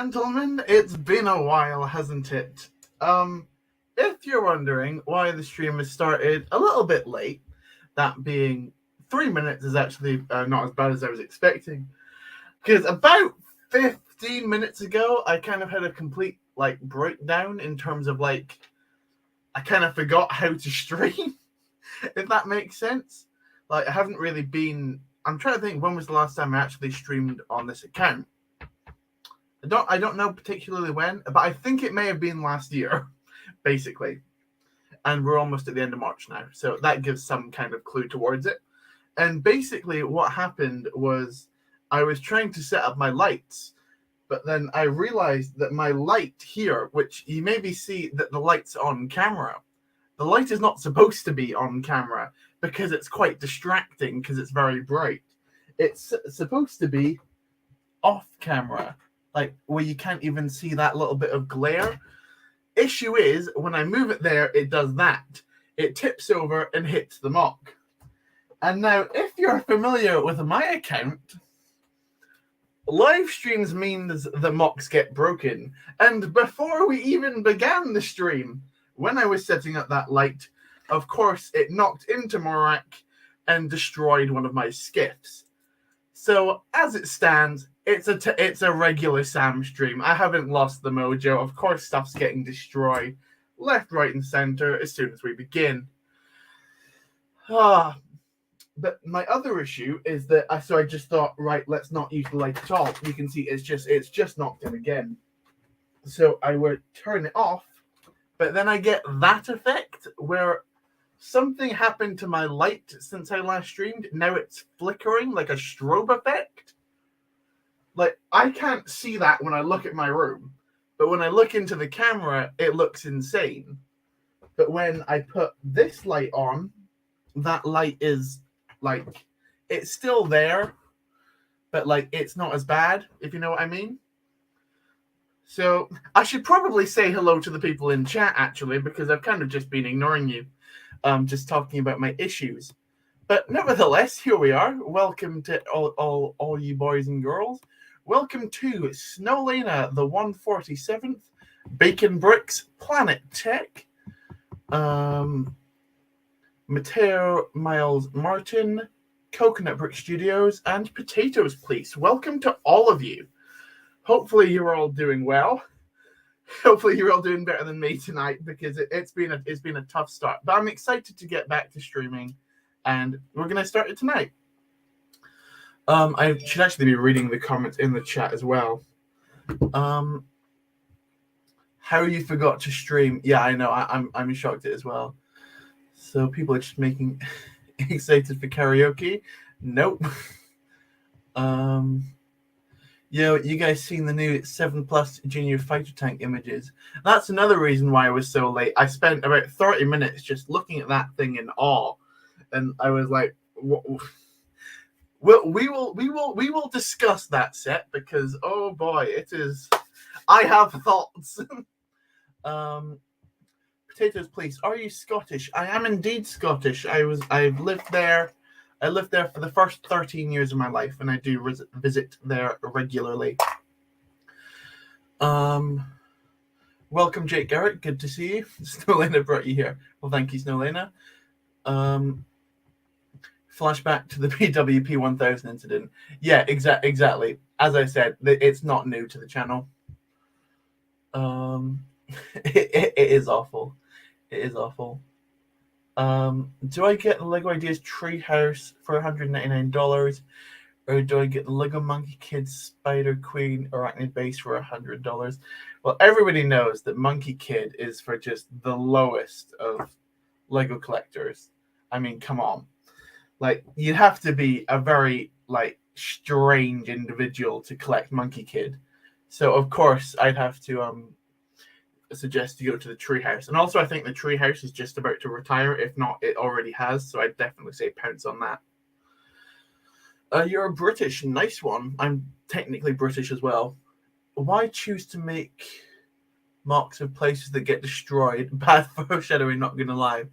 gentlemen, it's been a while, hasn't it? If you're wondering why the stream has started a little bit late, that being 3 minutes is actually not as bad as I was expecting. Because about 15 minutes ago, I kind of had a complete breakdown in terms of I kind of forgot how to stream, if that makes sense. I haven't really been. I'm trying to think when was the last time I actually streamed on this account. I don't know particularly when, but I think it may have been last year, basically. And we're almost at the end of March now, so that gives some kind of clue towards it. And basically what happened was I was trying to set up my lights, but then I realized that my light here, which you maybe see that the light's on camera, the light is not supposed to be on camera because it's quite distracting because it's very bright. It's supposed to be off camera, where you can't even see that little bit of glare. Issue is, when I move it there, it does that. It tips over and hits the mock. And now, if you're familiar with my account, live streams means the mocks get broken. And before we even began the stream, when I was setting up that light, of course, it knocked into Morak and destroyed one of my skiffs. So, as it stands, it's a regular Sam stream. I haven't lost the mojo. Of course, stuff's getting destroyed left, right, and center as soon as we begin. But my other issue is that I just thought, right, let's not use the light at all. You can see it's just knocked in again. So I would turn it off, but then I get that effect where something happened to my light since I last streamed. Now it's flickering like a strobe effect. I can't see that when I look at my room, but when I look into the camera, it looks insane. But when I put this light on, that light is it's still there, but it's not as bad, if you know what I mean. So I should probably say hello to the people in chat, actually, because I've kind of just been ignoring you, just talking about my issues. But nevertheless, here we are. Welcome to all you boys and girls. Welcome to Snowlena, the 147th, Bacon Bricks, Planet Tech, Mateo Miles Martin, Coconut Brick Studios, and Potatoes Police. Welcome to all of you. Hopefully you're all doing well. Hopefully you're all doing better than me tonight, because it's been a tough start. But I'm excited to get back to streaming, and we're going to start it tonight. I should actually be reading the comments in the chat as well. How you forgot to stream? Yeah, I know. I'm shocked at it as well. So people are just making excited for karaoke. Nope. Yo, you guys seen the new 7+ junior fighter tank images? That's another reason why I was so late. I spent about 30 minutes just looking at that thing in awe, and I was like, what? We will discuss that set, because oh boy, it is. I have thoughts. Potatoes, please. Are you Scottish? I am indeed Scottish. I've lived there. I lived there for the first 13 years of my life, and I do visit there regularly. Welcome, Jake Garrett. Good to see you. Snowlena brought you here. Well, thank you, Snowlena. Flashback to the BWP 1000 incident. Yeah, exactly. As I said, it's not new to the channel. It is awful. It is awful. Do I get the Lego Ideas Treehouse for $199, or do I get the Lego Monkey Kid Spider Queen Arachnid Base for $100? Well, everybody knows that Monkey Kid is for just the lowest of Lego collectors. I mean, come on. You'd have to be a very, strange individual to collect Monkey Kid. So, of course, I'd have to suggest you go to the Treehouse. And also, I think the Treehouse is just about to retire. If not, it already has. So I'd definitely say pounce on that. You're British. Nice one. I'm technically British as well. Why choose to make mocks of places that get destroyed? Bad foreshadowing, not going to lie.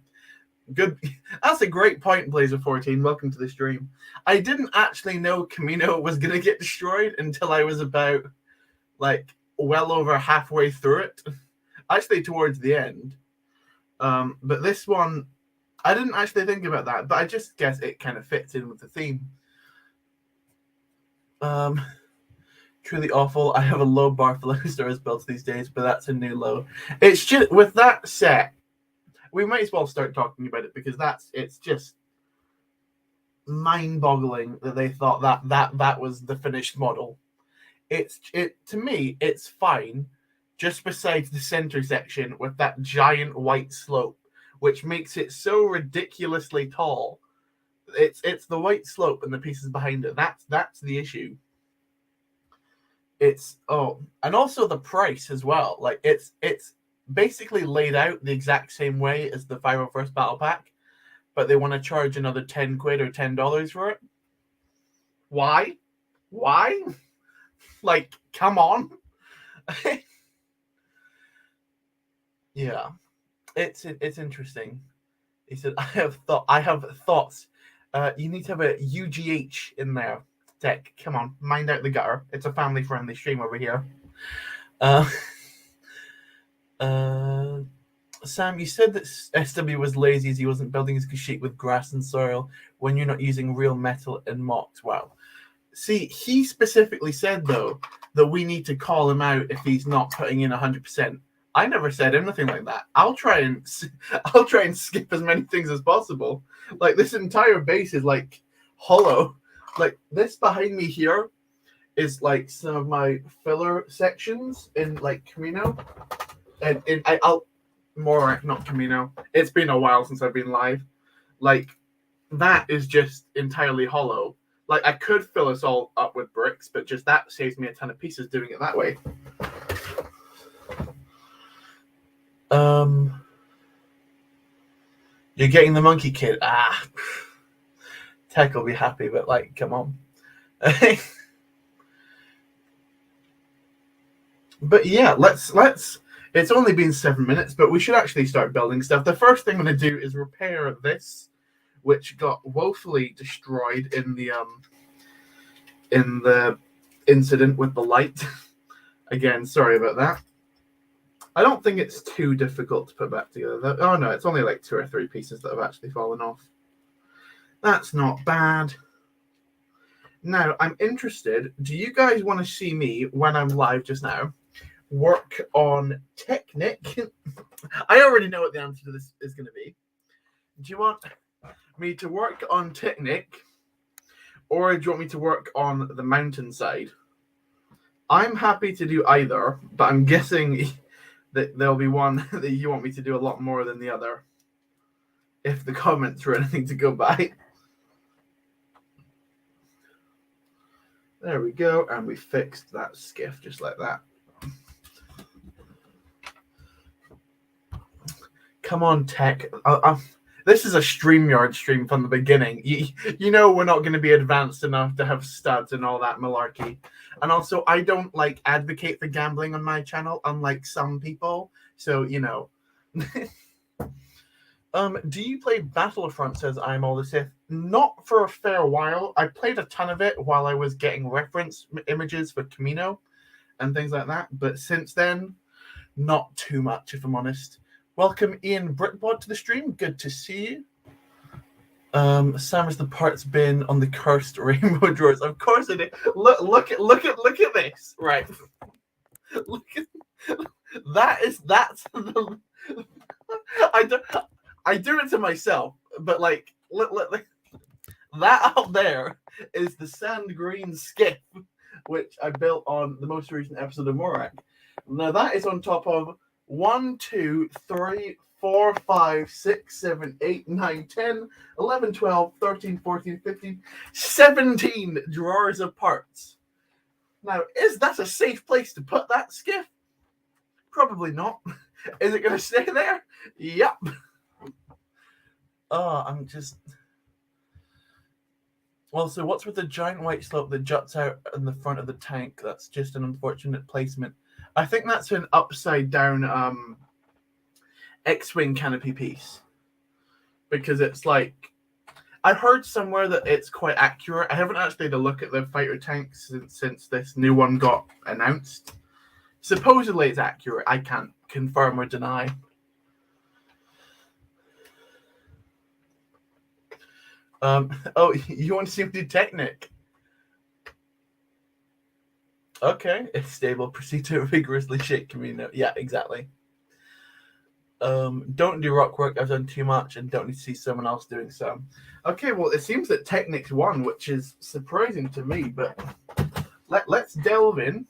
Good. That's a great point, Blazer14. Welcome to the stream. I didn't actually know Camino was going to get destroyed until I was about, well over halfway through it, actually towards the end. But this one, I didn't actually think about that, but I just guess it kind of fits in with the theme. Truly awful. I have a low bar for Lego Stars builds these days, but that's a new low. It's just, with that set, we might as well start talking about it, because it's just mind-boggling that they thought that was the finished model. To me, it's fine, just besides the center section with that giant white slope, which makes it so ridiculously tall. It's the white slope and the pieces behind it. That's the issue. And also the price as well. Like it's basically laid out the exact same way as the 501st Battle Pack, but they want to charge another 10 quid or $10 for it. Why? Like, come on. Yeah, it's interesting. He said, I have thoughts. You need to have a UGH in there. Tech, come on, mind out the gutter. It's a family-friendly stream over here. Sam, you said that SW was lazy as he wasn't building his sheet with grass and soil when you're not using real metal and mocks. Wow. See, he specifically said, though, that we need to call him out if he's not putting in 100%. I never said anything like that. I'll try and skip as many things as possible. Like, this entire base is, like, hollow. Like, this behind me here is, like, some of my filler sections in, like, Camino. And I'll... Morak, not Camino. It's been a while since I've been live. Like, that is just entirely hollow. Like, I could fill us all up with bricks, but just that saves me a ton of pieces doing it that way. You're getting the monkey kid. Tech will be happy, but, like, come on. But yeah, let's. It's only been 7 minutes, but we should actually start building stuff. The first thing I'm going to do is repair this, which got woefully destroyed in the incident with the light. Again, sorry about that. I don't think it's too difficult to put back together. Oh no, it's only like 2 or 3 pieces that have actually fallen off. That's not bad. Now, I'm interested. Do you guys want to see me when I'm live just now work on Technic? I already know what the answer to this is going to be. Do you want me to work on Technic, or do you want me to work on the mountainside? I'm happy to do either, but I'm guessing that there'll be one that you want me to do a lot more than the other, if the comments are anything to go by. There we go, and we fixed that skiff just like that. Come on, Tech. This is a StreamYard stream from the beginning. You know we're not going to be advanced enough to have studs and all that malarkey. And also, I don't, like, advocate for gambling on my channel, unlike some people. So, you know. Do you play Battlefront, says I'm all the Sith? Not for a fair while. I played a ton of it while I was getting reference images for Camino and things like that. But since then, not too much, if I'm honest. Welcome Ian Britbot to the stream. Good to see you. Sam is the parts bin on the cursed rainbow drawers. Of course it is. Look at this. Right. Look at that's the I do it to myself, but like look, that up there is the sand green skiff, which I built on the most recent episode of Morak. Now that is on top of 1, 2, 3, 4, 5, 6, 7, 8, 9, 10, 11, 12, 13, 14, 15, 17 drawers of parts. Now, is that a safe place to put that skiff? Probably not. Is it going to stay there? Yep. Oh, I'm just... Well, so what's with the giant white slope that juts out in the front of the tank? That's just an unfortunate placement. I think that's an upside-down X-Wing canopy piece. Because it's like... I heard somewhere that it's quite accurate. I haven't actually had a look at the fighter tanks since this new one got announced. Supposedly it's accurate. I can't confirm or deny. Oh, you want to see me do Technic? Okay, it's stable. Proceed to vigorously shake Camino. Yeah, exactly. Don't do rock work. I've done too much and don't need to see someone else doing some. Okay, well, it seems that Technic's won, which is surprising to me, but let's delve in.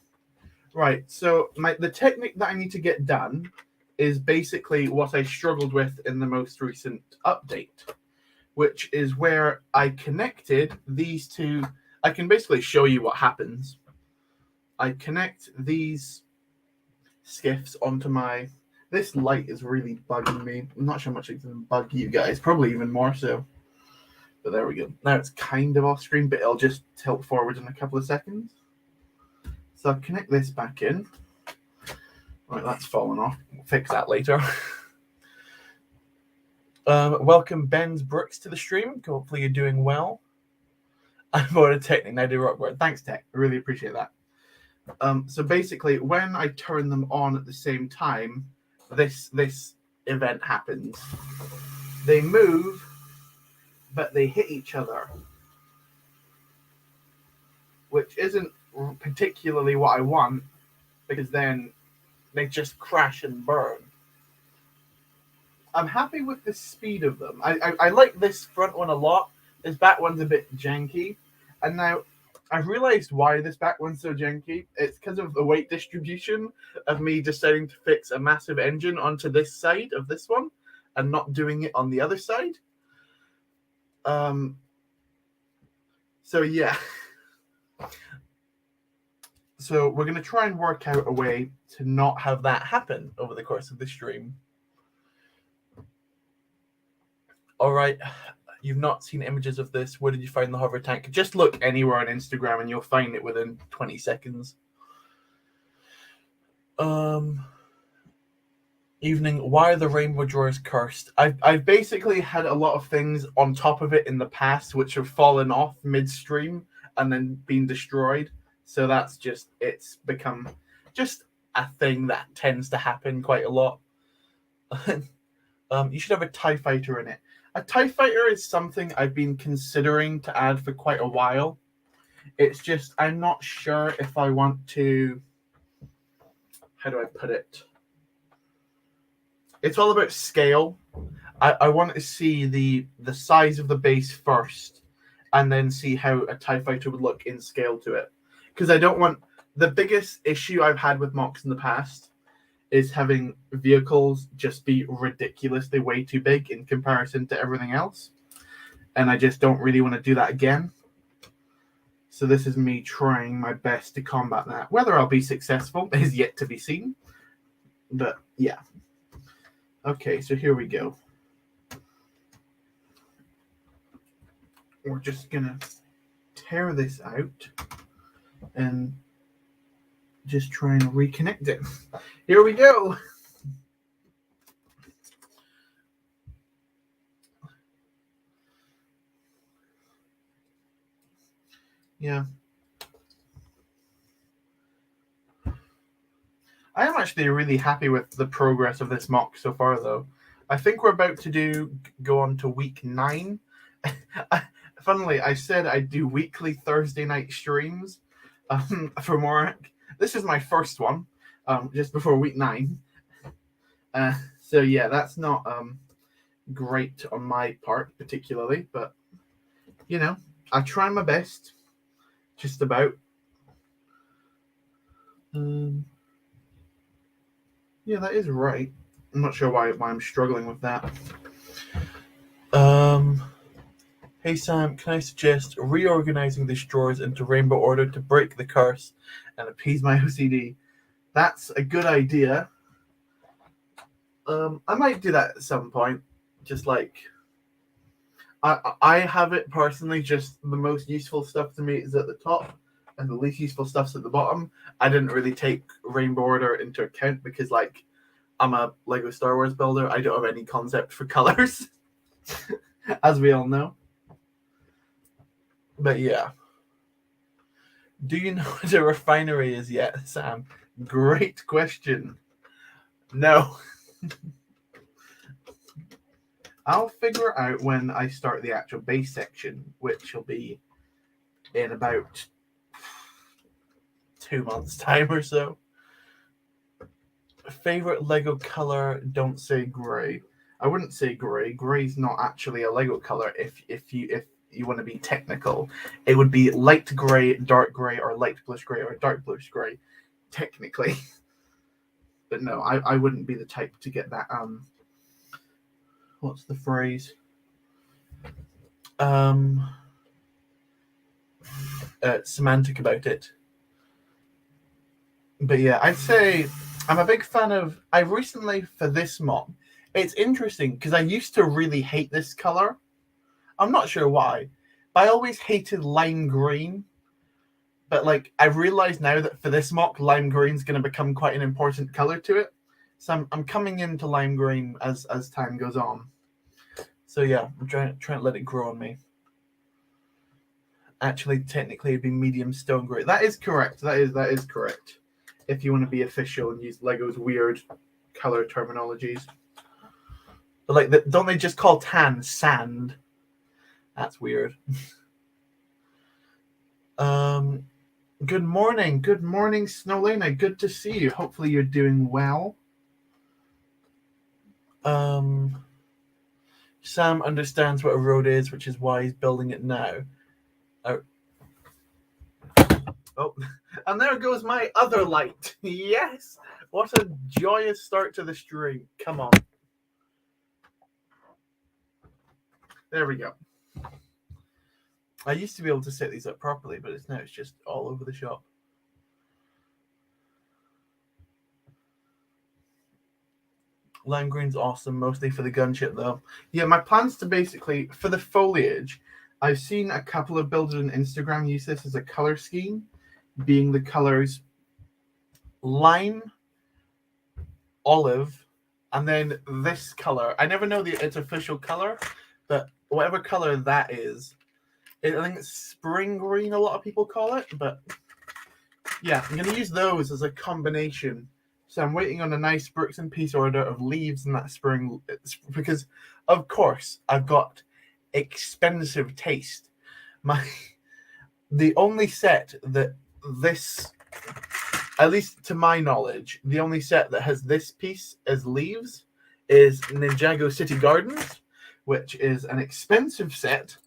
Right, so the Technic that I need to get done is basically what I struggled with in the most recent update, which is where I connected these two. I can basically show you what happens. I connect these skiffs onto my... This light is really bugging me. I'm not sure how much it can bug you guys. Probably even more so. But there we go. Now it's kind of off screen, but it'll just tilt forward in a couple of seconds. So I'll connect this back in. Right, that's fallen off. We'll fix that later. Welcome Ben's Brooks to the stream. Hopefully you're doing well. I bought a Technic, now do Rockboard. Thanks, Tech. I really appreciate that. So basically, when I turn them on at the same time, this event happens. They move, but they hit each other, which isn't particularly what I want, because then they just crash and burn. I'm happy with the speed of them. I like this front one a lot. This back one's a bit janky. And now I've realized why this back one's so janky. It's because of the weight distribution of me deciding to fix a massive engine onto this side of this one and not doing it on the other side. So yeah. So we're going to try and work out a way to not have that happen over the course of the stream. All right. You've not seen images of this. Where did you find the hover tank? Just look anywhere on Instagram and you'll find it within 20 seconds. Evening. Why are the rainbow drawers cursed? I've basically had a lot of things on top of it in the past which have fallen off midstream and then been destroyed. So that's just, it's become just a thing that tends to happen quite a lot. You should have a TIE fighter in it. A TIE fighter is something I've been considering to add for quite a while. It's just, I'm not sure if I want to... How do I put it? It's all about scale. I want to see the size of the base first, and then see how a TIE fighter would look in scale to it. Because I don't want... The biggest issue I've had with MOCs in the past is having vehicles just be ridiculously way too big in comparison to everything else. And I just don't really want to do that again. So this is me trying my best to combat that. Whether I'll be successful is yet to be seen. But yeah. Okay, so here we go. We're just going to tear this out and just try and reconnect it. Here we go. Yeah. I am actually really happy with the progress of this MOC so far, though. I think we're about to go on to week 9. Funnily, I said I'd do weekly Thursday night streams for Morak. This is my first one, just before week 9. So yeah, that's not great on my part particularly, but you know, I try my best, just about. Yeah, that is right. I'm not sure why I'm struggling with that. Hey Sam, can I suggest reorganizing these drawers into rainbow order to break the curse and appease my OCD? That's a good idea. I might do that at some point. Just like I have it personally. Just the most useful stuff to me is at the top, and the least useful stuff's at the bottom. I didn't really take rainbow order into account because, like, I'm a Lego Star Wars builder. I don't have any concept for colors, as we all know. But yeah. Do you know what a refinery is yet, Sam? Great question. No. I'll figure it out when I start the actual base section, which will be in about 2 months' time or so. Favorite Lego color? Don't say gray. I wouldn't say gray. Gray's not actually a Lego color. If you want to be technical, it would be light gray, dark gray, or light bluish gray, or dark bluish gray, technically. But no, I wouldn't be the type to get that. What's the phrase? Semantic about it. But yeah, I'd say I'm a big fan of. I recently, for this mod, it's interesting because I used to really hate this color. I'm not sure why, but I always hated lime green. But like, I've realized now that for this mock, lime green is going to become quite an important color to it. So I'm coming into lime green as time goes on. So yeah, I'm trying to let it grow on me. Actually, technically, it'd be medium stone gray. That is correct. That is correct. If you want to be official and use Lego's weird color terminologies. But like, don't they just call tan sand? That's weird. Good morning, Snowlena. Good to see you. Hopefully you're doing well. Sam understands what a road is, which is why he's building it now. Oh, and there goes my other light. Yes, what a joyous start to the stream. Come on. There we go. I used to be able to set these up properly, but now it's just all over the shop. Lime green's awesome, mostly for the gunship though. Yeah, my plan's to basically, for the foliage, I've seen a couple of builders on Instagram use this as a color scheme, being the colors lime, olive, and then this color. I never know its official color, but whatever color that is, I think it's spring green, a lot of people call it, but yeah, I'm going to use those as a combination. So I'm waiting on a nice bricks and piece order of leaves in that spring, because of course I've got expensive taste. The only set that this, at least to my knowledge, the only set that has this piece as leaves is Ninjago City Gardens, which is an expensive set.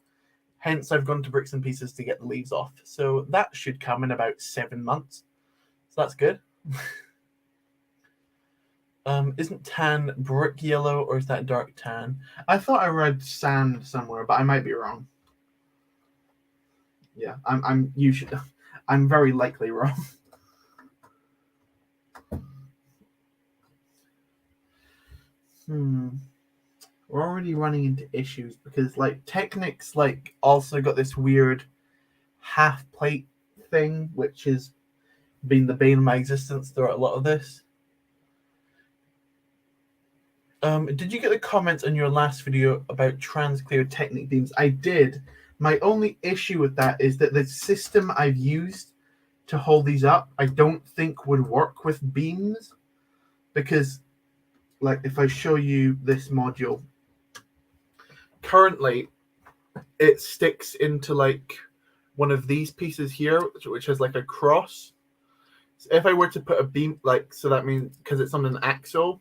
Hence, I've gone to bricks and pieces to get the leaves off. So that should come in about 7 months. So that's good. Isn't tan brick yellow, or is that dark tan? I thought I read sand somewhere, but I might be wrong. Yeah, I'm very likely wrong. We're already running into issues because like Technic's like also got this weird half plate thing, which has been the bane of my existence throughout a lot of this. Did you get the comments on your last video about trans-clear Technic beams? I did. My only issue with that is that the system I've used to hold these up, I don't think would work with beams, because like if I show you this module, currently it sticks into like one of these pieces here, which has like a cross. So if I were to put a beam, like, so that means because it's on an axle,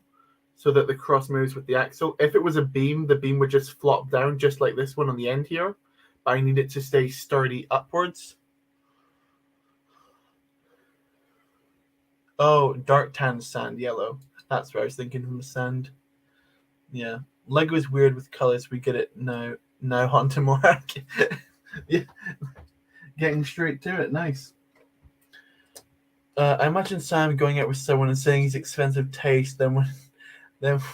so that the cross moves with the axle. If it was a beam, the beam would just flop down, just like this one on the end here. But I need it to stay sturdy upwards. Oh, dark tan sand, yellow. That's what I was thinking from the sand. Yeah. Lego is weird with colors. We get it now. Now on to Morak. Yeah. Getting straight to it. Nice. I imagine Sam going out with someone and saying he's expensive taste, then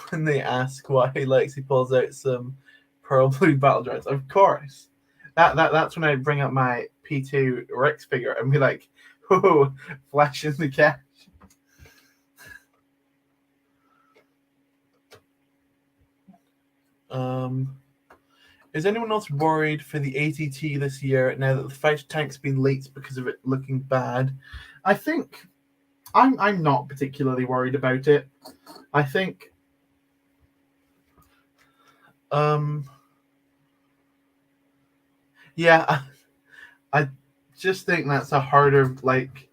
when they ask what he likes, he pulls out some pearl blue battle droids. Of course. That's when I bring up my P2 Rex figure and be like, oh, flash in the cash. Is anyone else worried for the ATT this year now that the fighter tank's been leaked because of it looking bad? I think I'm not particularly worried about it. I think yeah, I just think that's a harder, like,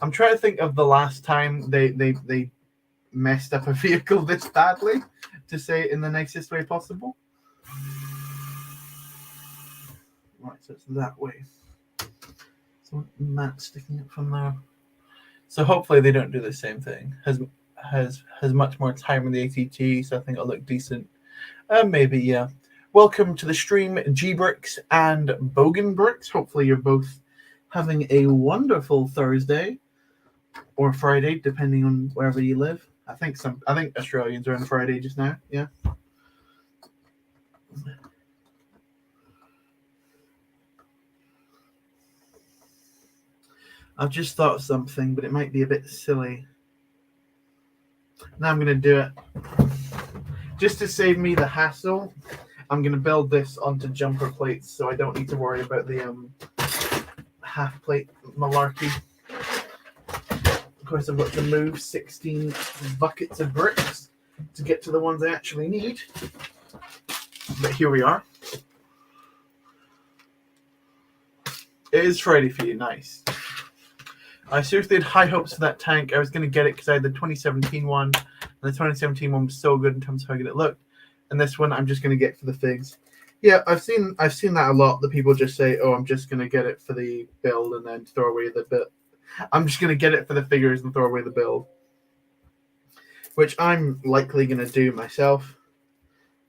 I'm trying to think of the last time they messed up a vehicle this badly, to say it in the nicest way possible. Right, so it's that way. So Matt's sticking up from there. So hopefully they don't do the same thing. Has much more time in the ATT, so I think it'll look decent. Maybe, yeah. Welcome to the stream, G-Bricks and Bogan Bricks. Hopefully you're both having a wonderful Thursday or Friday, depending on wherever you live. I think Australians are on Friday just now. Yeah. I've just thought of something, but it might be a bit silly. Now I'm going to do it. Just to save me the hassle, I'm going to build this onto jumper plates so I don't need to worry about the half plate malarkey. Of course, I've got to move 16 buckets of bricks to get to the ones I actually need. But here we are. It is Friday for you, nice. I seriously had high hopes for that tank. I was going to get it because I had the 2017 one, and the 2017 one was so good in terms of how good it looked. And this one I'm just going to get for the figs. Yeah, I've seen that a lot. The people just say, "Oh, I'm just going to get it for the build and then throw away the bit." I'm just going to get it for the figures and throw away the build, which I'm likely going to do myself.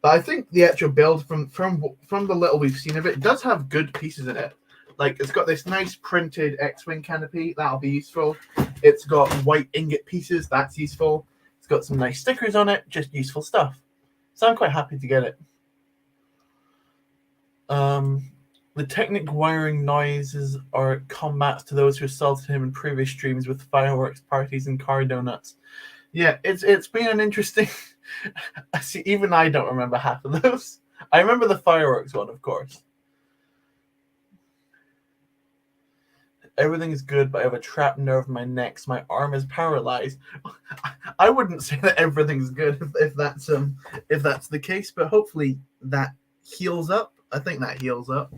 But I think the actual build from the little we've seen of it does have good pieces in it. Like, it's got this nice printed X-Wing canopy. That'll be useful. It's got white ingot pieces. That's useful. It's got some nice stickers on it. Just useful stuff. So I'm quite happy to get it. The Technic wiring noises are combats to those who assaulted him in previous streams with fireworks parties and car donuts. Yeah, it's been an interesting... See, even I don't remember half of those. I remember the fireworks one, of course. Everything is good, but I have a trapped nerve in my neck, so my arm is paralyzed. I wouldn't say that everything's good if that's the case, but hopefully that heals up. I think that heals up.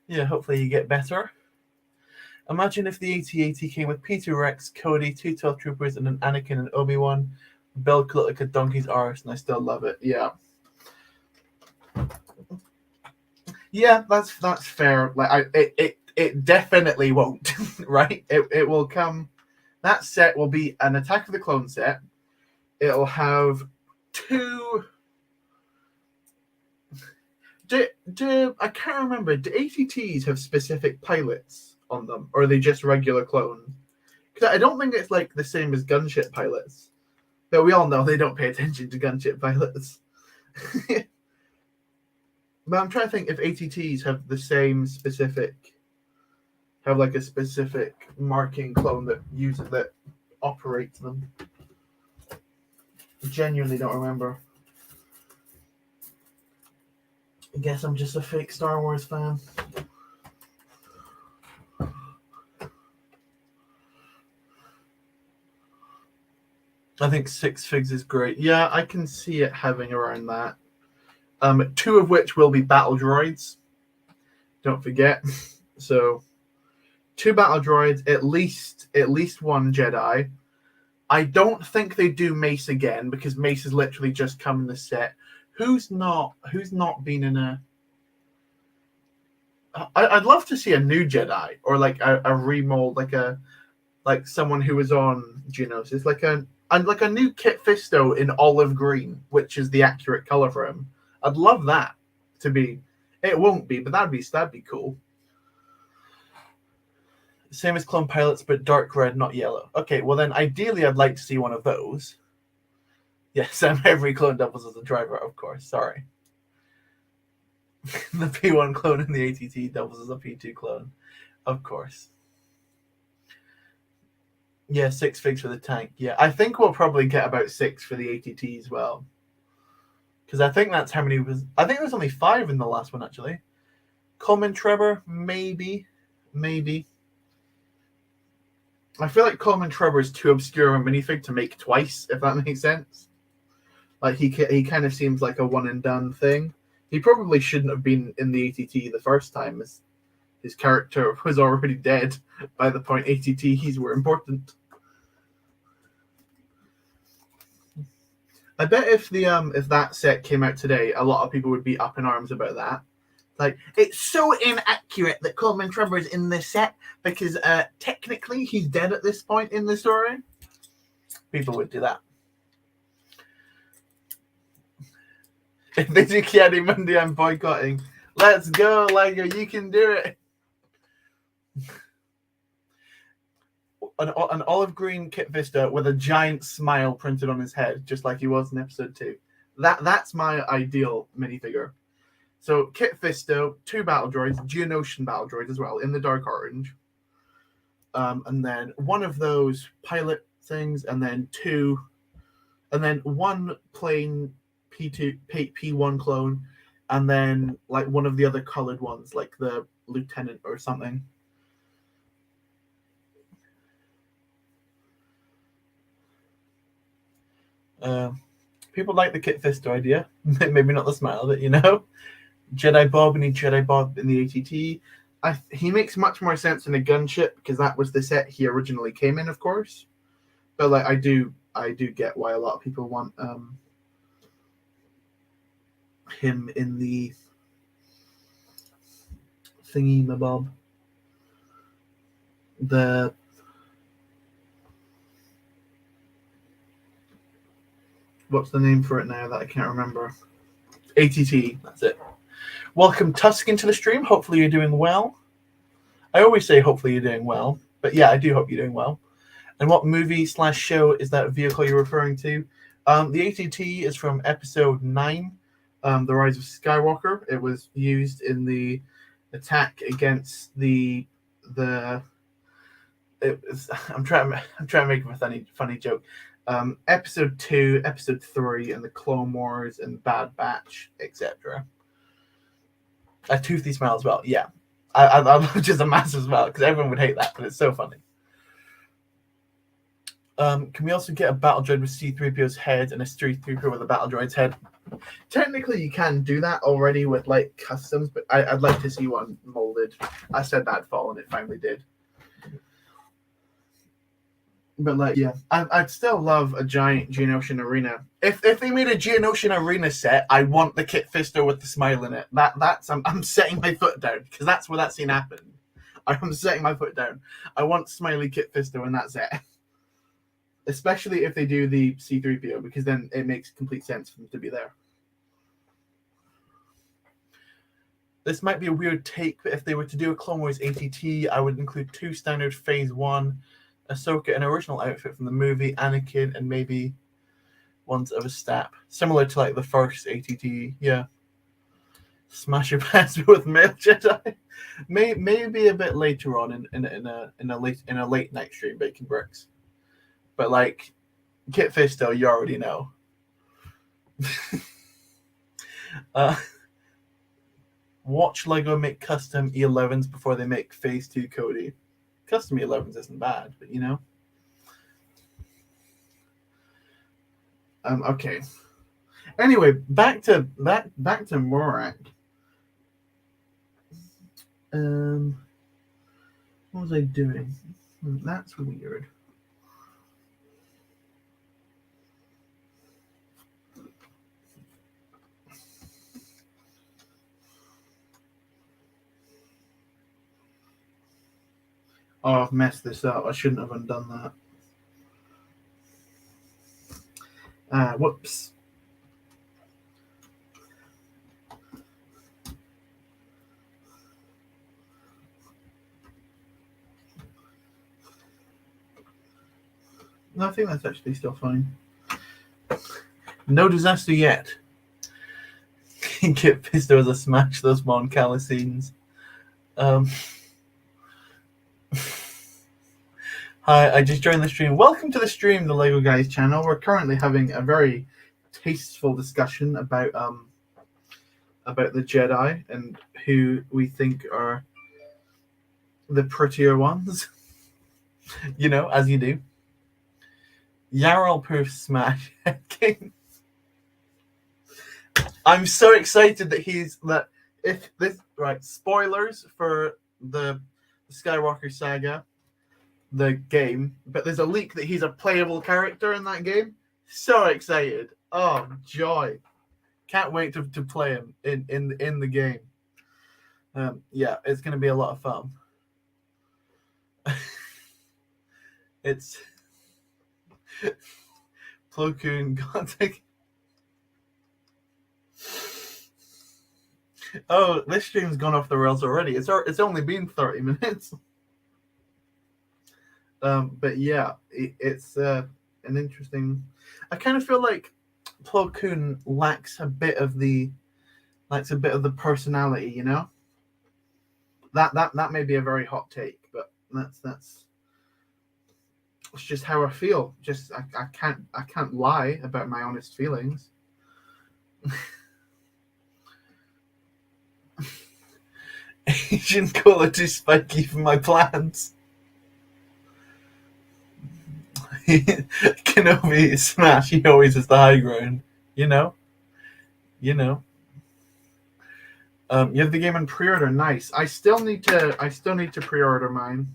Yeah, hopefully you get better. Imagine if the AT-AT came with P2 Rex, Cody, 2 12 Troopers, and an Anakin and Obi-Wan. The build could look like a donkey's arse, and I still love it. Yeah. Yeah, that's fair. Like, it definitely won't, right? It will come. That set will be an Attack of the Clone set. It'll have 2. I can't remember. Do ATTs have specific pilots on them, or are they just regular clones? Because I don't think it's like the same as gunship pilots. But we all know they don't pay attention to gunship pilots. But I'm trying to think if ATTs have the same specific, have like a specific marking clone that operates them. I genuinely don't remember. I guess I'm just a fake Star Wars fan. I think 6 figs is great. Yeah, I can see it having around that. 2 of which will be battle droids. Don't forget. So 2 battle droids, at least 1 Jedi. I don't think they do Mace again, because Mace has literally just come in the set. Who's not been in a... I'd love to see a new Jedi, or like a remold, like someone who was on Geonosis, like a new Kit Fisto in olive green, which is the accurate color for him. I'd love that to be. It won't be, but that'd be cool. Same as clone pilots, but dark red, not yellow. Okay, well then, ideally, I'd like to see one of those. Yes, every clone doubles as a driver, of course. Sorry. The P1 clone in the ATT doubles as a P2 clone, of course. Yeah, 6 figs for the tank. Yeah, I think we'll probably get about 6 for the ATT as well. Because I think that's how many was... I think there's only 5 in the last one, actually. Coleman Trevor, maybe. I feel like Coleman Trevor is too obscure a minifig to make twice, if that makes sense. Like he kind of seems like a one and done thing. He probably shouldn't have been in the ATT the first time, as his character was already dead by the point ATTs were important. I bet if that set came out today, a lot of people would be up in arms about that. Like, it's so inaccurate that Coleman Trevor is in this set because technically he's dead at this point in the story. People would do that. If they do Kiadi Monday, I'm boycotting. Let's go, Lego. You can do it. An olive green Kit Vista with a giant smile printed on his head, just like he was in episode 2. That's my ideal minifigure. So Kit Fisto, 2 battle droids, Geonosian battle droids as well, in the dark orange. And then one of those pilot things, and then 1 plain P1 clone, and then like one of the other colored ones, like the lieutenant or something. People like the Kit Fisto idea. Maybe not the smile, but you know. Jedi Bob, we need Jedi Bob in the ATT. He makes much more sense in a gunship because that was the set he originally came in, of course. But like I do get why a lot of people want him in the thingy mabob. What's the name for it now that I can't remember? ATT, that's it. Welcome Tuscan to the stream. Hopefully you're doing well. I always say hopefully you're doing well, but yeah, I do hope you're doing well. And what movie/show is that vehicle you're referring to? The ATT is from episode 9, The Rise of Skywalker. It was used in the attack against I'm trying to make a funny joke. Episode 2, episode 3, and the Clone Wars and Bad Batch, etc. A toothy smile as well. Yeah, I love just a massive smile because everyone would hate that, but it's so funny. Can we also get a battle droid with C-3PO's head and a C-3PO with a battle droid's head? Technically, you can do that already with like customs, but I'd like to see one molded. I said that'd fall, and it finally did. But like, yeah, I'd still love a giant Geonosian arena. If they made a Geonosian arena set, I want the Kit Fisto with the smile in it. I'm setting my foot down because that's where that scene happened. I'm setting my foot down. I want smiley Kit Fisto in that set, especially if they do the C-3PO because then it makes complete sense for them to be there. This might be a weird take, but if they were to do a Clone Wars ATT, I would include 2 standard Phase 1. Ahsoka, an original outfit from the movie, Anakin, and maybe ones of a stap, similar to like the first ATT. Yeah, smash your pants with male Jedi. Maybe a bit later on in a late night stream, baking bricks. But like Kit Fisto, you already know. Watch Lego make custom E11s before they make Phase 2 Cody. Custom E11s isn't bad, but you know. Okay. Anyway, back to Morak. What was I doing? That's weird. Oh, I've messed this up. I shouldn't have undone that. Whoops. No, I think that's actually still fine. No disaster yet. Kit Fisto as a smash those Mon Cala scenes. Hi, I just joined the stream. Welcome to the stream, the Lego Guys channel. We're currently having a very tasteful discussion about the Jedi and who we think are the prettier ones. You know, as you do. Yarrel proof smash game. I'm so excited that if this right, spoilers for the Skywalker saga, the game, but there's a leak that he's a playable character in that game. So excited. Oh joy. Can't wait to play him in the game. Yeah, it's gonna be a lot of fun. It's Plo Koon Gothic. Oh, this stream's gone off the rails already. It's only been 30 minutes. But yeah, it's an interesting. I kind of feel like Plo Koon lacks a bit of the personality, you know. That may be a very hot take, but that's it's just how I feel. Just I can't lie about my honest feelings. Asian color too spiky for my plans. Kenobi smash. He always is the high ground. You know. You have the game on pre-order. Nice. I still need to pre-order mine.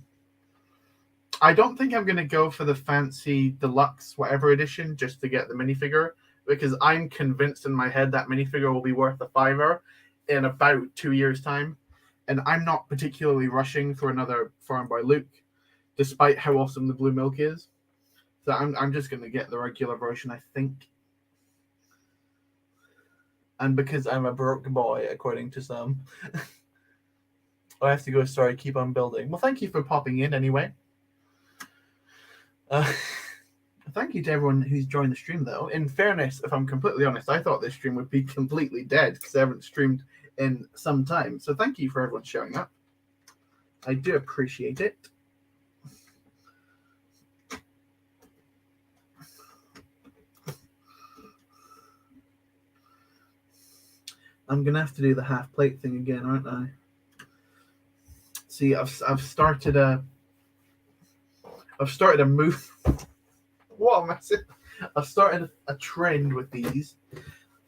I don't think I'm gonna go for the fancy deluxe whatever edition just to get the minifigure, because I'm convinced in my head that minifigure will be worth a $5 in about 2 years' time, and I'm not particularly rushing for another Farm Boy Luke, despite how awesome the blue milk is. So I'm just gonna get the regular version, I think. And because I'm a broke boy, according to some, I have to go. Sorry, keep on building. Well, thank you for popping in anyway. Thank you to everyone who's joined the stream, though. In fairness, if I'm completely honest, I thought this stream would be completely dead because I haven't streamed in some time. So thank you for everyone showing up. I do appreciate it. I'm gonna have to do the half plate thing again, aren't I? See, I've started a move. What am I saying? I've started a trend with these.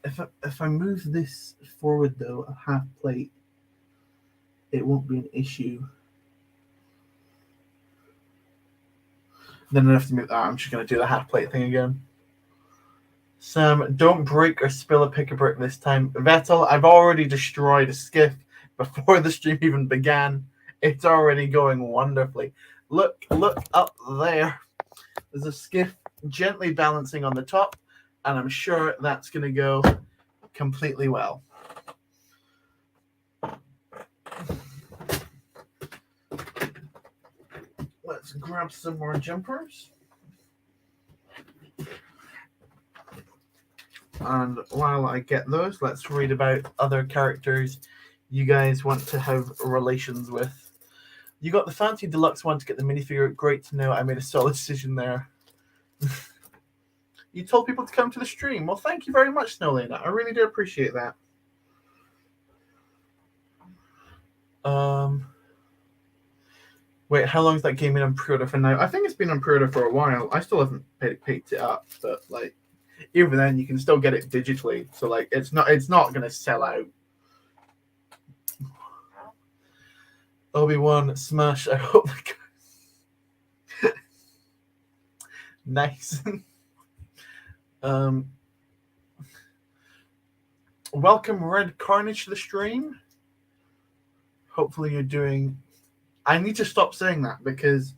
If I move this forward though, a half plate, it won't be an issue. Then I have to move. I'm just gonna do the half plate thing again. Sam, don't break or spill a pick a brick this time. Vettel, I've already destroyed a skiff before the stream even began. It's already going wonderfully. Look up there. There's a skiff gently balancing on the top, and I'm sure that's going to go completely well. Let's grab some more jumpers. And while I get those, let's read about other characters you guys want to have relations with. You got the fancy deluxe one to get the minifigure. Great to know. I made a solid decision there. You told people to come to the stream. Well, thank you very much, Snowlena. I really do appreciate that. Wait, how long is that game been on pre-order for now? I think it's been on pre-order for a while. I still haven't picked it up, but like, even then, you can still get it digitally. So like, it's not going to sell out. Obi-Wan smash. I hope that goes. Nice. Welcome Red Carnage to the stream. Hopefully you're doing. I need to stop saying that because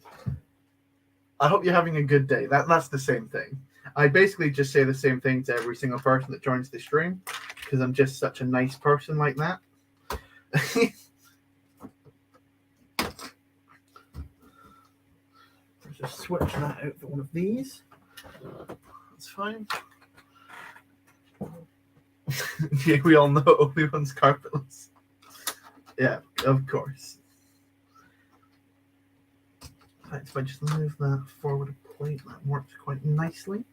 I hope you're having a good day. That's the same thing. I basically just say the same thing to every single person that joins the stream because I'm just such a nice person like that. Just switch that out for one of these. That's fine. Yeah, we all know Obi-Wan's carpetless. Yeah, of course. Right, if I just move that forward a plate, that works quite nicely.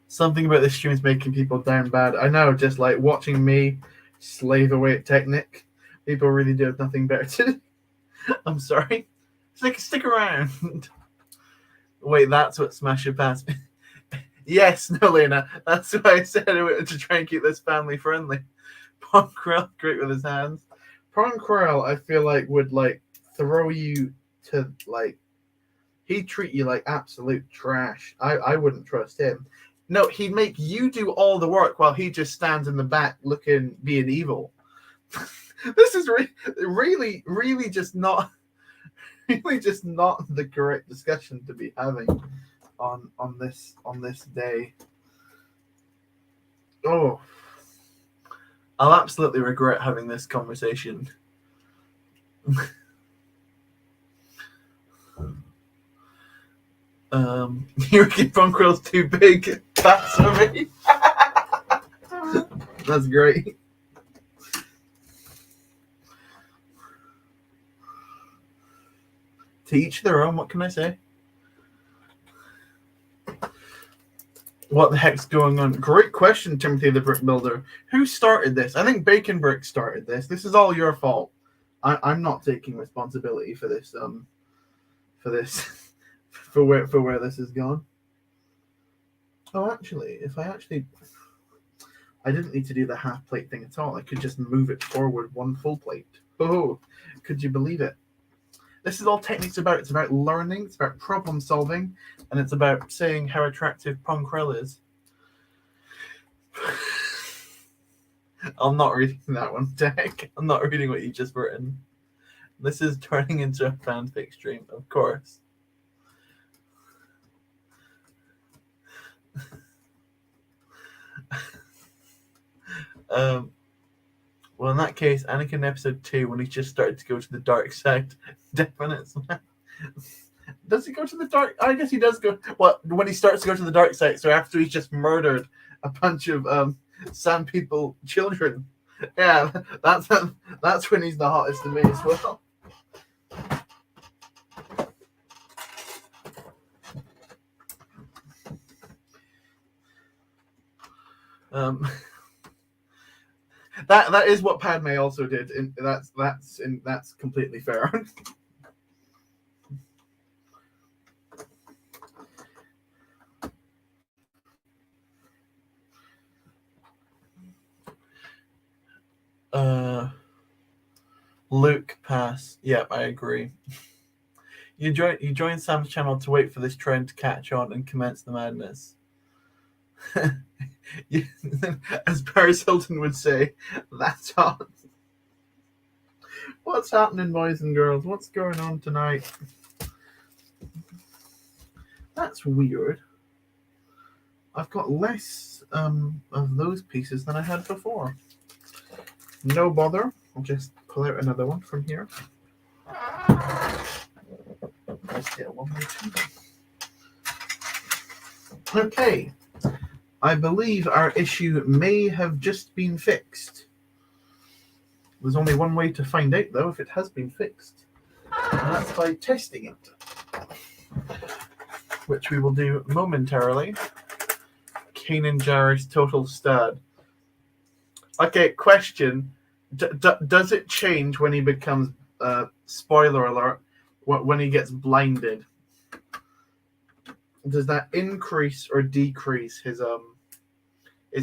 Something about this stream is making people down bad. I know, just like watching me slave away at Technic People really do have nothing better to do. I'm sorry. Stick around. Wait, that's what Smash It Past me. Yes, no, Lena. That's why I said I wanted to try and keep this family friendly. Ponkrell, great with his hands. Ponkrell, I feel like would like throw you to like. He'd treat you like absolute trash. I wouldn't trust him. No, he'd make you do all the work while he just stands in the back being evil. This is really just not the correct discussion to be having on this day. Oh, I'll absolutely regret having this conversation. You reckon Bunkrill's too big? That's for me. That's great. To each their own, what can I say? What the heck's going on? Great question, Timothy the Brick Builder. Who started this? I think Bacon Brick started this. This is all your fault. I'm not taking responsibility for this. For where this has gone. Oh, actually, I didn't need to do the half plate thing at all. I could just move it forward one full plate. Oh, could you believe it? This is all Technic's about. It's about learning, it's about problem solving, and it's about saying how attractive Ponkrell is. I'm not reading that one, Tech. I'm not reading what you just written. This is turning into a fanfic stream, of course. Well, in that case, Anakin in episode 2, when he just started to go to the dark side, definite. Does he go to the dark? I guess he does go. Well, when he starts to go to the dark side, so after he's just murdered a bunch of Sand People children. Yeah, that's when he's the hottest to me as well. That is what Padme also did, and that's completely fair. Luke pass. Yep, I agree. You join Sam's channel to wait for this trend to catch on and commence the madness. As Paris Hilton would say, that's hot. What's happening, boys and girls? What's going on tonight? That's weird. I've got less of those pieces than I had before. No bother. I'll just pull out another one from here. Let's get one more. Okay. I believe our issue may have just been fixed. There's only one way to find out, though, if it has been fixed. And that's by testing it. Which we will do momentarily. Kanan Jarrus total stud. Okay, question. Does it change when he becomes, spoiler alert, when he gets blinded? Does that increase or decrease his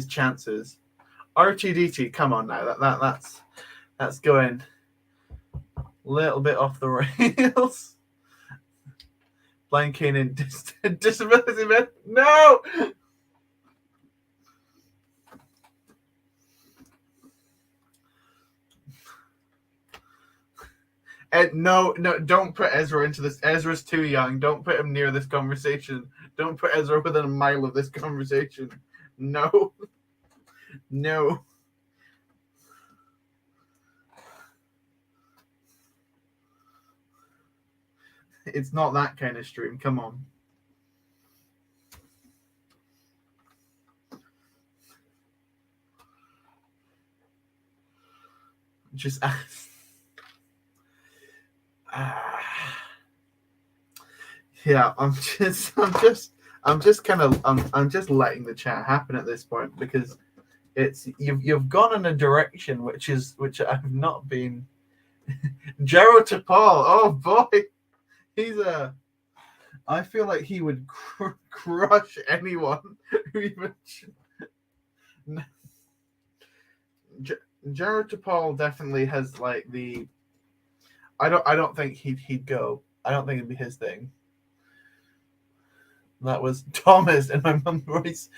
chances? RTDT, come on now. That's going a little bit off the rails. Blind Kanan disability man. No! No, don't put Ezra into this. Ezra's too young. Don't put him near this conversation. Don't put Ezra within a mile of this conversation. No. No. It's not that kind of stream. Come on. Just yeah, I'm just letting the chat happen at this point because it's you've gone in a direction which I've not been Gerald Tapal. Oh boy, he's a. I feel like he would crush anyone who even. Gerald Tapal definitely has like the. I don't think he'd go. I don't think it'd be his thing. That was Thomas and my mum's voice.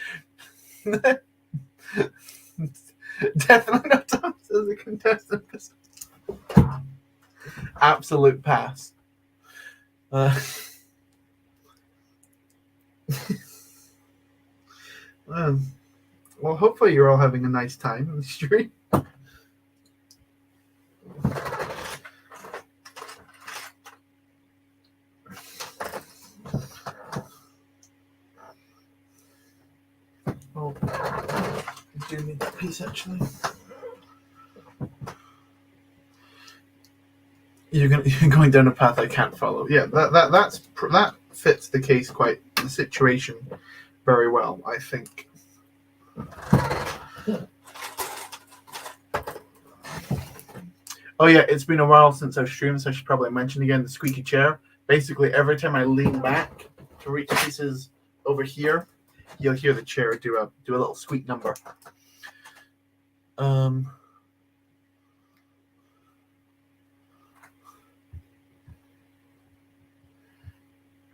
Definitely not Thomas as a contestant. Absolute pass. Well, hopefully you're all having a nice time in the stream. Oh, I do need that piece actually. You're going down a path I can't follow. Yeah, that fits the case the situation very well, I think. Oh yeah, it's been a while since I've streamed, so I should probably mention again the squeaky chair. Basically, every time I lean back to reach pieces over here, you'll hear the chair do a little squeak number.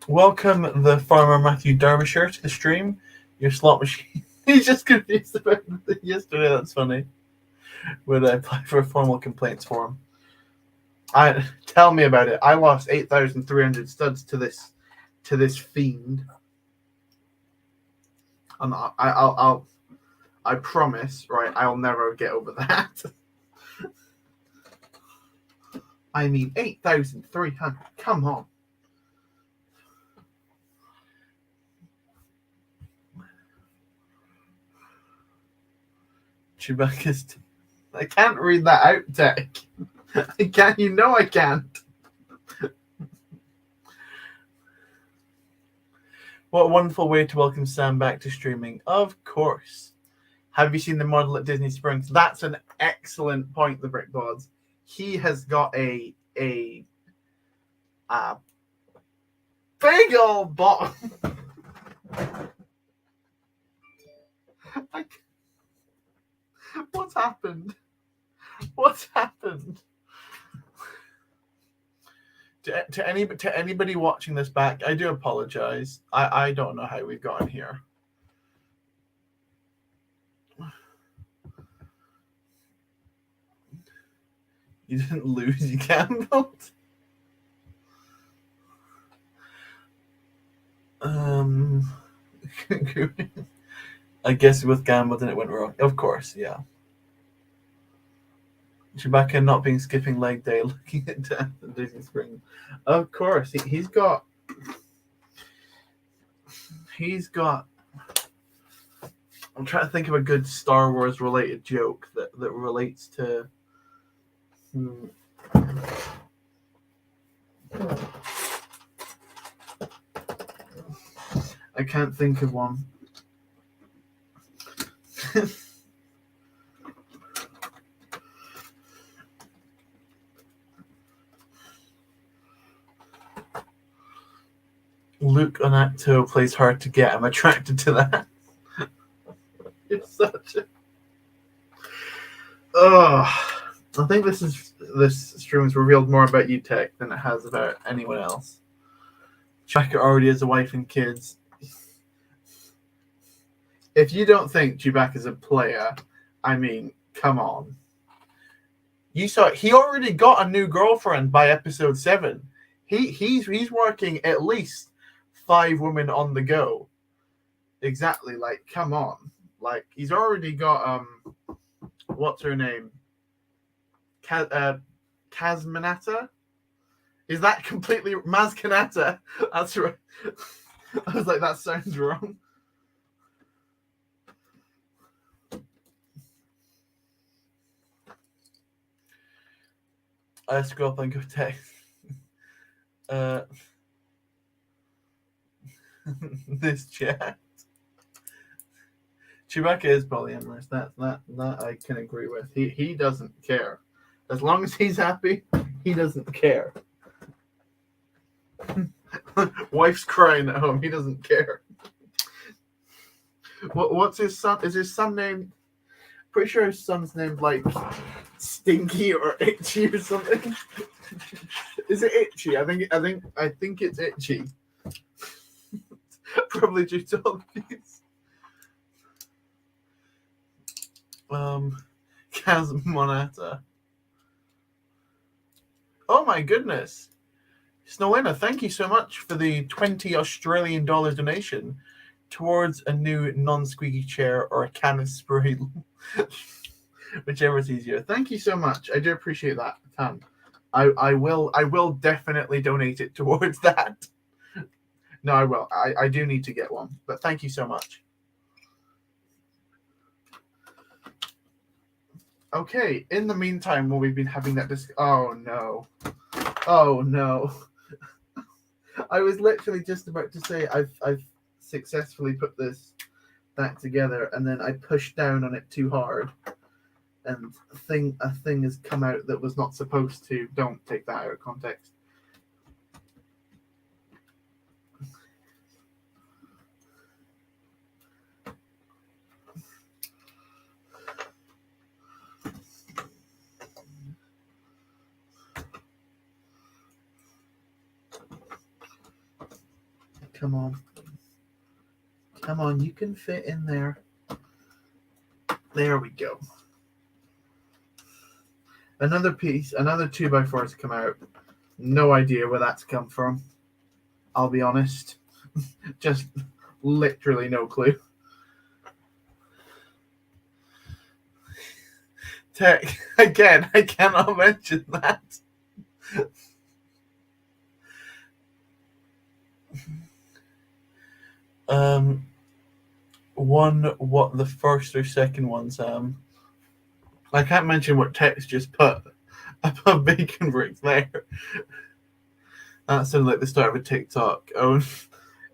Welcome the farmer Matthew Derbyshire to the stream. Your slot machine. He's just confused about yesterday. That's funny. Would I apply for a formal complaints form? Tell me about it. I lost 8,300 studs to this fiend. And I promise, right? I'll never get over that. I mean, 8,300. Come on. Chewbacca's. I can't read that out, Tech. I can't. You know I can't. What a wonderful way to welcome Sam back to streaming. Of course. Have you seen the model at Disney Springs? That's an excellent point, the Brick Gods. He has got a big old bottom. What's happened? What's happened? To anybody watching this back, I do apologize. I don't know how we've gotten here. You didn't lose, you gambled. I guess with gambled and it went wrong. Of course, yeah. Chewbacca not being skipping leg day, looking at death and Disney Springs. Of course, he's got. I'm trying to think of a good Star Wars related joke that relates to. I can't think of one. Luke on Acto plays hard to get. I'm attracted to that. You're such a. I think this stream has revealed more about you, Tech, than it has about anyone else. Chewbacca already has a wife and kids. If you don't think Chewbacca's a player, I mean, come on. You saw he already got a new girlfriend by episode 7. He's working at least 5 women on the go. Exactly, like, come on. Like, he's already got what's her name? Kazmanata? Is that completely Mazkanata? That's right. I was like, that sounds wrong. I scroll up and go text. This chat. Chewbacca is polyamorous. That I can agree with. He doesn't care As long as he's happy, he doesn't care. Wife's crying at home. He doesn't care. What's his son? Is his son named? Pretty sure his son's named like Stinky or Itchy or something. Is it Itchy? I think it's Itchy. Probably due to all these. Kaz Monata. Oh my goodness. Snowina, thank you so much for the 20 Australian dollar donation towards a new non-squeaky chair or a can of spray. Whichever is easier. Thank you so much. I do appreciate that. I will definitely donate it towards that. No, I will. I do need to get one. But thank you so much. Okay, in the meantime, while we've been having that oh no. Oh no. I was literally just about to say I've successfully put this back together, and then I pushed down on it too hard, and a thing has come out that was not supposed to. Don't take that out of context. Come on. Come on, you can fit in there. There we go. Another piece, another 2x4 has come out. No idea where that's come from. I'll be honest. Just literally no clue. Tech, again, I cannot mention that. What the first or second one, Sam? I can't mention what text just put. I put bacon bricks there. That sounded like the start of a TikTok. Oh,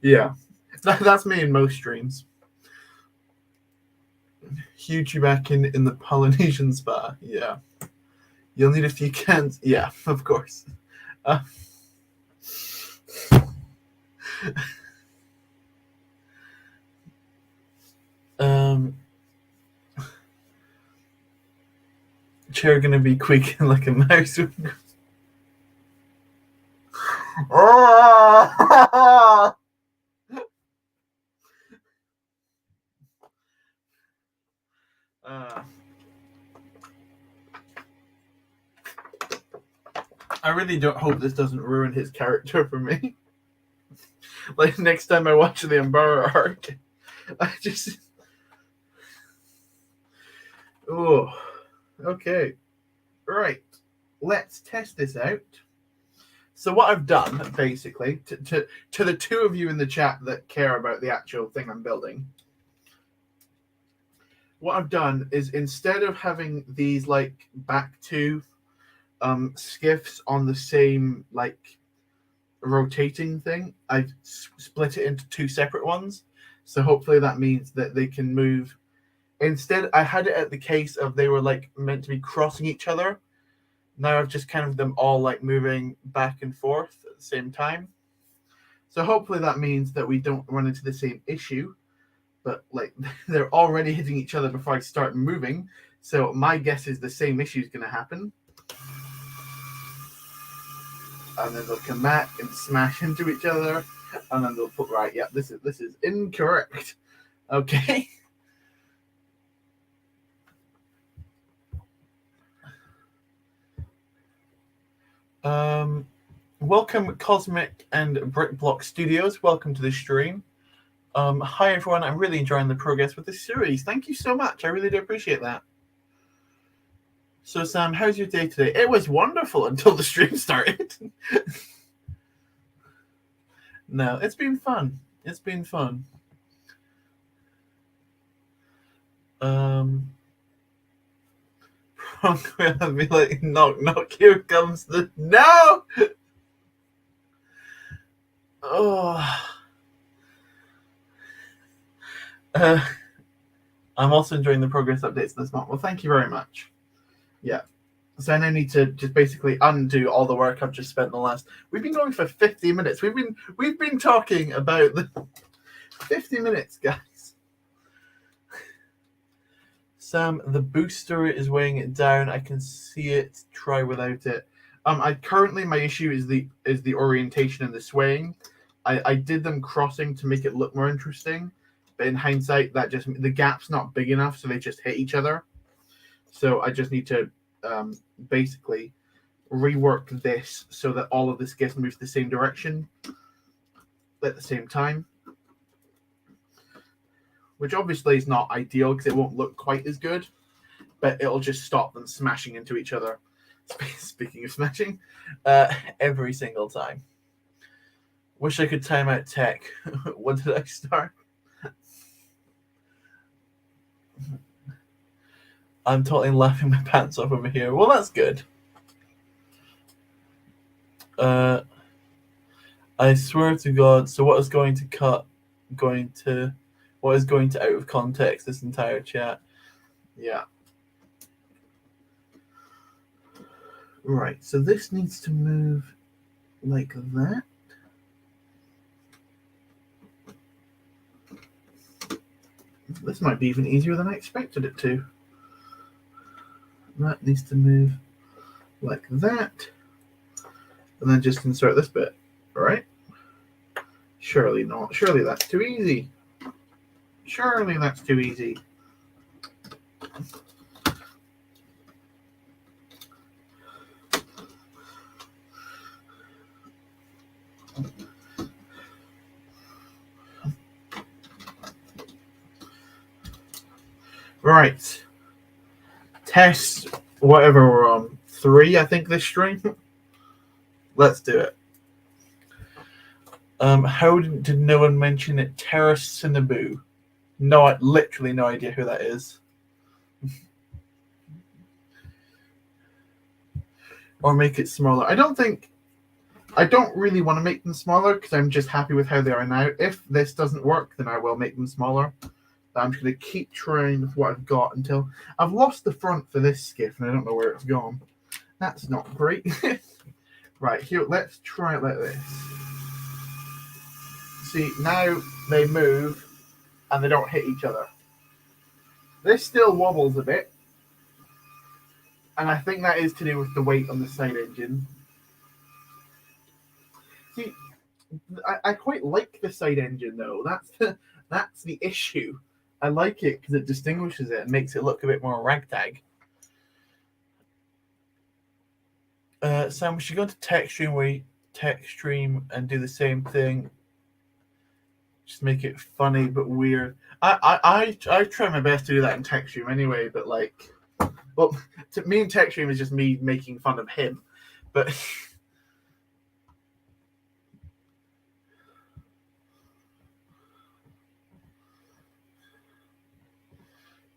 yeah. That's me in most streams. Huge back in the Polynesian spa. Yeah. You'll need a few cans. Yeah, of course. Chair gonna be quaking like a mouse. I really don't hope this doesn't ruin his character for me. Like next time I watch the Umbara arc, I just okay. Right. Let's test this out. So what I've done, basically, to the two of you in the chat that care about the actual thing I'm building, what I've done is instead of having these like back two skiffs on the same like rotating thing, I've split it into two separate ones. So hopefully that means that they can move. Instead, I had it at the case of they were like meant to be crossing each other. Now I've just kind of them all like moving back and forth at the same time. So hopefully that means that we don't run into the same issue, but like they're already hitting each other before I start moving. So my guess is the same issue is going to happen. And then they'll come back and smash into each other, and then they'll put right. Yeah, this is incorrect. Okay. Welcome Cosmic and Brickblock Studios. Welcome to the stream. Hi everyone. I'm really enjoying the progress with this series. Thank you so much. I really do appreciate that. So Sam, how's your day today? It was wonderful until the stream started. No, it's been fun. It's been fun. I'll be like, knock, knock, here comes the... No! Oh. I'm also enjoying the progress updates this month. Well, thank you very much. Yeah. So I now need to just basically undo all the work I've just spent the last. We've been going for 50 minutes. We've been talking about the 50 minutes, guys. Sam, the booster is weighing it down. I can see it. Try without it. I currently my issue is the orientation and the swaying. I did them crossing to make it look more interesting, but in hindsight, that just the gap's not big enough, so they just hit each other. So I just need to basically rework this so that all of this gets moved the same direction at the same time, which obviously is not ideal because it won't look quite as good, but it'll just stop them smashing into each other. Speaking of smashing, every single time. Wish I could time out tech. When did I start? I'm totally laughing my pants off over here. Well, that's good. I swear to God. So what is going to cut? What is going to out of context this entire chat? Yeah. Right. So this needs to move like that. This might be even easier than I expected it to. That needs to move like that. And then just insert this bit, right? Surely not. Surely that's too easy. Surely that's too easy. Right. Test whatever we're on. 3, I think, this stream. Let's do it. How did no one mention it? Terra Cinnaboo. No, literally no idea who that is. Or make it smaller. I don't really want to make them smaller because I'm just happy with how they are now. If this doesn't work, then I will make them smaller. I'm just going to keep trying with what I've got until I've lost the front for this skiff and I don't know where it's gone. That's not great. Right, here, let's try it like this. See, now they move and they don't hit each other. This still wobbles a bit. And I think that is to do with the weight on the side engine. See, I quite like the side engine though. That's the issue. I like it because it distinguishes it and makes it look a bit more ragtag. Sam, we should go to TechStream and do the same thing. Just make it funny but weird. I try my best to do that in TechStream anyway, but like, well, to me in TechStream is just me making fun of him, but.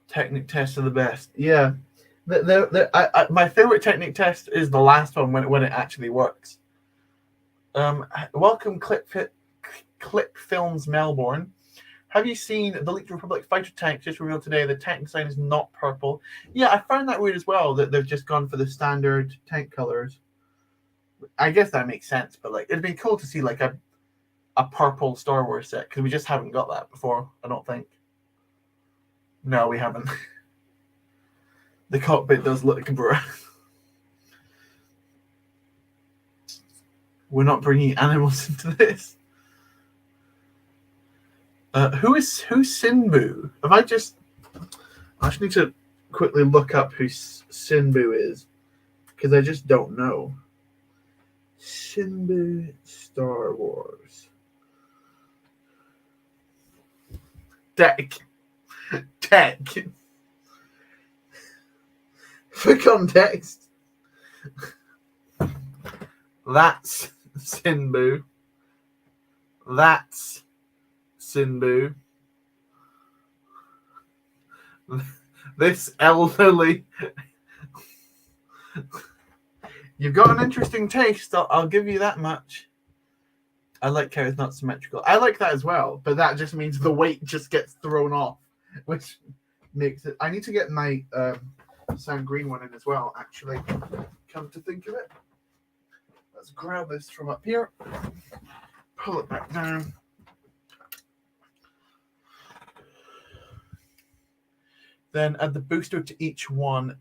Technic tests are the best. Yeah. My favorite Technic test is the last one when it actually works. Welcome, Clip Films Melbourne. Have you seen the Leaked Republic fighter tank just revealed today? The tank design is not purple. Yeah, I found that weird as well, that they've just gone for the standard tank colors. I guess that makes sense, but like it'd be cool to see like a purple Star Wars set because we just haven't got that before, I don't think. No, we haven't. The cockpit does look bruh. We're not bringing animals into this. Who's Sinbu? I just need to quickly look up who Sinbu is because I just don't know. Sinbu Star Wars. Tech. For context, that's Sinbu. That's Sinbu. This elderly. You've got an interesting taste, I'll give you that much. I like how it's not symmetrical. I like that as well, but that just means the weight just gets thrown off, which makes it. I need to get my sand green one in as well, actually. Come to think of it. Let's grab this from up here. Pull it back down. Then add the booster to each one.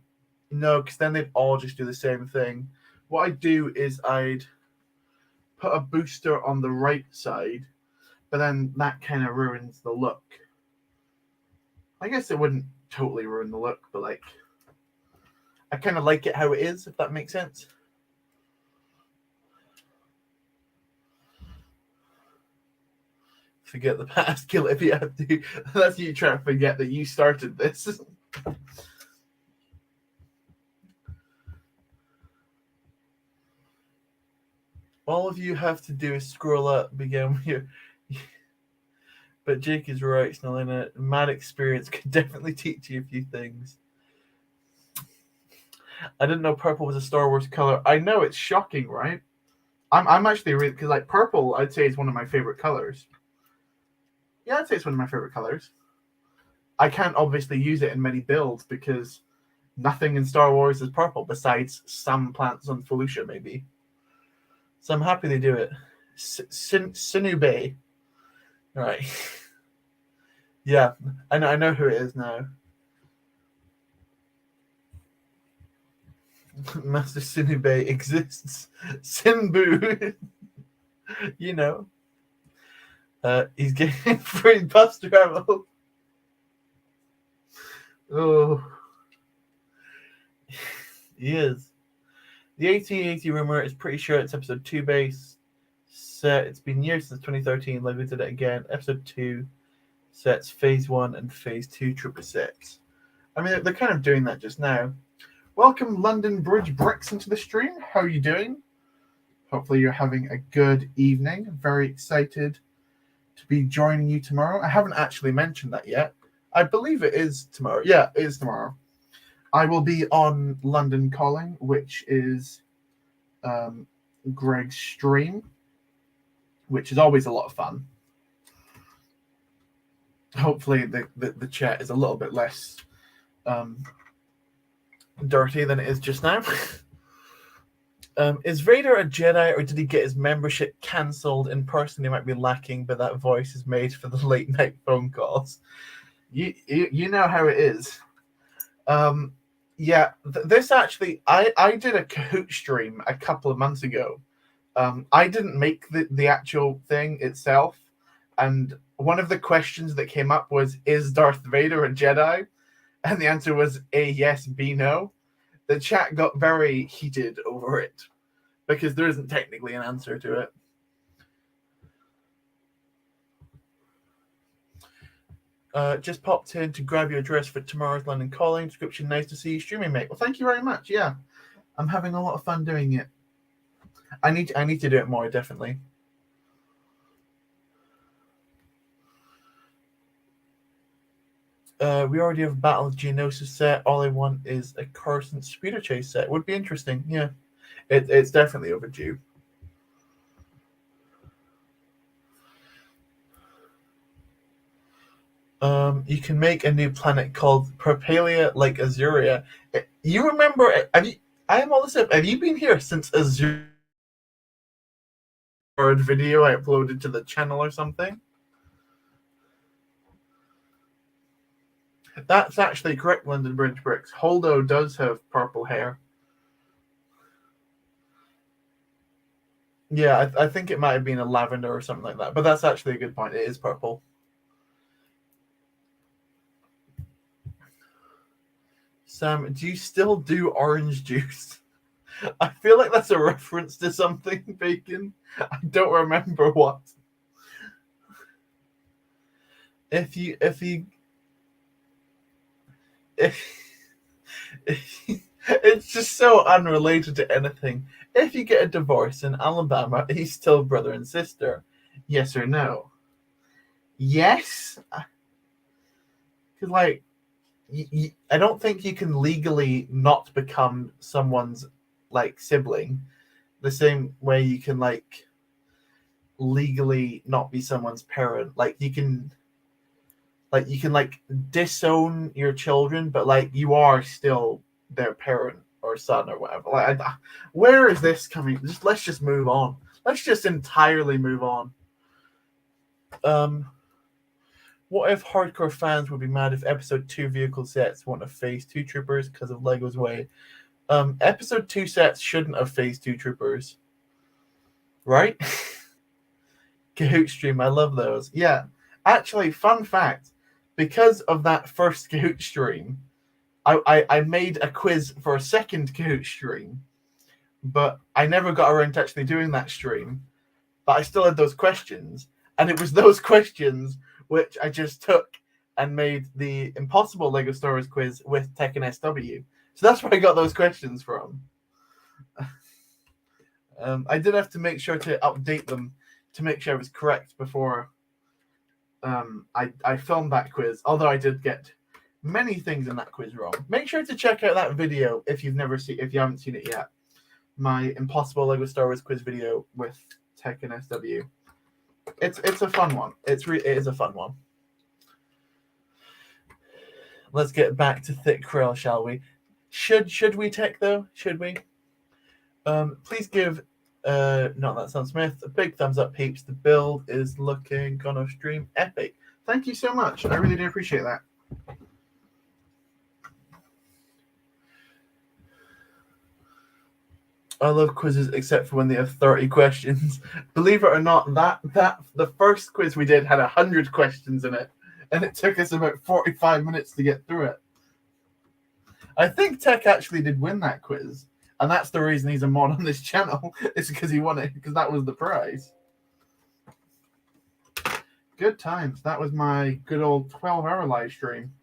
No, because then they'd all just do the same thing. What I'd do is I'd put a booster on the right side, but then that kind of ruins the look. I guess it wouldn't totally ruin the look, but like, I kind of like it how it is, if that makes sense. Forget the past, kill it if you have to. That's you trying to forget that you started this. All of you have to do is scroll up, begin with your. But Jake is right, Snellina. Mad experience could definitely teach you a few things. I didn't know purple was a Star Wars color. I know, it's shocking, right? I'm actually really, because like purple, I'd say is one of my favorite colors. Yeah, I'd say it's one of my favorite colors. I can't obviously use it in many builds because nothing in Star Wars is purple besides some plants on Felucia, maybe. So I'm happy they do it. Sinu Bay. Right. Yeah, I know who it is now. Master Sinube exists. Sinbu. You know. He's getting free bus travel. Oh. He is. The 1880 rumor is pretty sure it's episode 2 base set. It's been years since 2013. Like we did it again. Episode 2 sets phase 1 and phase 2 trooper sets. I mean, they're kind of doing that just now. Welcome, London Bridge Bricks, into the stream. How are you doing? Hopefully you're having a good evening. Very excited to be joining you tomorrow. I haven't actually mentioned that yet. I believe it is tomorrow. Yeah, it is tomorrow. I will be on London Calling, which is Greg's stream, which is always a lot of fun. Hopefully the chat is a little bit less dirty than it is just now. Is Vader a Jedi, or did he get his membership cancelled? In person, he might be lacking, but that voice is made for the late night phone calls. You know how it is. Yeah, this actually, I did a Kahoot stream a couple of months ago. I didn't make the actual thing itself, and one of the questions that came up was, is Darth Vader a Jedi? And the answer was A, yes, B, no. The chat got very heated over it because there isn't technically an answer to it. Just popped in to grab your address for tomorrow's London Calling. Description, nice to see you streaming, mate. Well, thank you very much. Yeah, I'm having a lot of fun doing it. I need to do it more, definitely. We already have a Battle of Geonosis set. All I want is a Coruscant Speeder Chase set. Would be interesting. Yeah, it's definitely overdue. You can make a new planet called Perpelia, like Azuria. You remember? I am all this up. Have you been here since Azuria video I uploaded to the channel or something? That's actually correct, London Bridge Bricks. Holdo does have purple hair. Yeah, I think it might have been a lavender or something like that. But that's actually a good point. It is purple. Sam, do you still do orange juice? I feel like that's a reference to something, Bacon. I don't remember what. It's just so unrelated to anything. If you get a divorce in Alabama, are you still brother and sister? Yes or no? Yes. Because, like, I don't think you can legally not become someone's, like, sibling the same way you can, like, legally not be someone's parent. Like, you can disown your children, but, like, you are still their parent or son or whatever. Like, where is this coming? Let's just move on. Let's just entirely move on. What if hardcore fans would be mad if episode 2 vehicle sets won't have phase 2 troopers because of Lego's way? Episode 2 sets shouldn't have phase 2 troopers. Right? Kahoot stream, I love those. Yeah. Actually, fun fact, because of that first Kahoot stream, I made a quiz for a second Kahoot stream, but I never got around to actually doing that stream. But I still had those questions, and it was those questions which I just took and made the impossible Lego Star Wars quiz with Tech and SW. So that's where I got those questions from. I did have to make sure to update them to make sure I was correct before I filmed that quiz, although I did get many things in that quiz wrong. Make sure to check out that video if you haven't seen it yet. My impossible Lego Star Wars quiz video with Tech and SW. It's a fun one. It is a fun one. Let's get back to Thick Krill, shall we? Should we, Tech, though? Should we? Please give Not That Sam Smith a big thumbs up, peeps. The build is looking on stream epic. Thank you so much. I really do appreciate that. I love quizzes except for when they have 30 questions. Believe it or not, that the first quiz we did had 100 questions in it, and it took us about 45 minutes to get through it. I think Tech actually did win that quiz, and that's the reason he's a mod on this channel. It's because he won it, because that was the prize. Good times. That was my good old 12-hour live stream.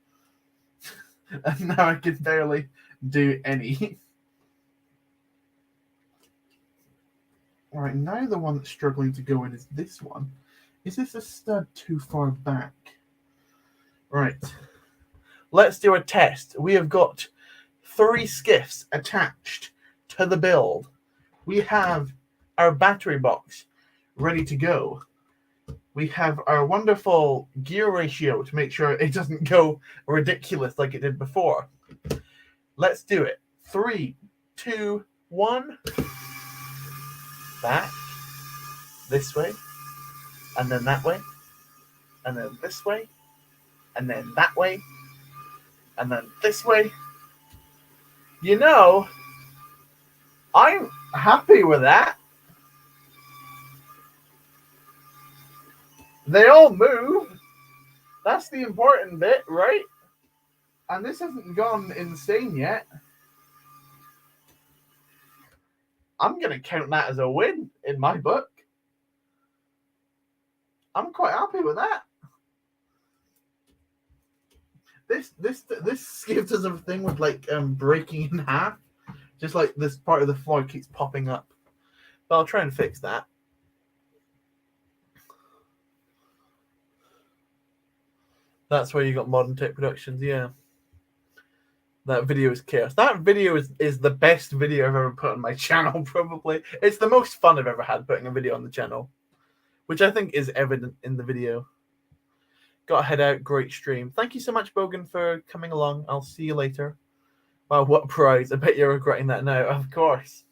And now I can barely do any. All right, now the one that's struggling to go in is this one. Is this a stud too far back? Right. Let's do a test. We have got 3 skiffs attached to the build. We have our battery box ready to go. We have our wonderful gear ratio to make sure it doesn't go ridiculous like it did before. Let's do it. 3, 2, 1. Back, this way, and then that way, and then this way, and then that way, and then this way. You know, I'm happy with that. They all move. That's the important bit, right? And this hasn't gone insane yet. I'm going to count that as a win in my book. I'm quite happy with that. This gives us a thing with like breaking in half. Just like this part of the floor keeps popping up. But I'll try and fix that. That's where you got Modern Tech Productions, yeah. That video is chaos. That video is the best video I've ever put on my channel, probably. It's the most fun I've ever had putting a video on the channel, which I think is evident in the video. Got to head out. Great stream. Thank you so much, Bogan, for coming along. I'll see you later. Wow, what prize. I bet you're regretting that now. Of course.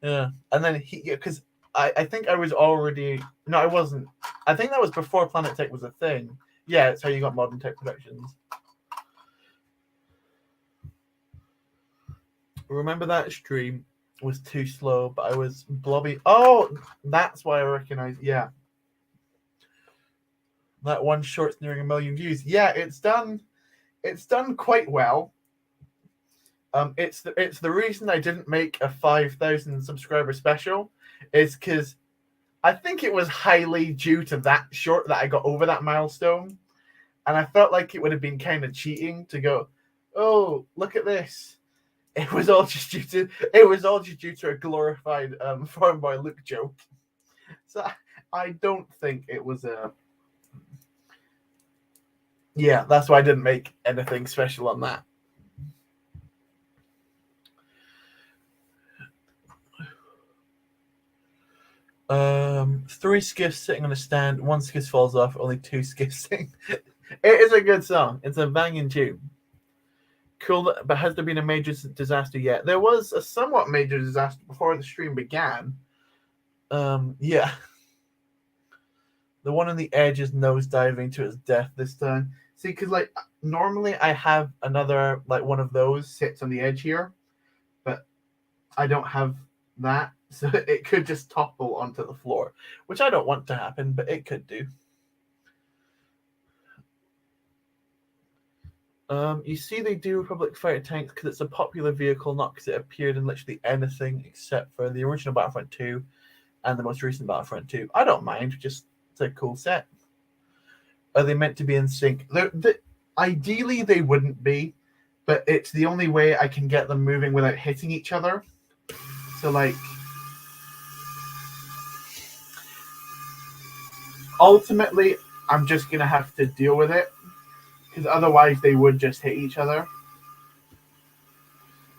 Yeah. And then because I think I was already... No, I wasn't. I think that was before Planet Tech was a thing. Yeah, it's how you got Modern Tech Productions. Remember that stream was too slow, but I was blobby. Oh, that's why I recognize. Yeah, that one short's nearing 1 million views. Yeah, it's done. It's done quite well. It's the reason I didn't make a 5,000 subscriber special is because I think it was highly due to that short that I got over that milestone, and I felt like it would have been kind of cheating to go, oh, look at this. It was all just due to a glorified Farm Boy Luke joke. So I don't think it was a... Yeah, that's why I didn't make anything special on that. Three skiffs sitting on a stand, 1 skiff falls off, only 2 skiffs sing. It is a good song. It's a banging tune. Cool, but has there been a major disaster yet? There was a somewhat major disaster before the stream began. Yeah. The one on the edge is nosediving to its death this time. See, because like normally I have another like one of those sits on the edge here, but I don't have that, so it could just topple onto the floor, which I don't want to happen, but it could do. You see, they do Republic fighter tanks because it's a popular vehicle, not because it appeared in literally anything except for the original Battlefront 2 and the most recent Battlefront 2. I don't mind, just it's a cool set. Are they meant to be in sync? Ideally, they wouldn't be, but it's the only way I can get them moving without hitting each other. So, like, ultimately, I'm just going to have to deal with it, because otherwise they would just hit each other.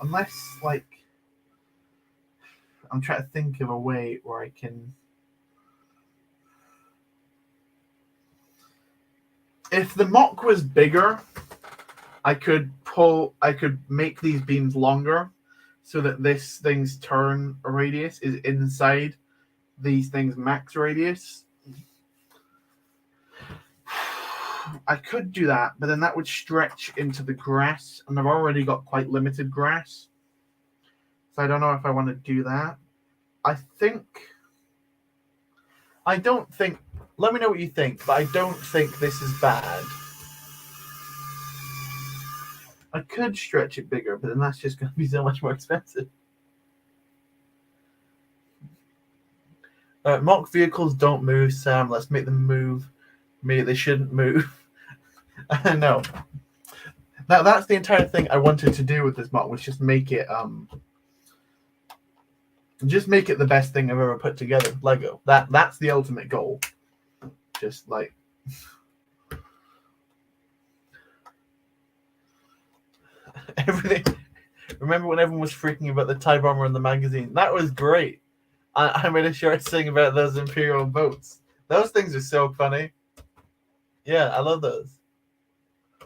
Unless, like, I'm trying to think of a way where I can... If the mock was bigger, I could make these beams longer so that this thing's turn radius is inside these things' max radius. I could do that, but then that would stretch into the grass, and I've already got quite limited grass. So I don't know if I want to do that. Let me know what you think, but I don't think this is bad. I could stretch it bigger, but then that's just going to be so much more expensive. Mock vehicles don't move, Sam. Let's make them move. Maybe they shouldn't move. I know. That's the entire thing I wanted to do with this mock, was just make it the best thing I've ever put together. Lego. That's the ultimate goal. Just like everything. Remember when everyone was freaking about the TIE bomber in the magazine? That was great. I made a short thing about those Imperial boats. Those things are so funny. Yeah, I love those. I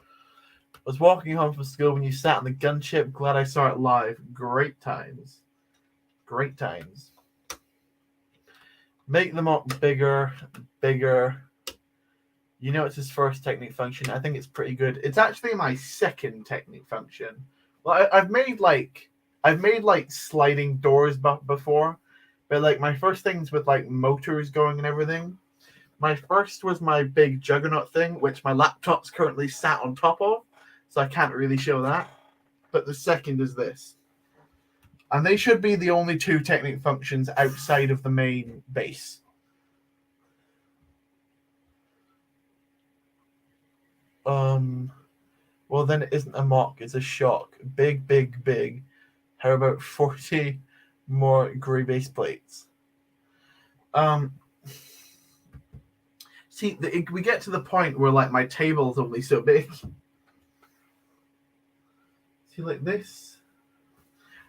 was walking home from school when you sat on the gunship. Glad I saw it live. Great times. Great times. Make them up bigger. You know, it's his first Technic function. I think it's pretty good. It's actually my second Technic function. Well, I've made sliding doors before, but like my first things with like motors going and everything. My first was my big Juggernaut thing, which my laptop's currently sat on top of, so I can't really show that. But the second is this. And they should be the only two Technic functions outside of the main base. Well, then it isn't a mock, it's a shock. Big. How about 40 more grey base plates? See, we get to the point where like my table's only so big. See, like this.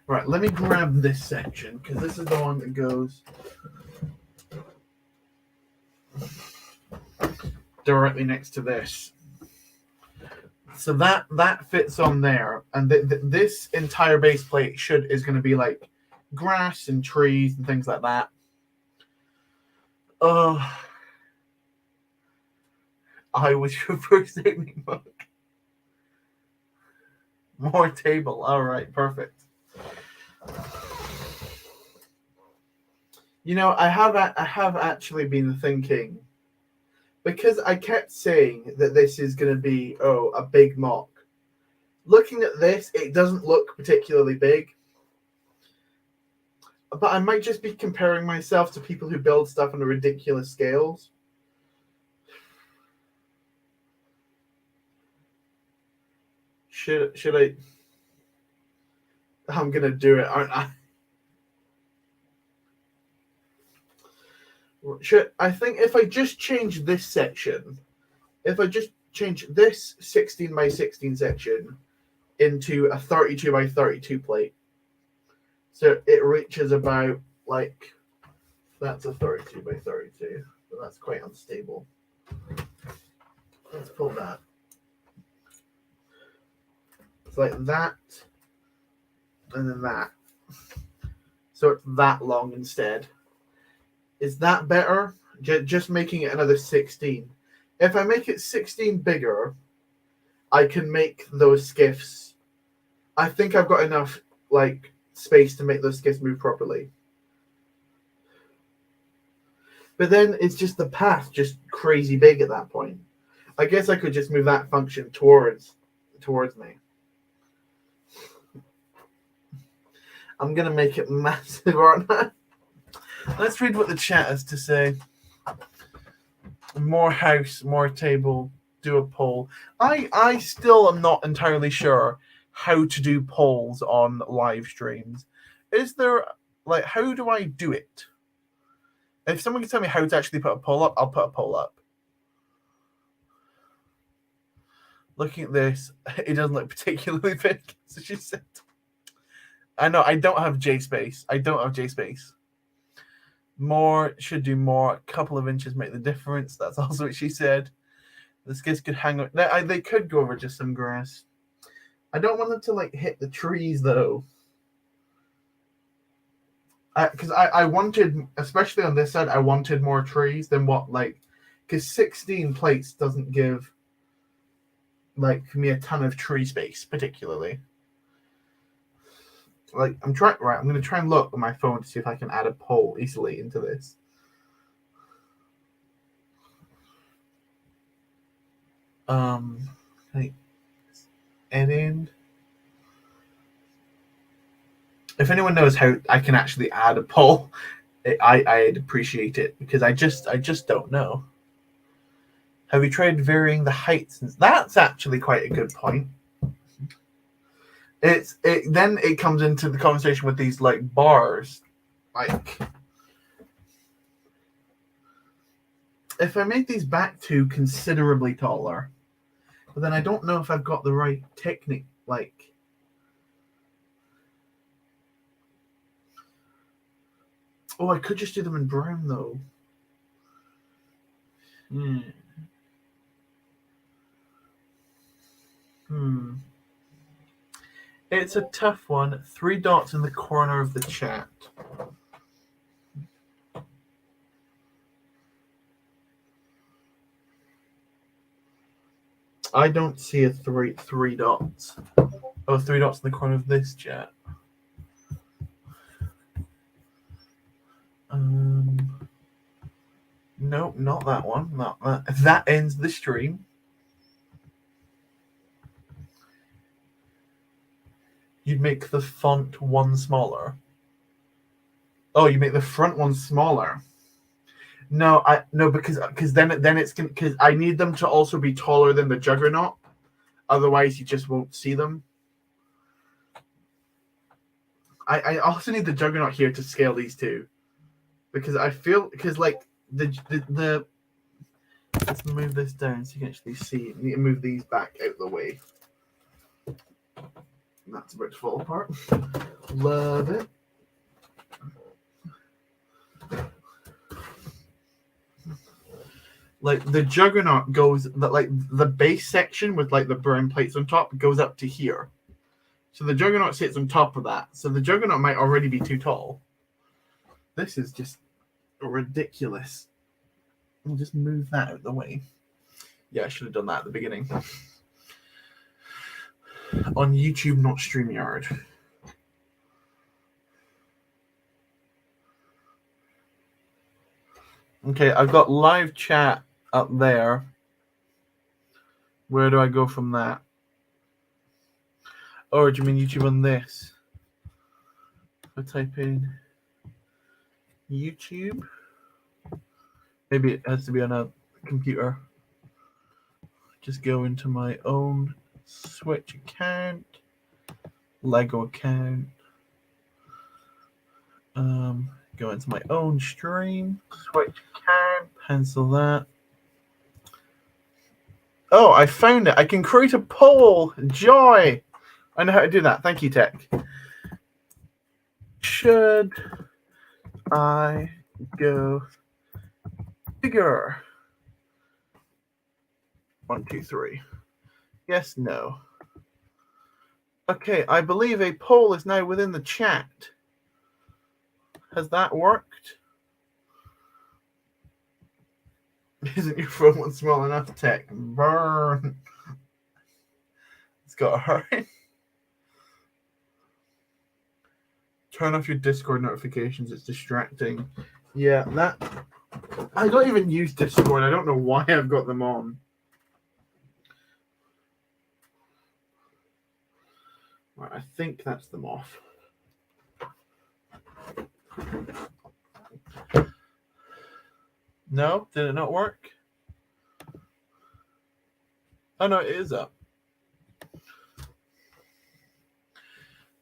Right, let me grab this section, because this is the one that goes directly next to this. So that fits on there, and this entire base plate is going to be like grass and trees and things like that. I was your first Technic book. More table. All right, perfect. You know, I have actually been thinking, because I kept saying that this is going to be a big mock. Looking at this, it doesn't look particularly big. But I might just be comparing myself to people who build stuff on ridiculous scales. Should I? I'm gonna do it, aren't I? I think if I just change this section, if I just change this 16 by 16 section into a 32 by 32 plate, so it reaches about like, that's a 32 by 32, but that's quite unstable. Let's pull that. It's like that, and then that. So it's that long instead. Is that better? Just making it another 16. If I make it 16 bigger, I can make those skiffs. I think I've got enough like space to make those skiffs move properly. But then it's just the path just crazy big at that point. I guess I could just move that function towards me. I'm gonna make it massive, aren't I? Let's read what the chat has to say. More house, more table, do a poll. I still am not entirely sure how to do polls on live streams. Is there, like, how do I do it? If someone can tell me how to actually put a poll up, I'll put a poll up. Looking at this, it doesn't look particularly big, so she said. I know, I don't have JSpace. More, should do more. A couple of inches make the difference. That's also what she said. The skids could hang up. They could go over just some grass. I don't want them to, like, hit the trees, though. Because I wanted, especially on this side, I wanted more trees than what, like, because 16 plates doesn't give, like, me a ton of tree space, particularly. Like, I'm going to try and look on my phone to see if I can add a poll easily into this. Like, end. If anyone knows how I can actually add a poll, I'd appreciate it, because I just don't know. Have you tried varying the heights? That's actually quite a good point. Then it comes into the conversation with these, like, bars. Like, if I make these back two considerably taller, but then I don't know if I've got the right technique. Like, oh, I could just do them in brown, though. It's a tough one. 3 dots in the corner of the chat. I don't see a three dots. Oh, 3 dots in the corner of this chat. Nope, not that one. Not that. That ends the stream. You'd make the font one smaller. Oh, you make the front one smaller. No, because then it's because I need them to also be taller than the Juggernaut. Otherwise, you just won't see them. I also need the Juggernaut here to scale these two, because I feel like the let's move this down so you can actually see. I need to move these back out of the way. That's about to fall apart. Love it. Like, the Juggernaut goes, like, the base section with, like, the brown plates on top goes up to here. So the Juggernaut sits on top of that. So the Juggernaut might already be too tall. This is just ridiculous. I'll just move that out of the way. Yeah, I should have done that at the beginning. On YouTube, not StreamYard. Okay, I've got live chat up there. Where do I go from that? Or do you mean YouTube on this? If I type in YouTube, maybe it has to be on a computer. Just go into my own Switch account, Lego account. Go into my own stream, Switch account, pencil that. Oh, I found it. I can create a poll. Joy. I know how to do that. Thank you, Tech. Should I go bigger? 1, 2, 3. Yes, no. Okay, I believe a poll is now within the chat. Has that worked? Isn't your phone one small enough, Tech? Burn. It's got to hurry. Turn off your Discord notifications. It's distracting. Yeah, that... I don't even use Discord. I don't know why I've got them on. Right, I think that's them off. No? Did it not work? Oh, no, it is up.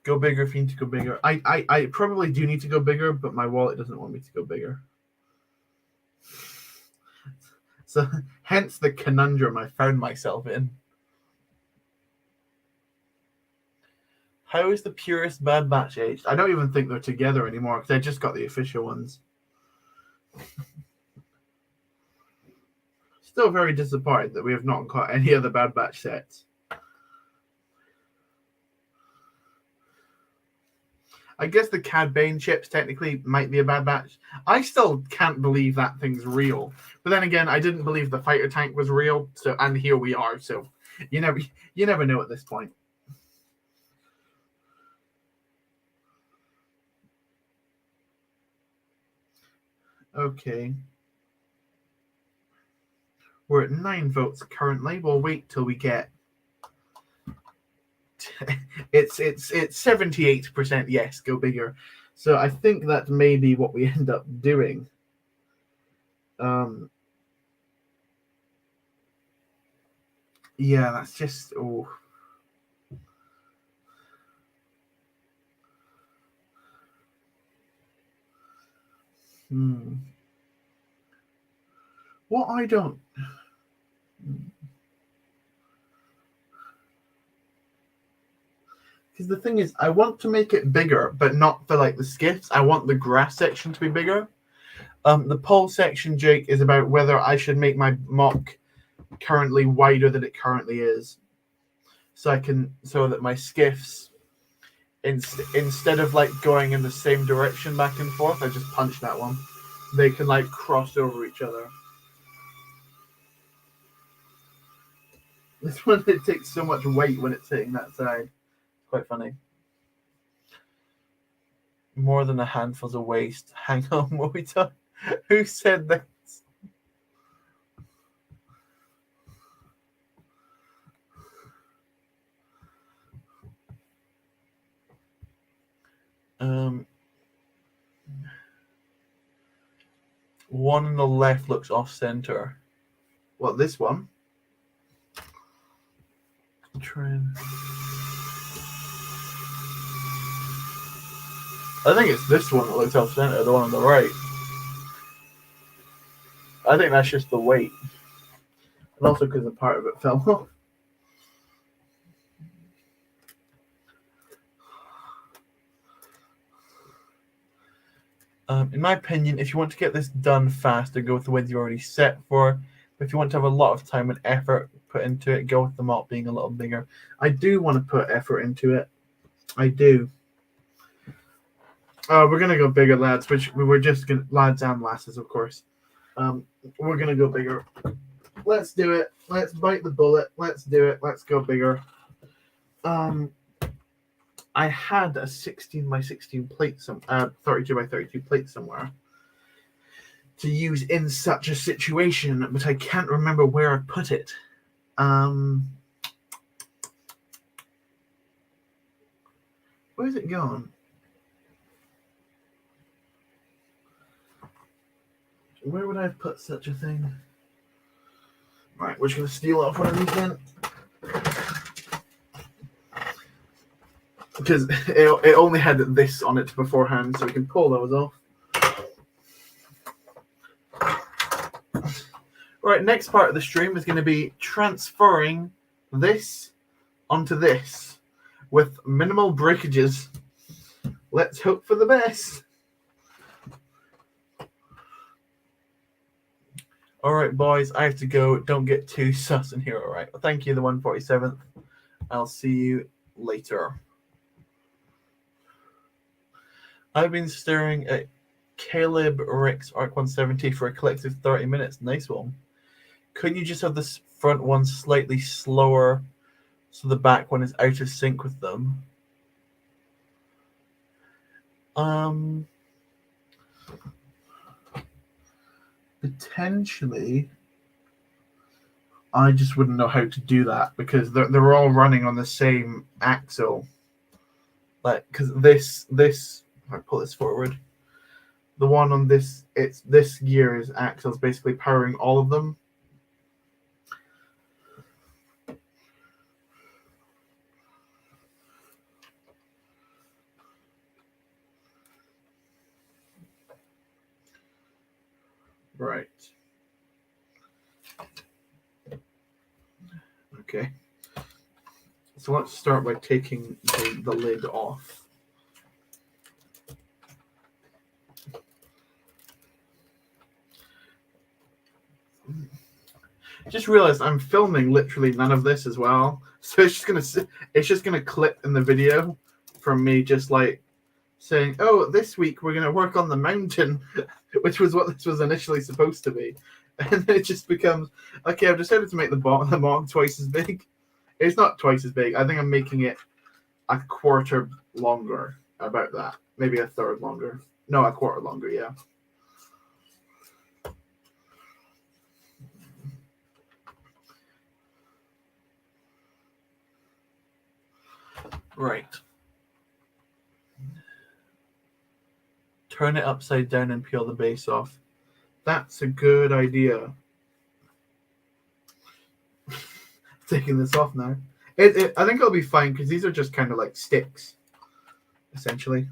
Go bigger if you need to go bigger. I probably do need to go bigger, but my wallet doesn't want me to go bigger. So, hence the conundrum I found myself in. How is the purest Bad Batch aged? I don't even think they're together anymore because I just got the official ones. Still very disappointed that we have not got any other Bad Batch sets. I guess the Cad Bane chips technically might be a Bad Batch. I still can't believe that thing's real. But then again, I didn't believe the fighter tank was real, so and here we are. So you never know at this point. Okay. We're at 9 votes currently. We'll wait till we get it's 78% yes, go bigger. So I think that may be what we end up doing. Yeah, that's just What I don't. Because the thing is, I want to make it bigger, but not for like the skiffs. I want the grass section to be bigger. The pole section, Jake, is about whether I should make my mock currently wider than it currently is, so that my skiffs, instead of like going in the same direction back and forth, I just punch that one. They can like cross over each other. This one, it takes so much weight when it's hitting that side. Quite funny. More than a handful's a waste. Hang on, what we talking? Who said this? One on the left looks off center. What, this one? I think it's this one that looks off center, the one on the right. I think that's just the weight. And also because a part of it fell off. In my opinion, if you want to get this done faster, go with the width you're already set for. But if you want to have a lot of time and effort put into it, go with the mop being a little bigger. I do want to put effort into it. I do. We're going to go bigger, lads, which we were just going to... Lads and lasses, of course. We're going to go bigger. Let's do it. Let's bite the bullet. Let's do it. Let's go bigger. I had a 16 by 16 plate, 32 by 32 plate somewhere to use in such a situation, but I can't remember where I put it. Where's it gone? Where would I have put such a thing? Right, we're just going to steal off one of these then. Because it only had this on it beforehand, so we can pull those off. Right, next part of the stream is going to be transferring this onto this with minimal breakages. Let's hope for the best. All right, boys, I have to go. Don't get too sus in here, all right? Well, thank you, the 147th. I'll see you later. I've been staring at Caleb Rick's Arc 170 for a collective 30 minutes. Nice one. Couldn't you just have this front one slightly slower so the back one is out of sync with them? Potentially. I just wouldn't know how to do that because they're all running on the same axle. Like, because this, if I pull this forward, the one on this gear's axle is basically powering all of them. Right. Okay. So let's start by taking the lid off. Just realized I'm filming literally none of this as well, so it's just gonna clip in the video from me just like saying, "Oh, this week we're gonna work on the mountain," which was what this was initially supposed to be, and then it just becomes, okay, I've decided to make the Morak twice as big. It's not twice as big. I think I'm making it a quarter longer. About that, maybe a third longer. No, a quarter longer. Yeah. Right. Turn it upside down and peel the base off. That's a good idea. Taking this off now. I think it'll be fine because these are just kind of like sticks, essentially.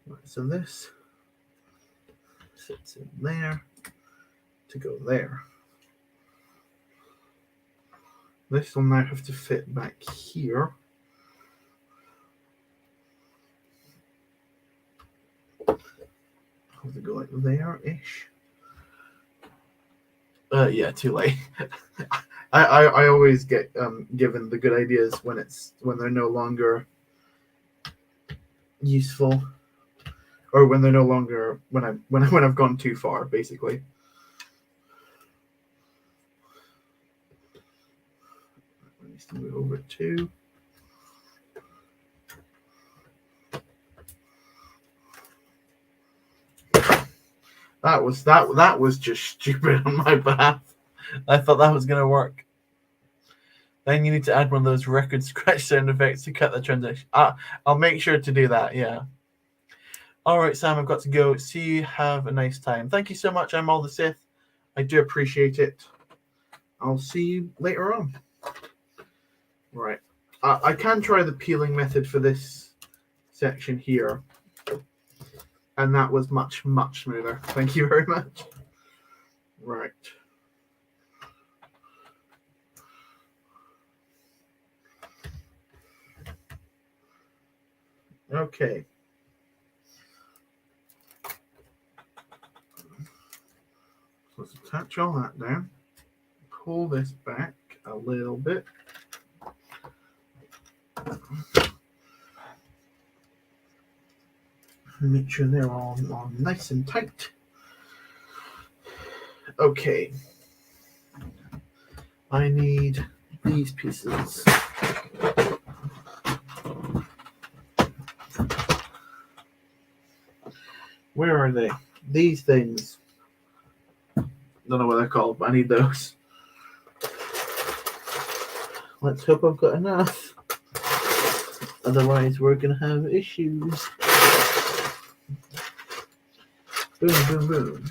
Right, so this sits in there to go there. This will now have to fit back here. Have to go like there-ish. Yeah, too late. I always get given the good ideas when they're no longer useful, or when they're no longer when I've gone too far, basically. Needs to move over too. That was just stupid on my behalf. I thought that was gonna work. Then you need to add one of those record scratch sound effects to cut the transition. I'll make sure to do that. Yeah. All right, Sam, I've got to go. See you. Have a nice time. Thank you so much. I'm All the Sith. I do appreciate it. I'll see you later on. Right. I can try the peeling method for this section here. And that was much, much smoother. Thank you very much. Right. Okay. Let's attach all that down. Pull this back a little bit. Make sure they're all nice and tight. Okay. I need these pieces. Where are they? These things. Don't know what they're called, but I need those. Let's hope I've got enough. Otherwise, we're going to have issues. Boom, boom, boom.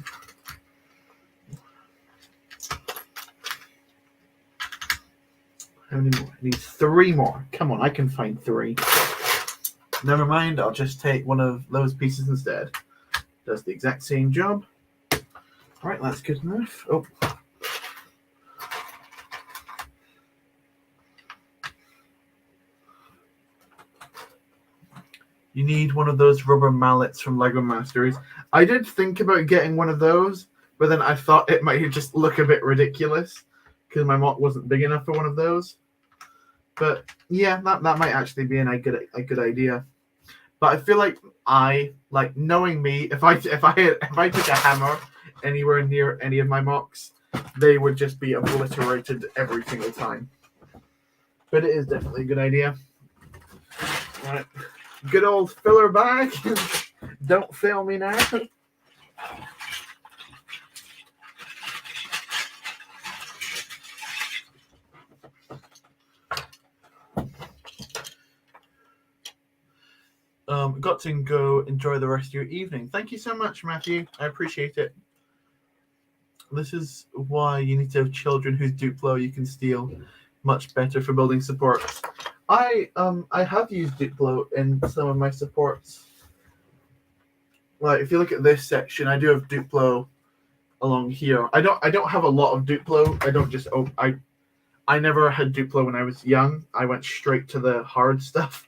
How many more? I need 3 more. Come on, I can find 3. Never mind, I'll just take one of those pieces instead. Does the exact same job. Right, that's good enough. Oh. You need one of those rubber mallets from Lego Masters. I did think about getting one of those, but then I thought it might just look a bit ridiculous because my mock wasn't big enough for one of those. But yeah, that might actually be a good idea. But I feel like knowing me, if I took a hammer anywhere near any of my mocks, they would just be obliterated every single time. But it is definitely a good idea. Right. Good old filler bag. Don't fail me now. Got to go enjoy the rest of your evening. Thank you so much, Matthew. I appreciate it. This is why you need to have children whose Duplo you can steal. Much better for building supports. I have used Duplo in some of my supports. Like if you look at this section, I do have Duplo along here. I don't have a lot of Duplo. I never had Duplo when I was young. I went straight to the hard stuff.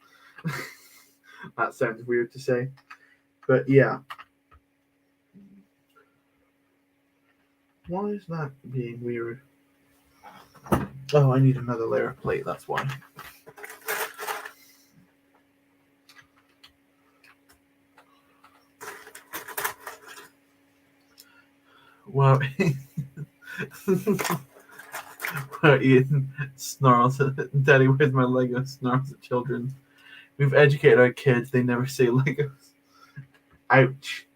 That sounds weird to say, but yeah. Why is that being weird? Oh, I need another layer of plate, that's why. Well, Ian snarls at Daddy, where's my Lego? Snarls at children. We've educated our kids, they never say Legos. Ouch.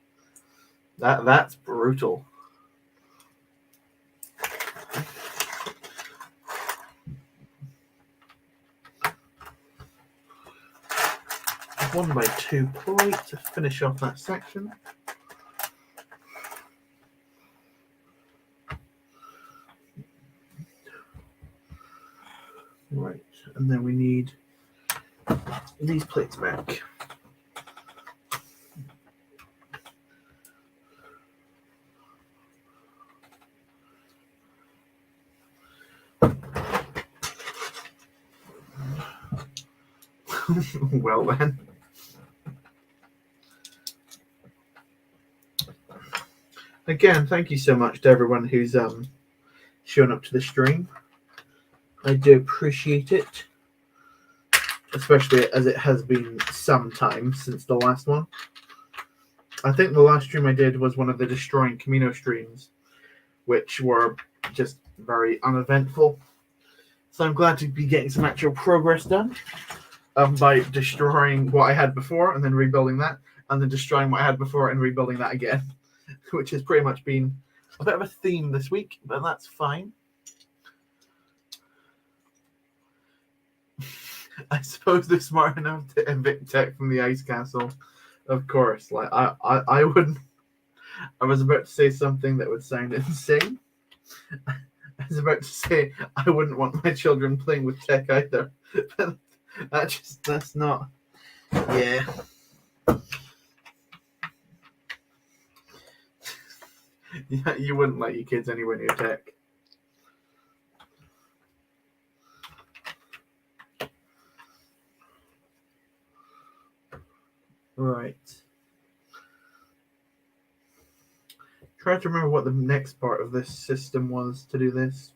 That's brutal. One by two plate to finish off that section. Right, and then we need these plates back. Well then. Again, thank you so much to everyone who's shown up to the stream. I do appreciate it, especially as it has been some time since the last one. I think the last stream I did was one of the Destroying Camino streams, which were just very uneventful. So I'm glad to be getting some actual progress done by destroying what I had before and then rebuilding that, and then destroying what I had before and rebuilding that again, which has pretty much been a bit of a theme this week, but that's fine. I suppose they're smart enough to evict Tech from the ice castle. Of course, like I wouldn't. I was about to say something that would sound insane. I was about to say I wouldn't want my children playing with Tech either. But that's not. Yeah. Yeah, you wouldn't let your kids anywhere near Tech. Right. Try to remember what the next part of this system was to do this.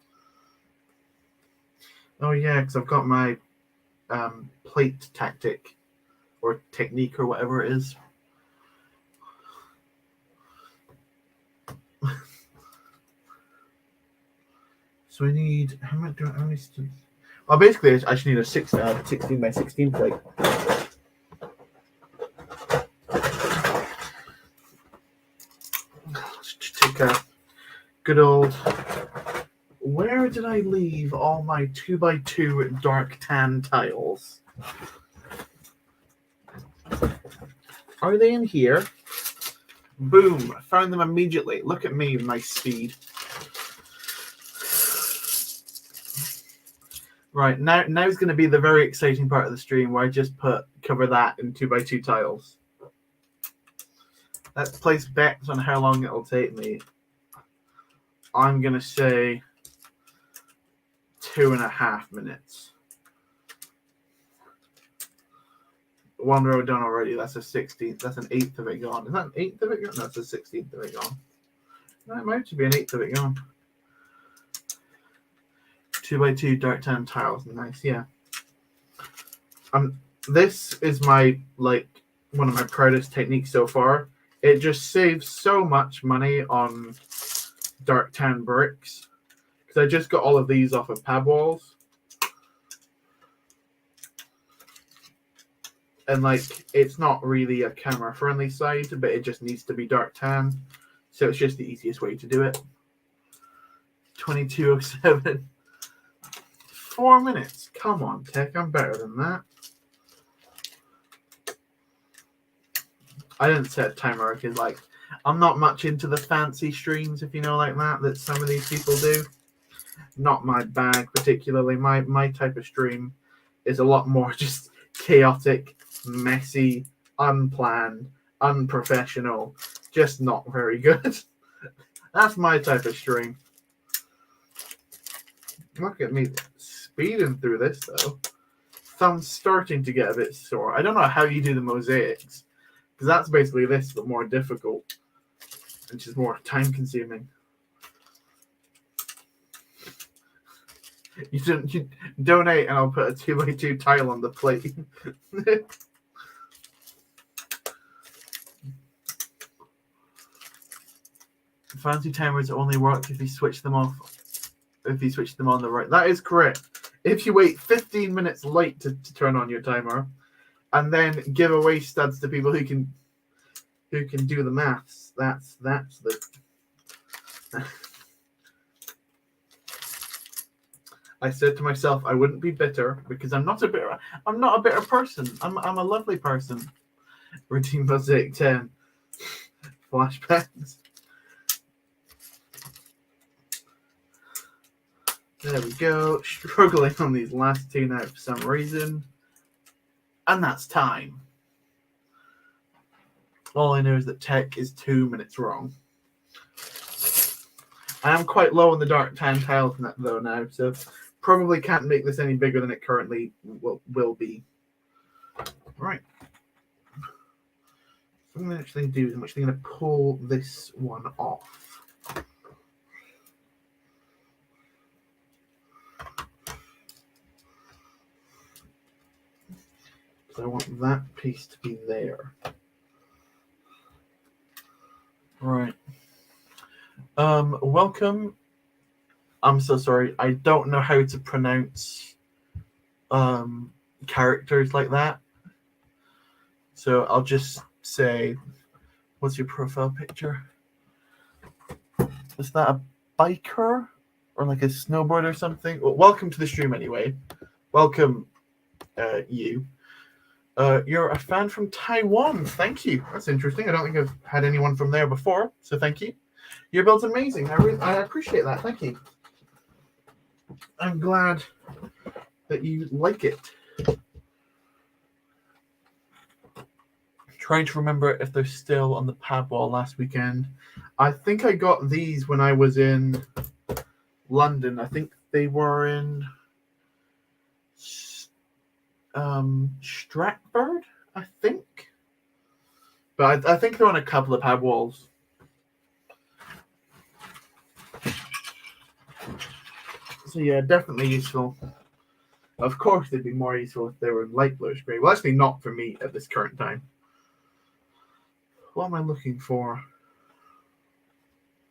Oh yeah, because I've got my plate tactic or technique or whatever it is. So we need how many? Well, basically, I should need a 16 by 16 plate. Take a good old. Where did I leave all my 2x2 dark tan tiles? Are they in here? Boom! Found them immediately. Look at me, my speed. Right, now's going to be the very exciting part of the stream where I just cover that in 2x2 tiles. Let's place bets on how long it'll take me. I'm going to say 2.5 minutes. One row done already. That's a 16th. That's an 1/8 of it gone. Is that an 1/8 of it gone? No, that's a 16th of it gone. That might be an 1/8 of it gone. 2x2 dark tan tiles. Nice, yeah. This is my one of my proudest techniques so far. It just saves so much money on dark tan bricks because I just got all of these off of pad walls, and it's not really a camera friendly side, but it just needs to be dark tan, so it's just the easiest way to do it. 22:07. 4 minutes. Come on, Tech. I'm better than that. I didn't set a timer because I'm not much into the fancy streams, if you know, that some of these people do. Not my bag particularly. My type of stream is a lot more just chaotic, messy, unplanned, unprofessional, just not very good. That's my type of stream. Look at me speeding through this though. Thumb's starting to get a bit sore. I don't know how you do the mosaics, because that's basically this, but more difficult, which is more time consuming. You donate and I'll put a 2x2 tile on the plate. Fancy timers only work if you switch them off. If you switch them on the right. That is correct. If you wait 15 minutes late to turn on your timer, and then give away studs to people who can do the maths, that's the. I said to myself I wouldn't be bitter because I'm not a bitter person. I'm a lovely person. Routine Mosaic 10. Flashbacks. There we go. Struggling on these last two now for some reason. And that's time. All I know is that Tech is 2 minutes wrong. I am quite low on the dark tan tiles though now, so probably can't make this any bigger than it currently will be. Right. What I'm going to actually do is I'm actually going to pull this one off. So I want that piece to be there. Right. Welcome. I'm so sorry. I don't know how to pronounce characters like that. So I'll just say, what's your profile picture? Is that a biker or like a snowboard or something? Well, welcome to the stream anyway. Welcome, you. You're a fan from Taiwan. Thank you. That's interesting. I don't think I've had anyone from there before, so thank you. Your build's amazing. I appreciate that. Thank you. I'm glad that you like it. Trying to remember if they're still on the pad wall last weekend. I think I got these when I was in London. I think they were in Stratford, I think. But I think they're on a couple of pad walls. So yeah, definitely useful. Of course, they'd be more useful if they were in light bluish grey. Well, actually, not for me at this current time. What am I looking for?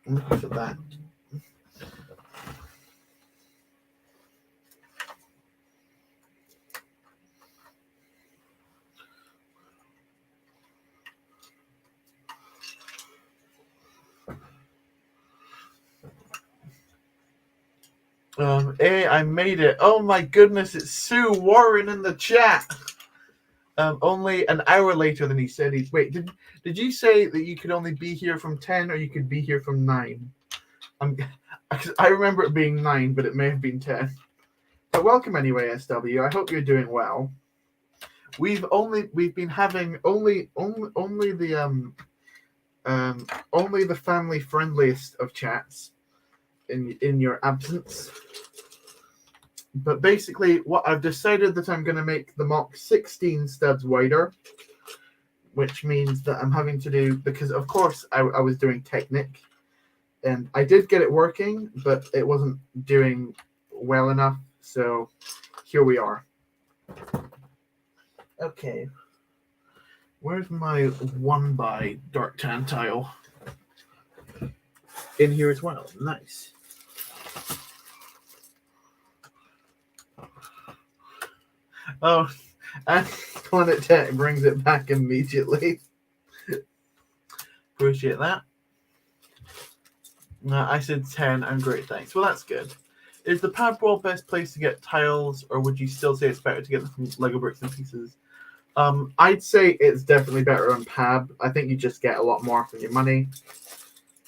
I'm looking for that. Hey, I made it. Oh my goodness, it's Sue Warren in the chat. Only an hour later than he said he'd wait. Did you say that you could only be here from 10 or you could be here from 9? I remember it being 9, but it may have been 10. But welcome anyway, SW. I hope you're doing well. We've been having only the family friendliest of chats in your absence. But basically, what I've decided that I'm going to make the mock 16 studs wider, which means that I'm having to do, because of course I was doing Technic, and I did get it working, but it wasn't doing well enough. So here we are. Okay. Where's my 1x dark tan tile? In here as well. Nice. Oh, and Planet Tech brings it back immediately. Appreciate that. I said 10 and great thanks. Well, that's good. Is the pad wall best place to get tiles, or would you still say it's better to get them from Lego bricks and pieces? I'd say it's definitely better on pad. I think you just get a lot more for your money,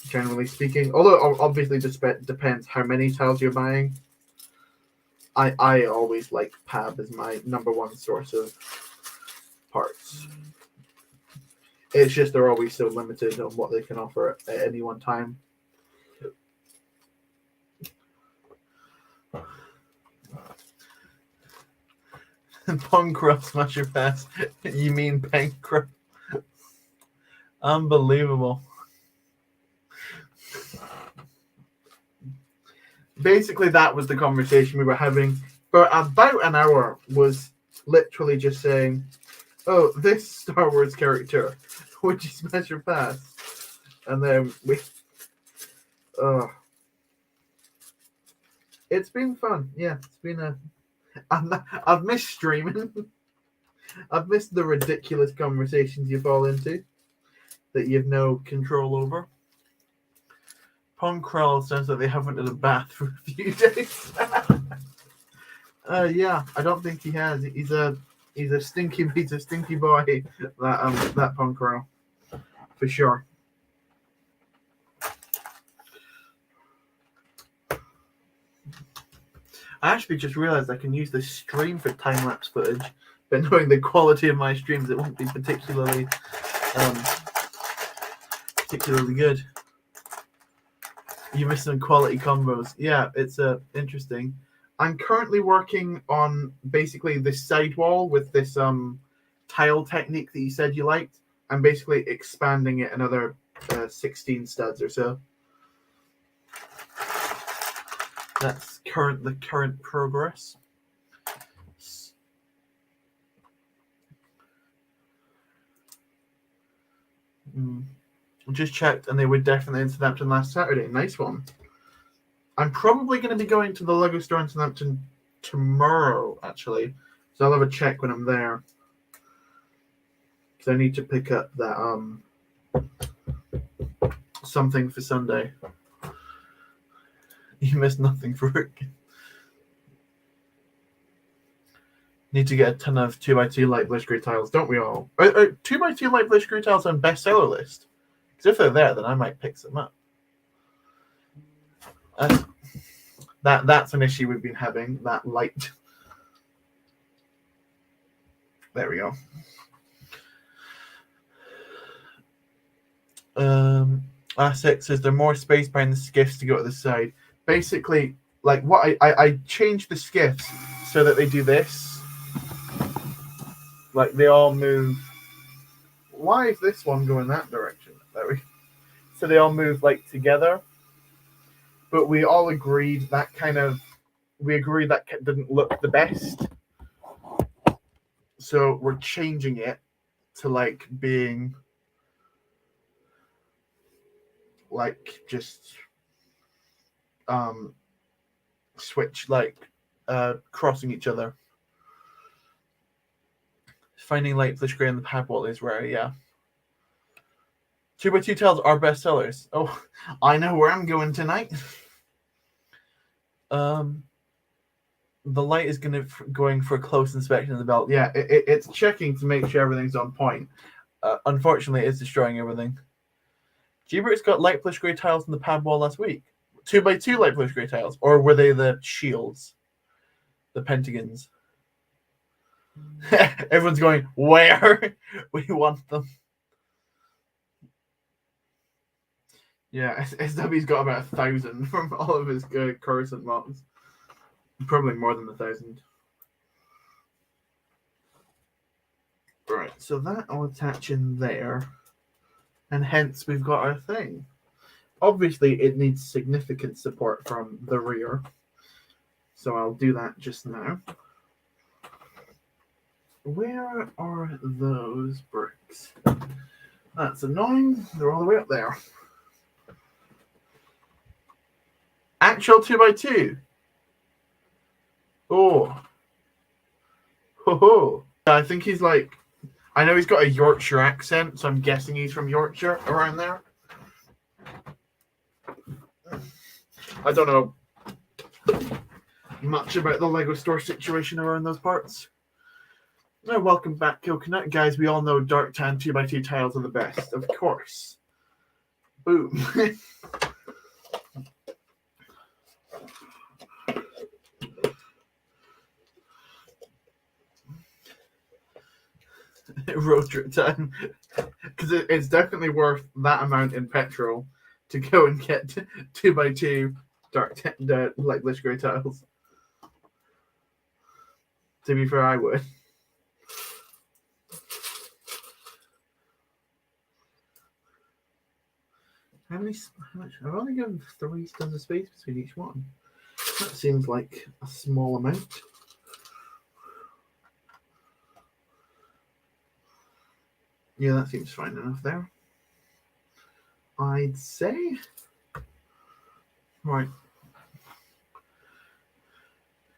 generally speaking. Although obviously just depends how many tiles you're buying. I always like pad as my number one source of parts. It's just they're always so limited on what they can offer at any one time. Punkruff Smasher Pass. You mean Pankruff? Unbelievable. Basically, that was the conversation we were having for about an hour. Was literally just saying, "Oh, this Star Wars character, would you smash your pass?" And then we, it's been fun. Yeah, it's been a. I've missed streaming. I've missed the ridiculous conversations you fall into that you have no control over. Ponkrell sounds like they haven't had a bath for a few days. Yeah, I don't think he has. He's a stinky boy. That Ponkrell, for sure. I actually just realized I can use this stream for time-lapse footage, but knowing the quality of my streams, it won't be particularly good. You missed some quality combos. Yeah, it's interesting. I'm currently working on basically this sidewall with this tile technique that you said you liked. I'm basically expanding it another 16 studs or so. That's the current progress. Just checked, and they were definitely in Southampton last Saturday. Nice one. I'm probably going to be going to the Lego store in Southampton tomorrow, actually. So I'll have a check when I'm there. Because I need to pick up that something for Sunday. You missed nothing for it. Need to get a ton of 2x2 light bluish grey tiles, don't we all? Are 2x2 light bluish grey tiles on bestseller list? Because if they're there, then I might pick some up. That's an issue we've been having, that light. There we go. A6 is there more space behind the skiffs to go to the side? Basically, like what I changed the skiffs so that they do this. Like they all move. Why is this one going that direction? So they all move like together. But we all agreed that didn't look the best. So we're changing it to like being like just switch like crossing each other. Finding light bluish grey in the pad wall is rare, yeah. 2x2 tiles are best sellers. Oh, I know where I'm going tonight. The light is going for a close inspection of the belt. Yeah, it's checking to make sure everything's on point. Unfortunately, it's destroying everything. Gbricks got light bluish grey tiles in the pad wall last week. 2x2 light bluish grey tiles, or were they the shields, the pentagons? Everyone's going, where? We want them. Yeah, SW's got about 1,000 from all of his Coruscant mods. Probably more than 1,000. Right, so that will attach in there. And hence we've got our thing. Obviously, it needs significant support from the rear. So I'll do that just now. Where are those bricks? That's annoying. They're all the way up there. Actual 2x2. Oh. Ho ho. I think he's like, I know he's got a Yorkshire accent, so I'm guessing he's from Yorkshire, around there. I don't know much about the Lego store situation around those parts. Now, welcome back, Coconut. Guys, we all know dark tan 2x2 tiles are the best, of course. Boom. Road trip time. Because it's definitely worth that amount in petrol to go and get 2x2 dark like Lish Grey tiles. To be fair, I would. How much? I've only given 3 tons of space between each one. That seems like a small amount. Yeah, that seems fine enough there. I'd say. Right.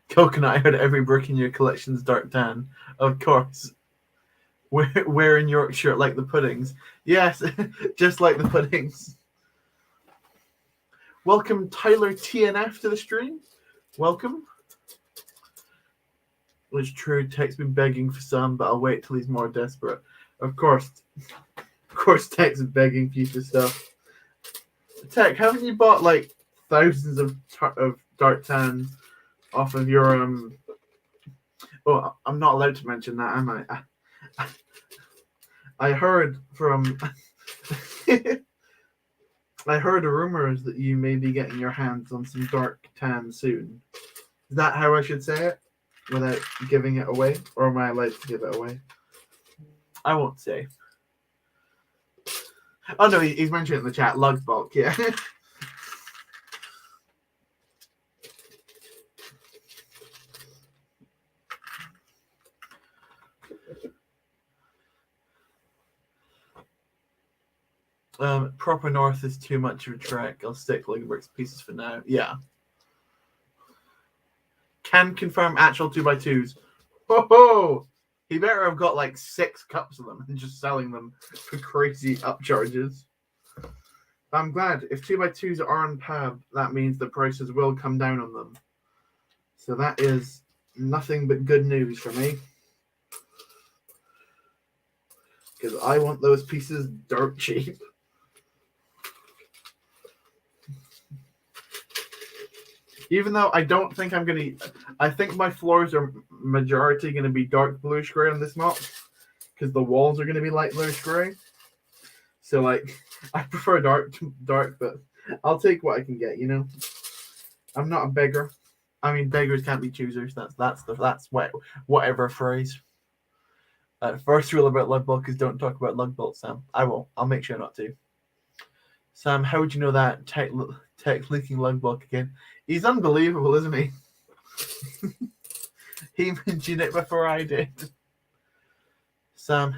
Coconut, I heard every brick in your collection's dark tan. Of course. Where in Yorkshire, like the puddings? Yes, just like the puddings. Welcome, Tyler TNF, to the stream. Welcome. It's true, Tech's been begging for some, but I'll wait till he's more desperate. Of course, Tech's begging for you for stuff. Tech, haven't you bought like thousands of dark tan off of your Oh, I'm not allowed to mention that, am I? I heard from I heard rumors that you may be getting your hands on some dark tan soon. Is that how I should say it without giving it away, or am I allowed to give it away? I won't say. Oh no, he's mentioned it in the chat. Lug bulk, yeah. Proper north is too much of a trek. I'll stick Lego bricks pieces for now. Yeah. Can confirm actual 2x2s. Ho ho! He better have got like 6 cups of them and just selling them for crazy upcharges. I'm glad. If 2x2s are on PAB, that means the prices will come down on them. So that is nothing but good news for me. Because I want those pieces dirt cheap. Even though I don't think I'm going to... I think my floors are majority going to be dark bluish grey on this mop. Because the walls are going to be light bluish grey. So, like, I prefer dark, but I'll take what I can get, you know? I'm not a beggar. I mean, beggars can't be choosers. That's whatever phrase. First rule about lug bulk is don't talk about lug bulk, Sam. I won't. I'll make sure not to. Sam, how would you know that? Tech leaking lug bulk again. He's unbelievable, isn't he? He mentioned it before I did. Sam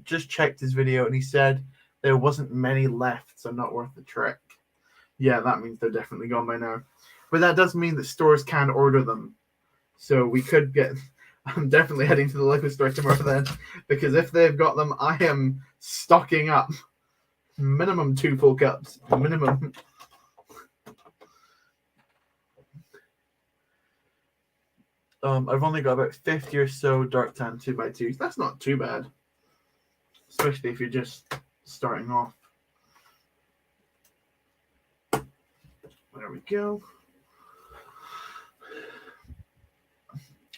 just checked his video and he said there wasn't many left, so not worth the trek. Yeah, that means they're definitely gone by now. But that does mean that stores can order them. So we could get... I'm definitely heading to the Lego store tomorrow then. Because if they've got them, I am stocking up. Minimum 2 full cups. Minimum. I've only got about 50 or so dark tan 2x2s. That's not too bad. Especially if you're just starting off. There we go.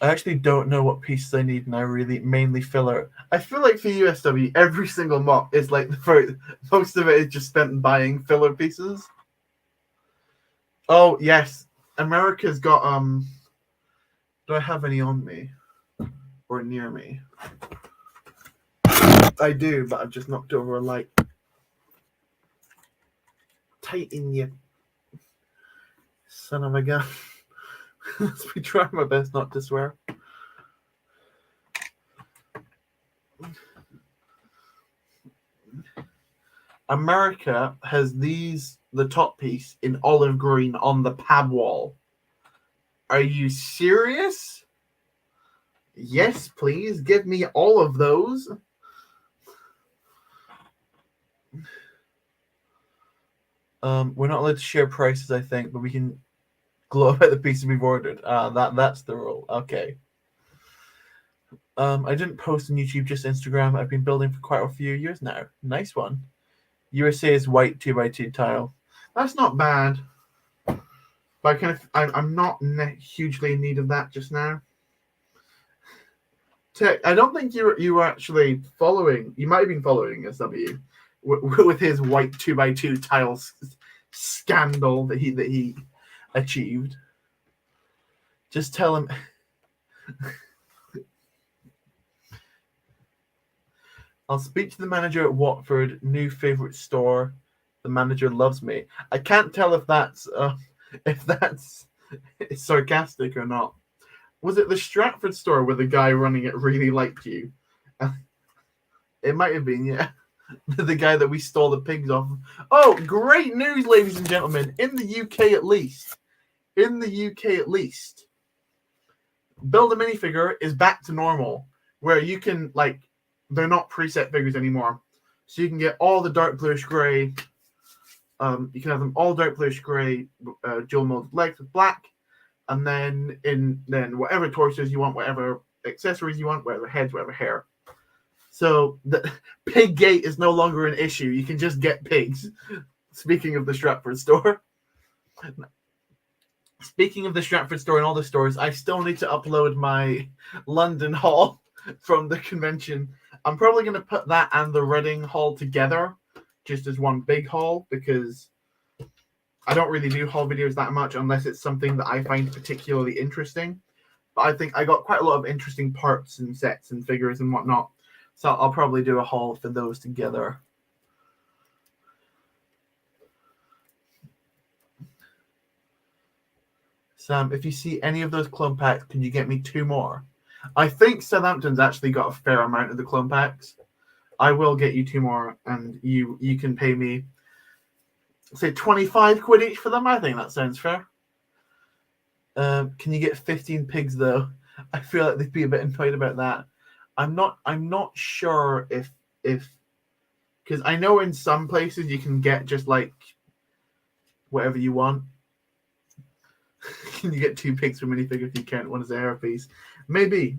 I actually don't know what pieces I need, and I really mainly filler. I feel like for USW, every single mop is like most of it is just spent buying filler pieces. Oh yes, America's got Do I have any on me or near me? I do, but I've just knocked over a light. Tight in you, son of a gun. Let's be trying my best not to swear. America has the top piece in olive green on the pad wall. Are you serious? Yes, please. Give me all of those. We're not allowed to share prices, I think, but we can gloat about the pieces we've ordered. That's the rule. Okay. I didn't post on YouTube, just Instagram. I've been building for quite a few years now. Nice one. USA is white 2x2 tile. That's not bad. But I'm not hugely in need of that just now. Tech, I don't think you were actually following. You might have been following SW with his white 2x2 tiles scandal that he achieved. Just tell him. I'll speak to the manager at Watford. New favorite store. The manager loves me. I can't tell if that's sarcastic or not. Was it the Stratford store where the guy running it really liked you? It might have been, yeah. The guy that we stole the pigs off. Oh, great news, ladies and gentlemen. In the UK at least. Build a minifigure is back to normal. Where you can, they're not preset figures anymore. So you can get all the dark bluish grey. You can have them all dark bluish grey, dual molded legs with black. And then whatever torsos you want, whatever accessories you want, whatever heads, whatever hair. So the pig gate is no longer an issue. You can just get pigs. Speaking of the Stratford store. Speaking of the Stratford store and all the stores, I still need to upload my London haul from the convention. I'm probably going to put that and the Reading haul together just as one big haul because I don't really do haul videos that much unless it's something that I find particularly interesting. But I think I got quite a lot of interesting parts and sets and figures and whatnot. So I'll probably do a haul for those together. Sam, if you see any of those clone packs, can you get me 2 more? I think Southampton's actually got a fair amount of the clone packs. I will get you 2 more, and you can pay me, say, 25 quid each for them. I think that sounds fair. Can you get 15 pigs though? I feel like they'd be a bit annoyed about that. I'm not sure if because I know in some places you can get just whatever you want. Can you get 2 pigs for minifigure if you count one as a hairpiece? Maybe.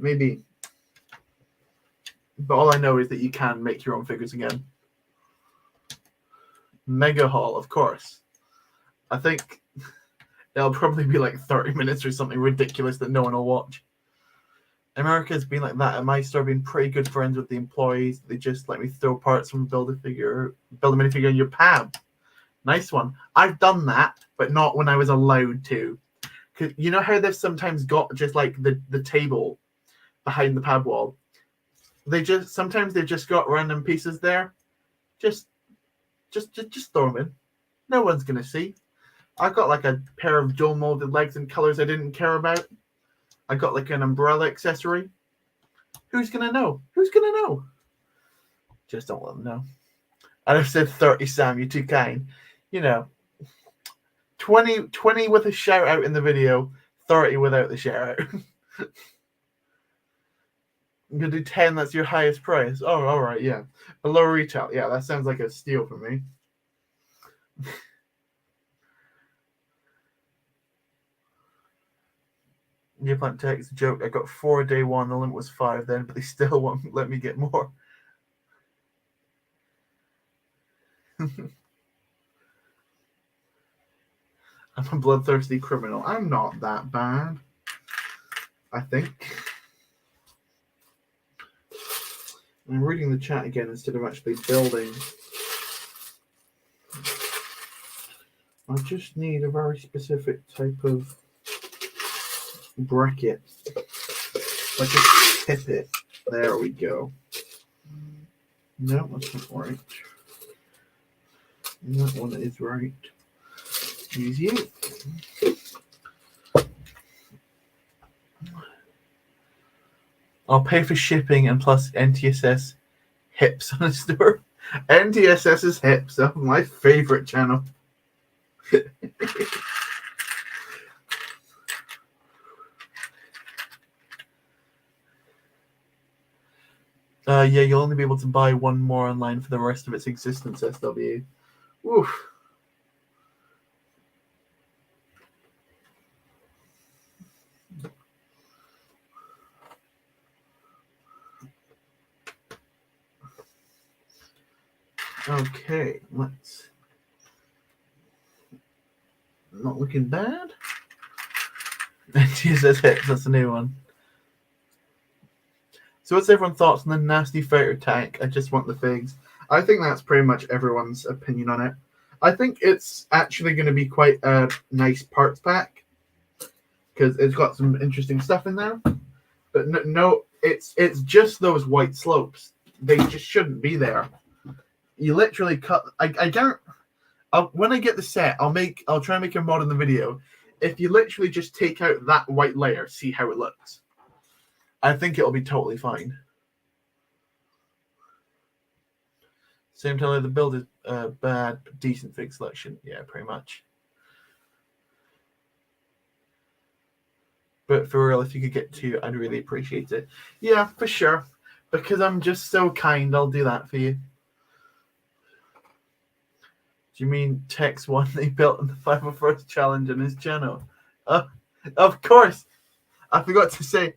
But all I know is that you can make your own figures again. Mega haul, of course. I think it'll probably be 30 minutes or something ridiculous that no one will watch. America's been like that. At my store, been pretty good friends with the employees. They just let me throw parts from build a minifigure in your pad. Nice one. I've done that, but not when I was allowed to. Cause you know how they've sometimes got just the table behind the pad wall. Sometimes they've just got random pieces there. Just throw them in. No one's gonna see. I've got a pair of dual molded legs in colors I didn't care about. I got an umbrella accessory. Who's gonna know? Just don't let them know. And I've said 30, Sam. You're too kind. 20 with a shout out in the video, 30 without the shout out. I'm gonna do 10. That's your highest price. Oh, all right, yeah. Below retail. Yeah, that sounds like a steal for me. New Plant Tech is a joke. I got 4 day 1. The limit was 5 then, but they still won't let me get more. I'm a bloodthirsty criminal. I'm not that bad, I think. I'm reading the chat again instead of actually building. I just need a very specific type of bracket. Like a tippet. There we go. No, that's not right. That one is right. Easy. I'll pay for shipping and plus NTSS hips on a store. NTSS's hips are my favorite channel. Yeah, you'll only be able to buy one more online for the rest of its existence, SW. Oof. Okay, let's... Not looking bad. Jesus, that's a new one. So what's everyone's thoughts on the nasty fighter tank? I just want the figs. I think that's pretty much everyone's opinion on it. I think it's actually going to be quite a nice parts pack because it's got some interesting stuff in there. But no, it's just those white slopes. They just shouldn't be there. You literally cut. I can't. When I get the set, I'll try and make a mod in the video. If you literally just take out that white layer, see how it looks. I think it'll be totally fine. Same time, the build is bad, but decent fig selection. Yeah, pretty much. But for real, if you could get 2, I'd really appreciate it. Yeah, for sure. Because I'm just so kind, I'll do that for you. Do you mean Tex one they built in the 501st challenge on his channel? Of course. I forgot to say,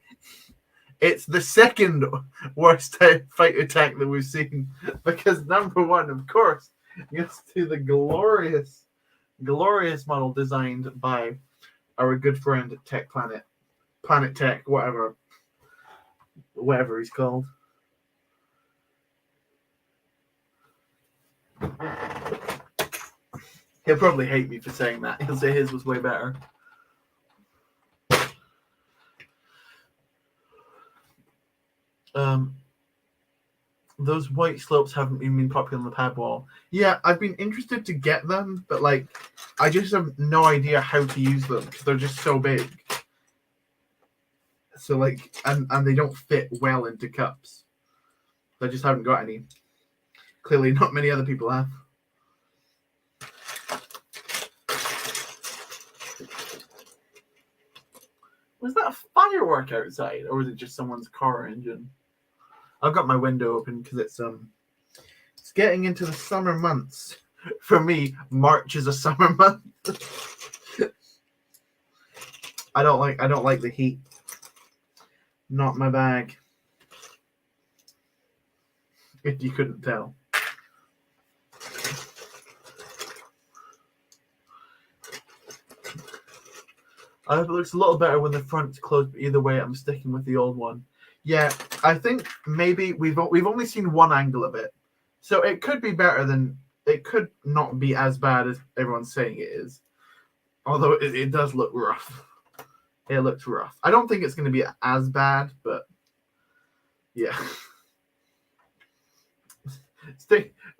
it's the second worst fighter tank that we've seen. Because number 1, of course, gets to the glorious model designed by our good friend Tech Planet. Planet Tech, whatever he's called. He'll probably hate me for saying that. He'll say his was way better. Those white slopes haven't been popular on the pad wall. Yeah, I've been interested to get them, but like, I just have no idea how to use them because they're just so big. So like, and they don't fit well into cups. I just haven't got any. Clearly, not many other people have. Was that a firework outside, or was it just someone's car engine? I've got my window open because it's getting into the summer months. For me, March is a summer month. I don't like the heat. Not my bag. If you couldn't tell. I hope it looks a little better when the front's closed, but either way, I'm sticking with the old one. Yeah, I think maybe we've only seen one angle of it, so it could be better than it could not be as bad as everyone's saying it is. Although it does look rough. It looks rough. I don't think it's going to be as bad, but yeah.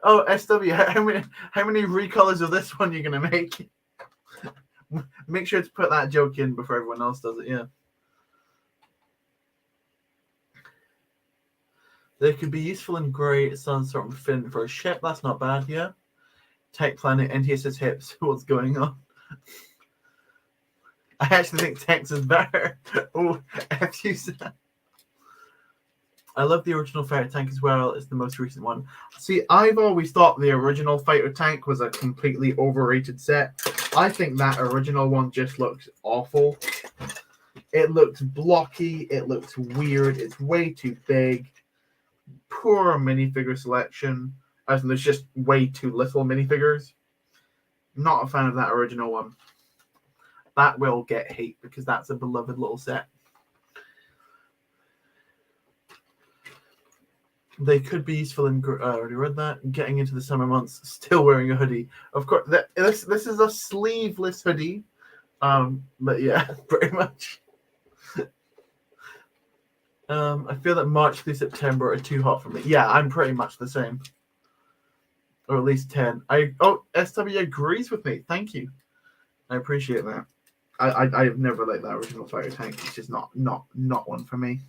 Oh, SW, how many recolors of this one you're going to make? Make sure to put that joke in before everyone else does it, yeah. They could be useful in grey, some sort of fin for a ship. That's not bad, yeah. Tech Planet, NTSS hips. What's going on? I actually think Tex is better. Oh, F you said. I love the original fighter tank as well. It's the most recent one. See, I've always thought the original fighter tank was a completely overrated set. I think that original one just looks awful. It looks blocky. It looks weird. It's way too big. Poor minifigure selection. As in, there's just way too little minifigures. Not a fan of that original one. That will get hate because that's a beloved little set. They could be useful in. I already read that. Getting into the summer months, still wearing a hoodie. Of course, this is a sleeveless hoodie. But yeah, pretty much. I feel that March through September are too hot for me. Yeah, I'm pretty much the same. Or at least 10. SW agrees with me. Thank you. I appreciate that. I've never liked that original fighter tank. It's just not one for me.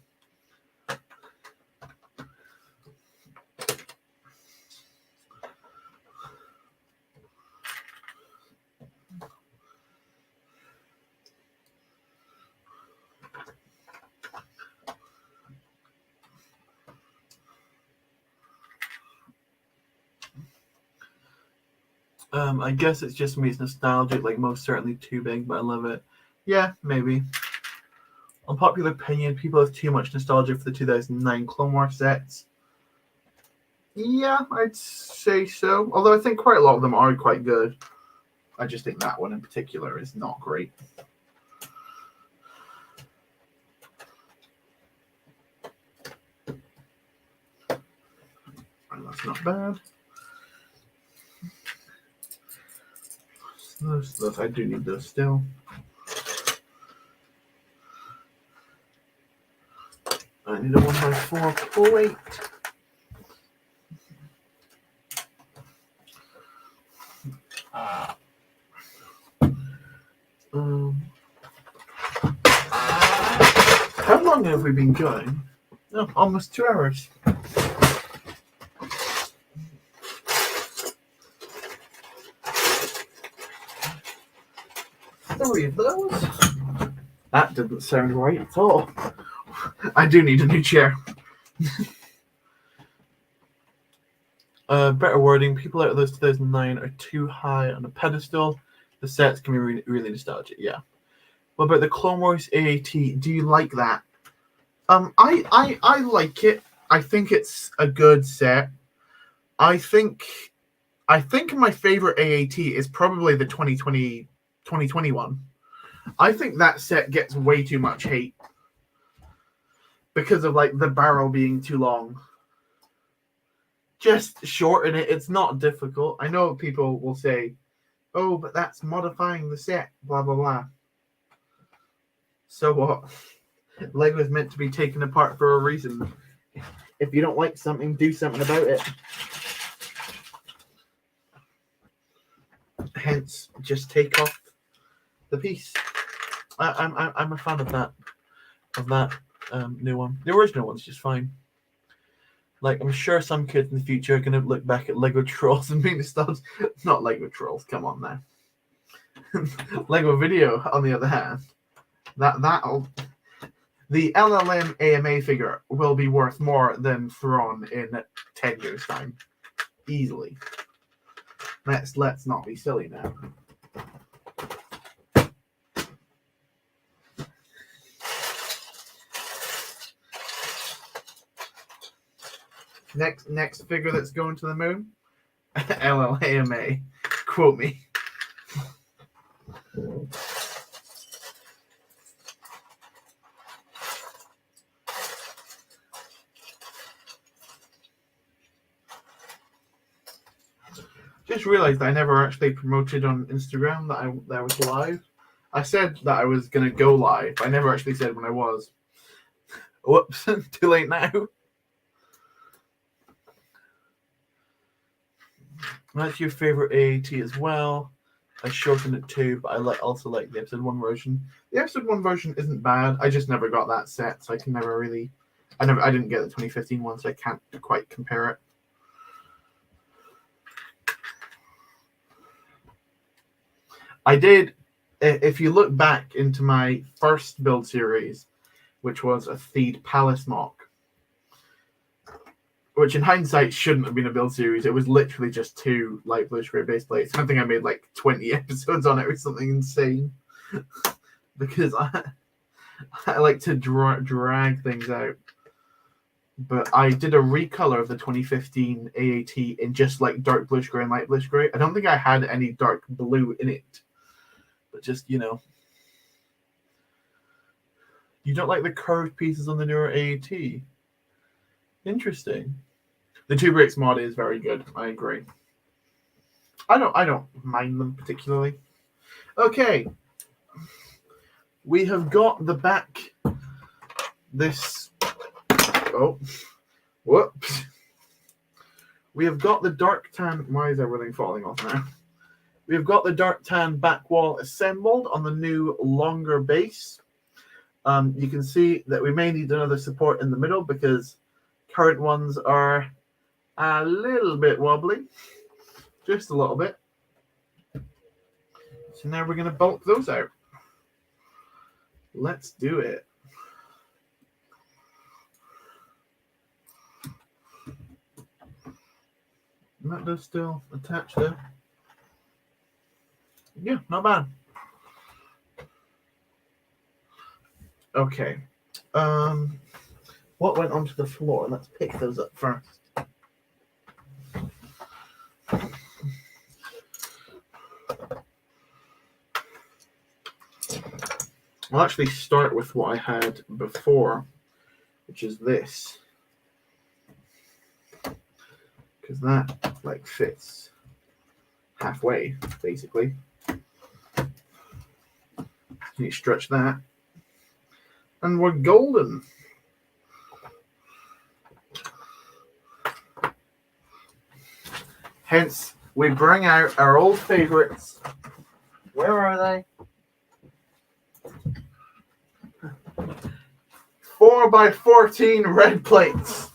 I guess it's just me. It's nostalgic, like most certainly too big, but I love it. Yeah, maybe. Unpopular opinion: people have too much nostalgia for the 2009 Clone Wars sets. Yeah, I'd say so. Although I think quite a lot of them are quite good. I just think that one in particular is not great. And that's not bad. Those, I do need those still. I need a 1x4 plate. How long have we been going? Oh, almost 2 hours. 3 of those. That didn't sound right at all. I do need a new chair. Better wording. People out of those 2009 are too high on a pedestal. The sets can be really, really nostalgic. Yeah. What about the Clone Wars AAT? Do you like that? I like it. I think it's a good set. I think my favorite AAT is probably the 2021. I think that set gets way too much hate because of like the barrel being too long. Just shorten it. It's not difficult. I know people will say, "Oh, but that's modifying the set." Blah blah blah. So what? Lego is meant to be taken apart for a reason. If you don't like something, do something about it. Hence, just take off the piece. I'm a fan of that new one. The original one's just fine. Like, I'm sure some kids in the future are going to look back at Lego Trolls and be nostalgic. Not Lego Trolls, come on now. Lego Video, on the other hand, that'll... The LLM AMA figure will be worth more than Thrawn in 10 years' time. Easily. Let's not be silly now. Next figure that's going to the moon? LLAMA. Quote me. Just realized that I never actually promoted on Instagram that I was live. I said that I was going to go live. I never actually said when I was. Whoops, too late now. That's your favorite AAT as well. I shortened it too, but I also like the episode 1 version. The episode 1 version isn't bad. I just never got that set, so I can never really... I didn't get the 2015 one, so I can't quite compare it. I did... If you look back into my first build series, which was a Theed Palace mock, which in hindsight shouldn't have been a build series. It was literally just 2 light bluish gray base plates. I think I made like 20 episodes on it or something insane. Because I like to drag things out. But I did a recolor of the 2015 AAT in just like dark bluish gray and light bluish gray. I don't think I had any dark blue in it. But just, you know. You don't like the curved pieces on the newer AAT? Interesting. The 2 bricks mod is very good. I agree. I don't mind them particularly. Okay. We have got the back. This. Oh. Whoops. We have got the dark tan. Why is everything falling off now? We have got the dark tan back wall assembled on the new longer base. You can see that we may need another support in the middle because current ones are a little bit wobbly. Just a little bit. So now we're going to bulk those out. Let's do it. And that does still attach there. Yeah, not bad. Okay. What went onto the floor? Let's pick those up first. I'll actually start with what I had before, which is this. Because that, like, fits halfway, basically. You stretch that. And we're golden. Hence, we bring out our old favorites. Where are they? 4x14 red plates.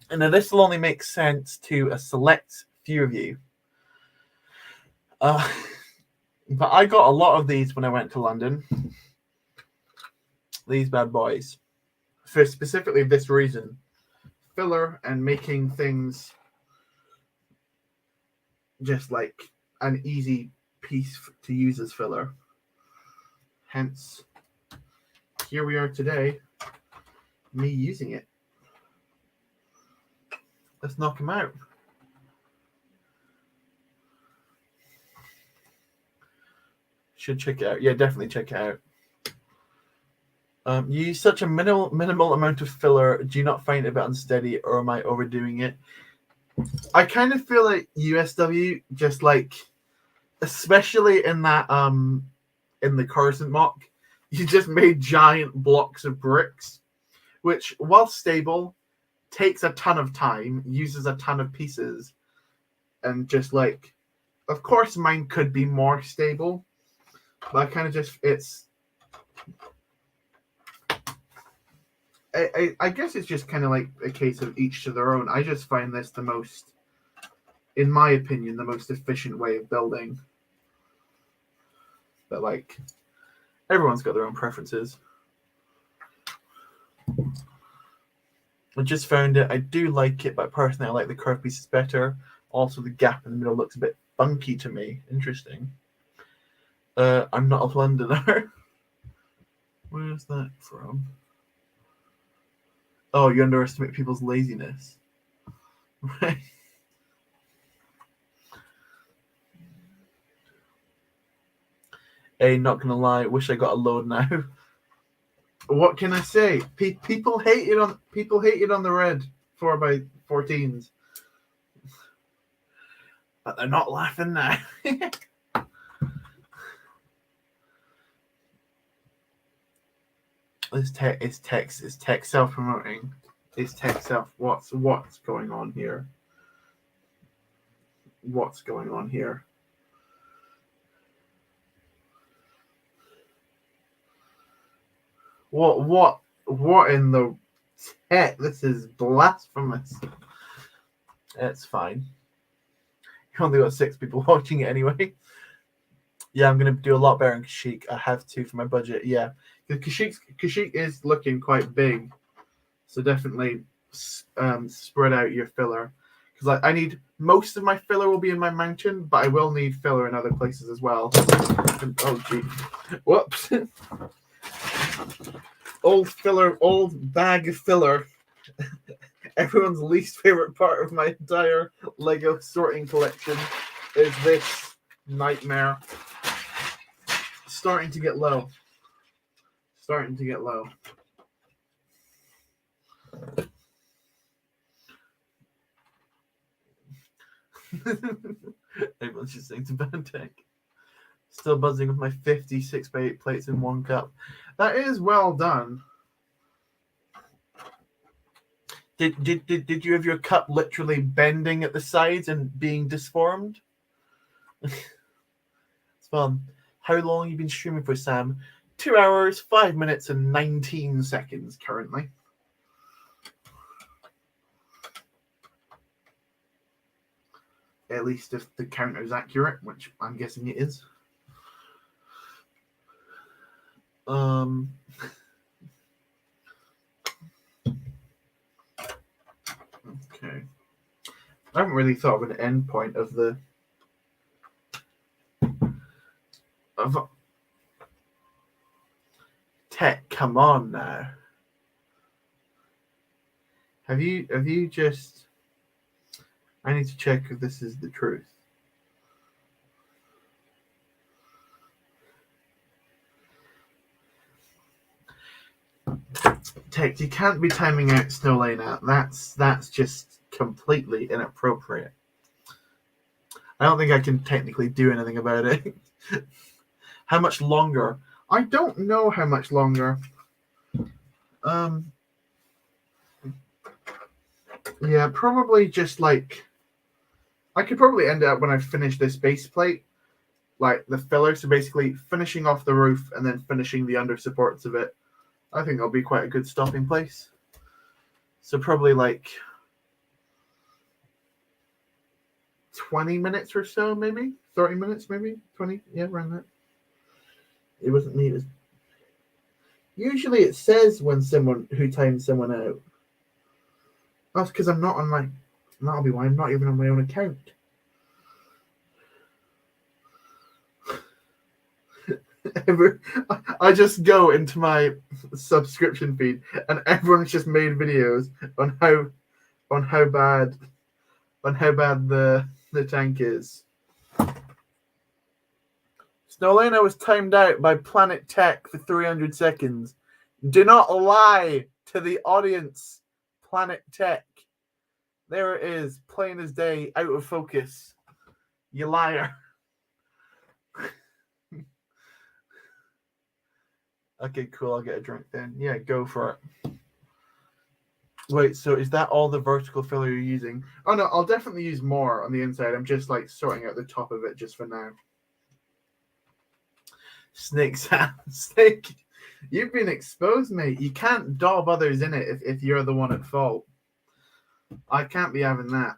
And now this will only make sense to a select few of you. But I got a lot of these when I went to London. These bad boys. For specifically this reason. Filler and making things just like an easy piece to use as filler. Hence, here we are today, me using it. Let's knock him out. Should check it out. Yeah, definitely check it out. You use such a minimal amount of filler. Do you not find it a bit unsteady, or am I overdoing it? I kind of feel like USW, just like, especially in that in the Coruscant mock, you just made giant blocks of bricks, which, while stable, takes a ton of time, uses a ton of pieces, and just like, of course, mine could be more stable, but I kind of just I guess it's just kind of like a case of each to their own. I just find this the most, in my opinion, the most efficient way of building. But like, everyone's got their own preferences. I just found it. I do like it, but personally, I like the curved pieces better. Also, the gap in the middle looks a bit funky to me. Interesting. I'm not a Londoner. Where's that from? Oh, you underestimate people's laziness. Right. Hey, not gonna lie, wish I got a load now. What can I say? People hate it on the red 4x14s, but they're not laughing now. It's tech self-promoting. It's tech self. What's going on here? What's going on here? What in the heck? This is blasphemous. It's fine. You only got 6 people watching it anyway. Yeah, I'm gonna do a lot better in Kashyyyk. I have to for my budget. Yeah, Kashyyyk is looking quite big, so definitely spread out your filler. Because like, I need, most of my filler will be in my mountain, but I will need filler in other places as well. Oh gee, whoops. Old bag of filler. Everyone's least favorite part of my entire Lego sorting collection is this nightmare. Starting to get low. Everyone's just saying to Bandtech. Still buzzing with my 56x8 plates in one cup. That is well done. Did you have your cup literally bending at the sides and being disformed? It's fun. How long have you been streaming for, Sam? 2 hours, 5 minutes, and 19 seconds currently. At least if the counter is accurate, which I'm guessing it is. Okay. I haven't really thought of an end point of the Tech, come on now. Have you just... I need to check if this is the truth. Tech, you can't be timing out Snowlane. That's just completely inappropriate. I don't think I can technically do anything about it. How much longer? I don't know how much longer. Yeah, probably just like... I could probably end up when I finish this base plate, like the filler, so basically finishing off the roof and then finishing the under supports of it. I think that'll be quite a good stopping place. So probably like 20 minutes or so, maybe 30 minutes, maybe 20. Yeah, around that. It wasn't me. It was... Usually it says when someone who times someone out. That's because I'm not on my... That'll be why I'm not even on my own account. I just go into my subscription feed and everyone's just made videos on how bad the tank is. Snowlane was timed out by Planet Tech for 300 seconds. Do not lie to the audience, Planet Tech. There it is, plain as day, out of focus. You liar. Okay, cool, I'll get a drink then. Yeah, go for it. Wait, so is that all the vertical filler you're using? Oh no, I'll definitely use more on the inside. I'm just like sorting out the top of it just for now. Snake's hand. Snake, you've been exposed, mate. You can't daub others in it if you're the one at fault. I can't be having that.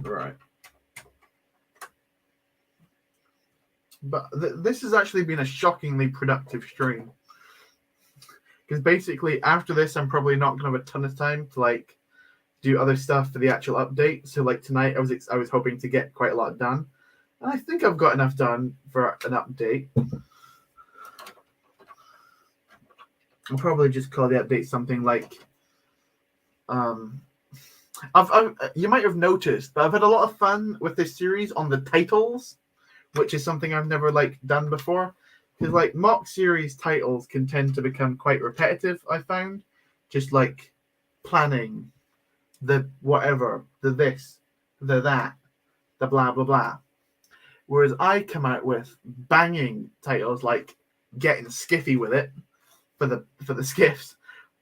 Right. But this has actually been a shockingly productive stream. Because basically after this, I'm probably not going to have a ton of time to like do other stuff for the actual update. So like tonight, I was hoping to get quite a lot done. And I think I've got enough done for an update. I'll probably just call the update something like... you might have noticed, but I've had a lot of fun with this series on the titles, which is something I've never like done before. Because like mock series titles can tend to become quite repetitive, I found. Just like planning, the whatever, the this, the that, the blah blah blah. Whereas I come out with banging titles like Getting Skiffy with It for the skiffs,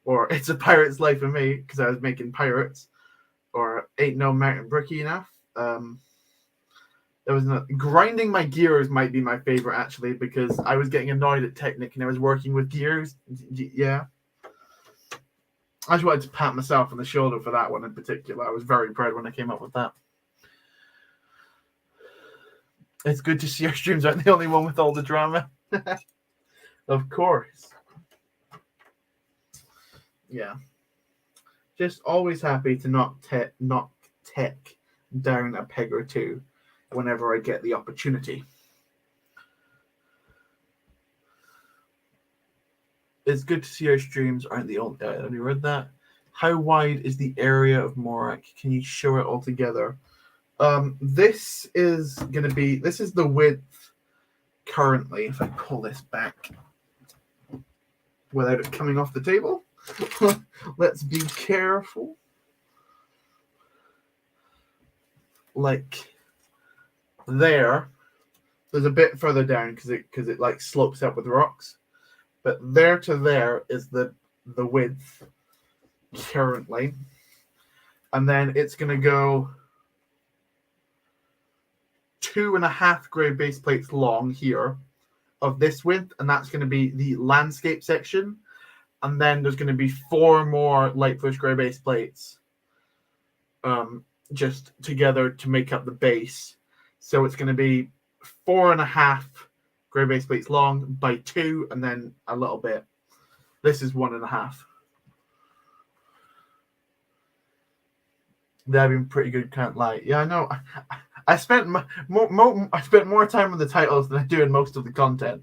or It's a Pirate's Life for Me because I was making pirates, or Ain't No Mountain Bricky Enough. There was grinding my gears might be my favorite actually, because I was getting annoyed at Technic and I was working with gears. Yeah, I just wanted to pat myself on the shoulder for that one in particular. I was very proud when I came up with that. It's good to see our streams aren't the only one with all the drama. Of course. Yeah. Just always happy to knock tech down a peg or two whenever I get the opportunity. It's good to see our streams aren't the only... I already read that. How wide is the area of Morak? Can you show it all together? This is the width currently. If I pull this back without it coming off the table. Let's be careful. Like there's a bit further down because it like slopes up with rocks, but there to there is the width currently, and then it's gonna go 2.5 grey base plates long here of this width, and that's going to be the landscape section. And then there's going to be 4 more light flush grey base plates just together to make up the base. So it's going to be 4.5 grey base plates long by 2, and then a little bit. This is 1.5. They've been pretty good, can't lie. Yeah, I know. I spent more time on the titles than I do in most of the content.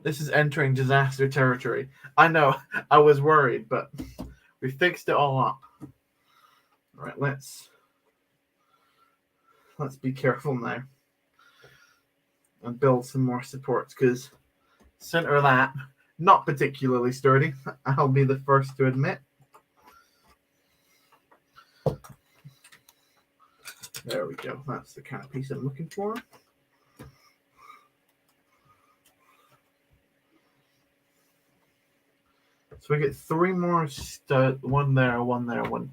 This is entering disaster territory. I know. I was worried, but we fixed it all up. All right, let's be careful now and build some more supports, because center of that, not particularly sturdy. I'll be the first to admit. There we go. That's the kind of piece I'm looking for. So we get 3 more stud, 1 there, 1 there, 1.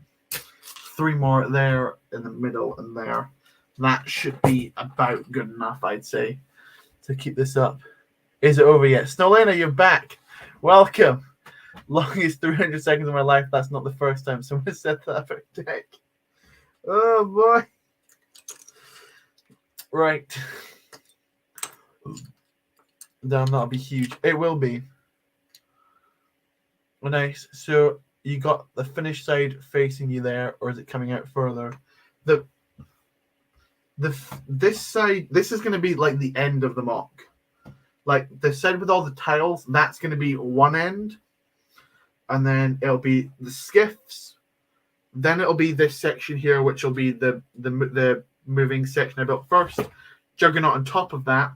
3 more there in the middle and there. That should be about good enough, I'd say, to keep this up. Is it over yet? Snowlena, you're back. Welcome. Longest 300 seconds of my life. That's not the first time someone said that about Tech. Oh boy. Right. Damn, that'll be huge. It will be. Nice. So you got the finished side facing you there, or is it coming out further? This side, this is going to be like the end of the mock. Like the side with all the tiles, that's going to be one end, and then it'll be the skiffs. Then it'll be this section here, which will be the moving section I built first. Juggernaut on top of that,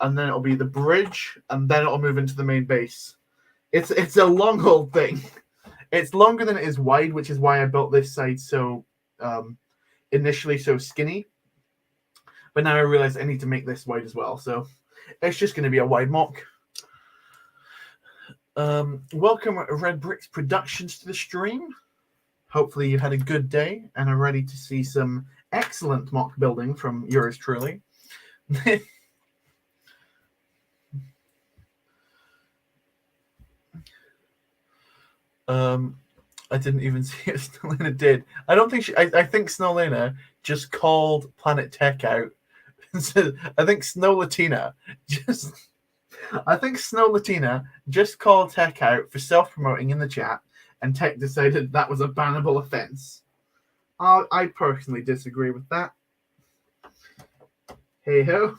and then it'll be the bridge, and then it'll move into the main base. It's a long old thing. It's longer than it is wide, which is why I built this side so initially so skinny. But now I realize I need to make this wide as well. So it's just going to be a wide mock. Welcome, Red Bricks Productions, to the stream. Hopefully you had a good day and are ready to see some excellent mock building from yours truly. I didn't even see it. Snowlena did. I don't think she. I think Snowlena just called Planet Tech out. I think Snowlatina just. I think Snowlatina just called Tech out for self-promoting in the chat, and Tech decided that was a bannable offense. I personally disagree with that. Hey ho.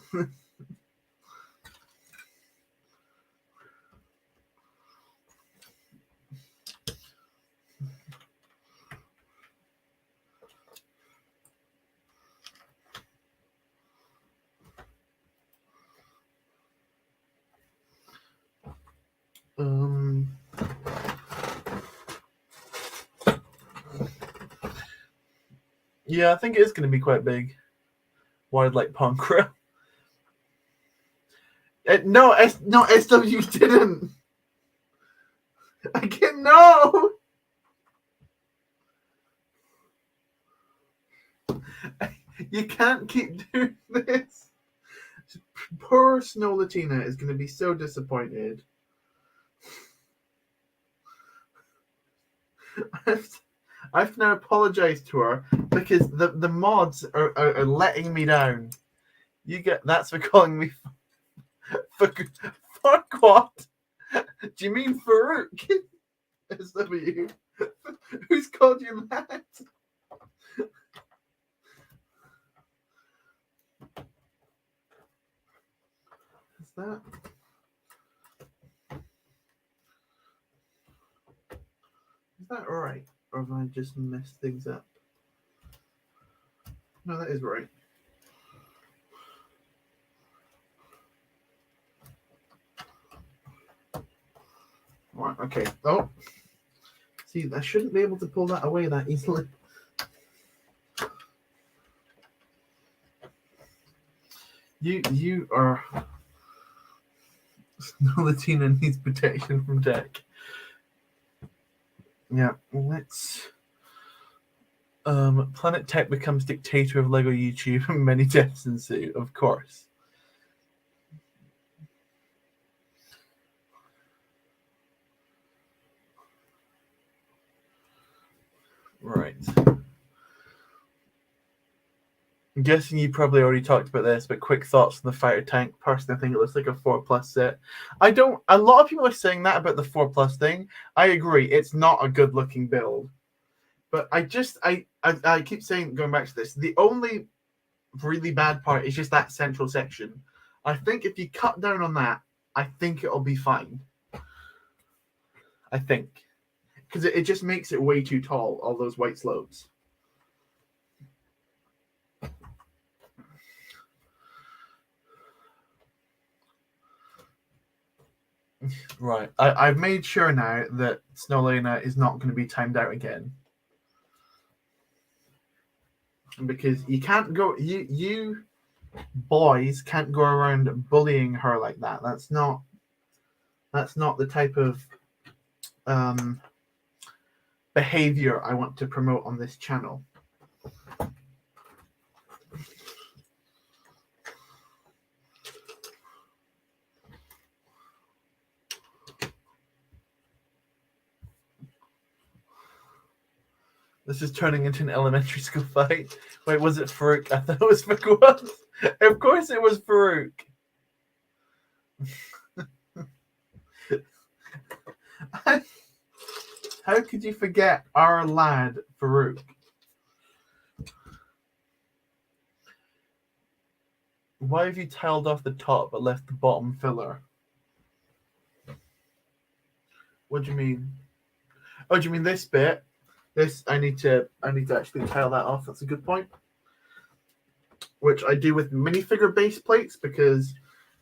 Yeah, I think it is going to be quite big. Wide like Punkra. No, SW didn't. I can't. No. You can't keep doing this. Poor Snowlatina is going to be so disappointed. I have to now apologize to her because the mods are letting me down. That's for calling me for what? Do you mean Farouk? SW. Who's called you that? Is that? Is that right? Or have I just messed things up? No, that is right. Right, okay. Oh. See, I shouldn't be able to pull that away that easily. You are... Latina needs protection from Tech. Yeah, let's... Planet Tech becomes dictator of Lego YouTube and many deaths ensue, of course. Right. guessing you probably already talked about this, but quick thoughts on the fighter tank. Personally, I think it looks like a 4+ set. I don't. A lot of people are saying that about the 4+ thing. I agree. It's not a good looking build, but I keep saying, going back to this, the only really bad part is just that central section. I think if you cut down on that, I think it'll be fine. I think, because it just makes it way too tall. All those white slopes. Right. I've made sure now that Snowlena is not going to be timed out again. Because you can't go... You boys can't go around bullying her like that. That's not the type of behavior I want to promote on this channel. This is turning into an elementary school fight. Wait, was it Farouk? I thought it was Farouk. Of course it was Farouk. How could you forget our lad, Farouk? Why have you tiled off the top but left the bottom filler? What do you mean? Oh, do you mean this bit? This I need to actually tile that off. That's a good point. Which I do with minifigure base plates because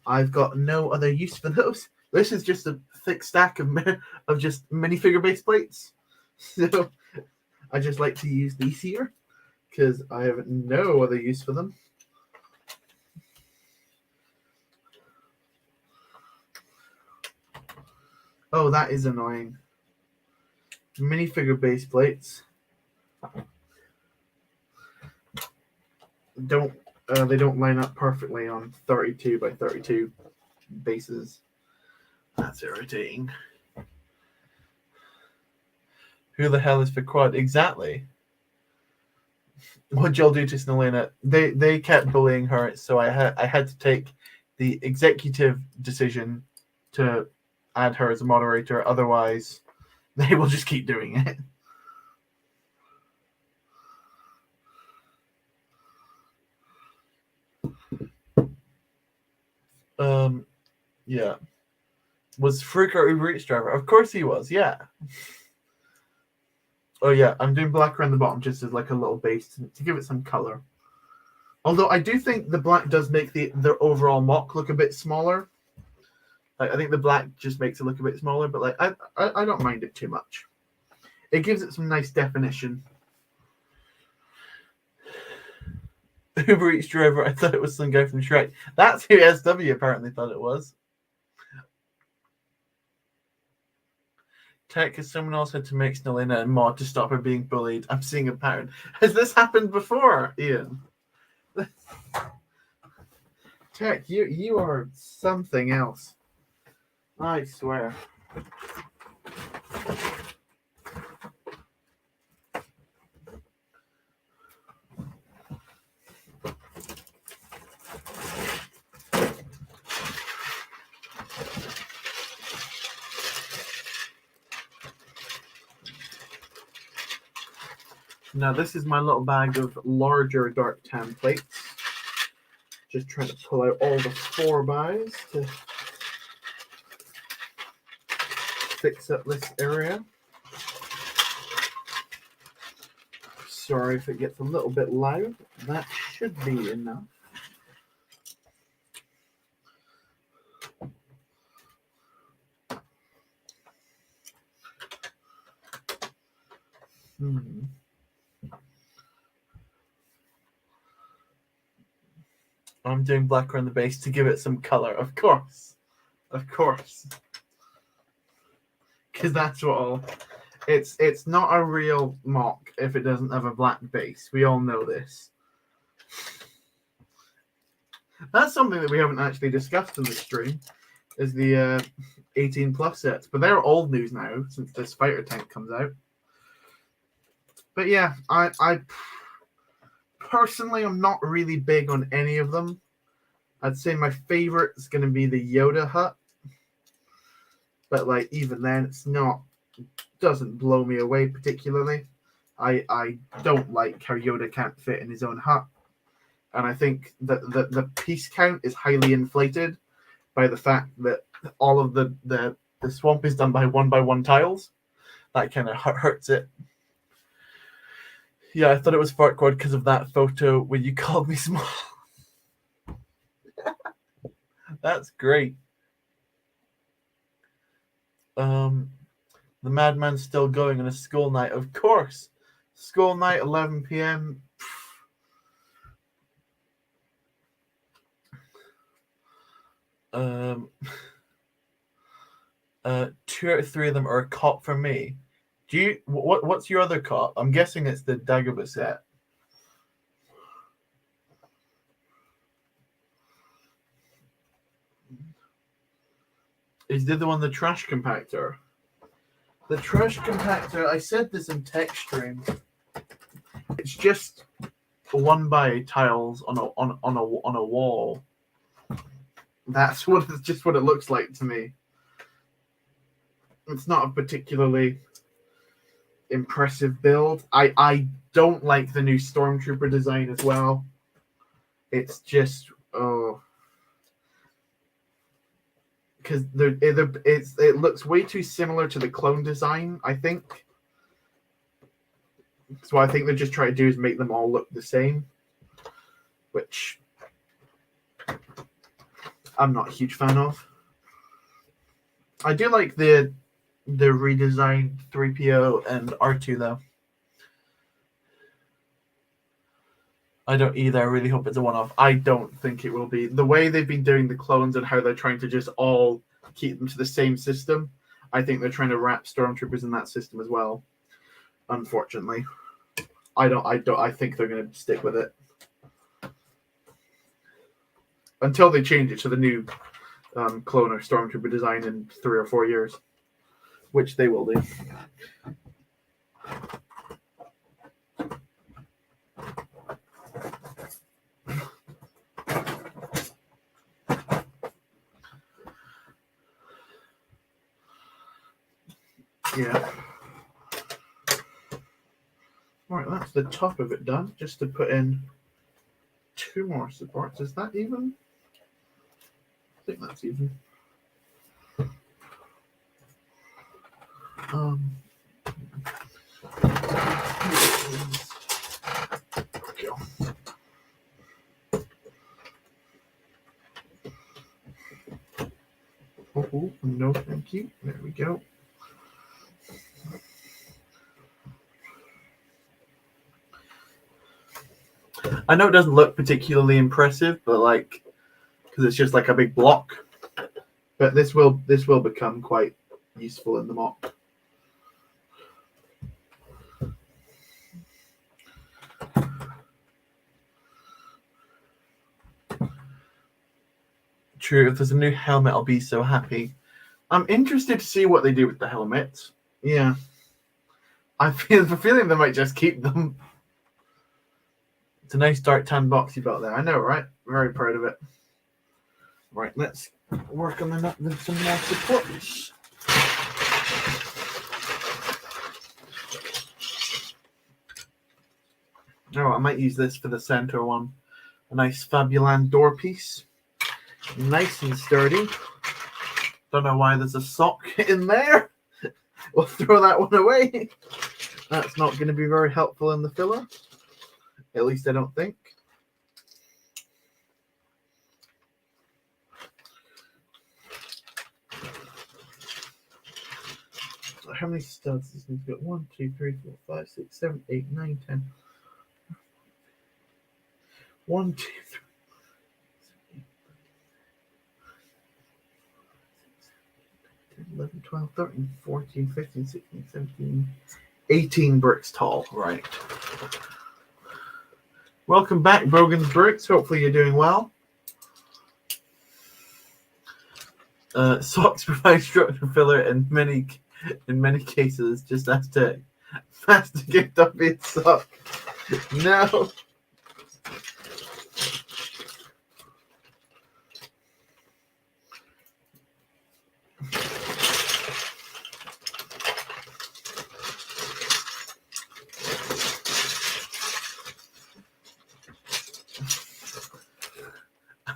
I've got no other use for those. This is just a thick stack of just minifigure base plates. So I just like to use these here because I have no other use for them. Oh, that is annoying. Minifigure base plates they don't line up perfectly on 32 by 32 bases. That's irritating. Who the hell is for quad? Exactly. What'd y'all do to Snowlena? They kept bullying her, so I had to take the executive decision to add her as a moderator. Otherwise, they will just keep doing it. Yeah. Was Farouk our Uber Eats driver? Of course he was, yeah. Oh yeah, I'm doing black around the bottom just as like a little base to give it some color. Although I do think the black does make the overall mock look a bit smaller. Like I think the black just makes it look a bit smaller, but like I don't mind it too much. It gives it some nice definition. Uber Eats driver, I thought it was some guy from Shrek. That's who SW apparently thought it was. Tech, has someone else had to make Snowlena a mod to stop her being bullied? I'm seeing a pattern. Has this happened before, Ian? Tech, you are something else. I swear. Now this is my little bag of larger dark tan plates. Just trying to pull out all the 4x to fix up this area. Sorry if it gets a little bit loud. That should be enough. I'm doing black around the base to give it some color, of course. Of course. Because that's what all... It's not a real mock if it doesn't have a black base. We all know this. That's something that we haven't actually discussed in the stream, is the 18+ sets. But they're old news now, since this fighter tank comes out. But yeah, I personally, I'm not really big on any of them. I'd say my favorite is going to be the Yoda hut. But like even then, doesn't blow me away particularly. I don't like how Yoda can't fit in his own hut. And I think that the piece count is highly inflated by the fact that all of the swamp is done by one tiles. That kind of hurts it. Yeah, I thought it was Fartquad because of that photo where you called me small. That's great. The Madman's still going on a school night. Of course. School night, 11 p.m. 2 out of 3 of them are a cop for me. Do you what's your other cop? I'm guessing it's the Dagobah set. Is the other one the trash compactor? The trash compactor, I said this in tech stream. It's just 1x tiles on a wall. That's just what it looks like to me. It's not a particularly impressive build. I don't like the new Stormtrooper design as well. It's just because it looks way too similar to the clone design, I think. So what I think they're just trying to do is make them all look the same, which I'm not a huge fan of. I do like the redesigned 3PO and R2 though. I don't either. I really hope it's a one-off. I don't think it will be. The way they've been doing the clones and how they're trying to just all keep them to the same system, I think they're trying to wrap Stormtroopers in that system as well. Unfortunately, I think they're going to stick with it until they change it to the new clone or Stormtrooper design in 3 or 4 years, which they will do. Yeah. Right, that's the top of it done. Just to put in 2 more supports. Is that even? I think that's even. Oh, no, thank you. There we go. I know it doesn't look particularly impressive, but like, because it's just like a big block. But this will become quite useful in the mock. True, if there's a new helmet, I'll be so happy. I'm interested to see what they do with the helmets. Yeah. I feel the feeling they might just keep them. It's a nice dark tan box you got there. I know, right? Very proud of it. Right, let's work on some more supports. Oh, I might use this for the center one. A nice Fabuland door piece. Nice and sturdy. Don't know why there's a sock in there. We'll throw that one away. That's not going to be very helpful in the filler. At least I don't think. So how many studs does this got? 1, 2, 3, 4, 5, 6, 7, 8, 9, 10. 1, 2, 3. 11, 12, 13, 14, 15, 16, 17, 18 bricks tall. Right. Welcome back, Brogan's Bricks. Hopefully you're doing well. Socks provide structure filler in many cases. Just has to masticate up its sock. No.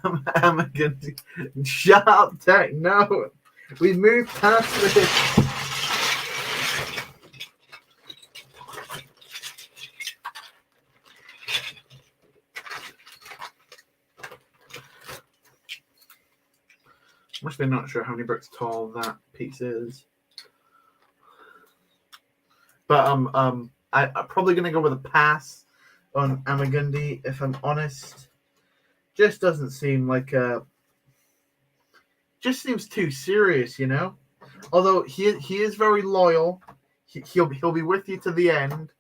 Amagundi. Shut up, Tech. No. We moved past this. I'm actually not sure how many bricks tall that piece is. But I'm probably gonna go with a pass on Amagundi, if I'm honest. Just doesn't seem like just seems too serious, you know. Although he is very loyal, he'll be with you to the end.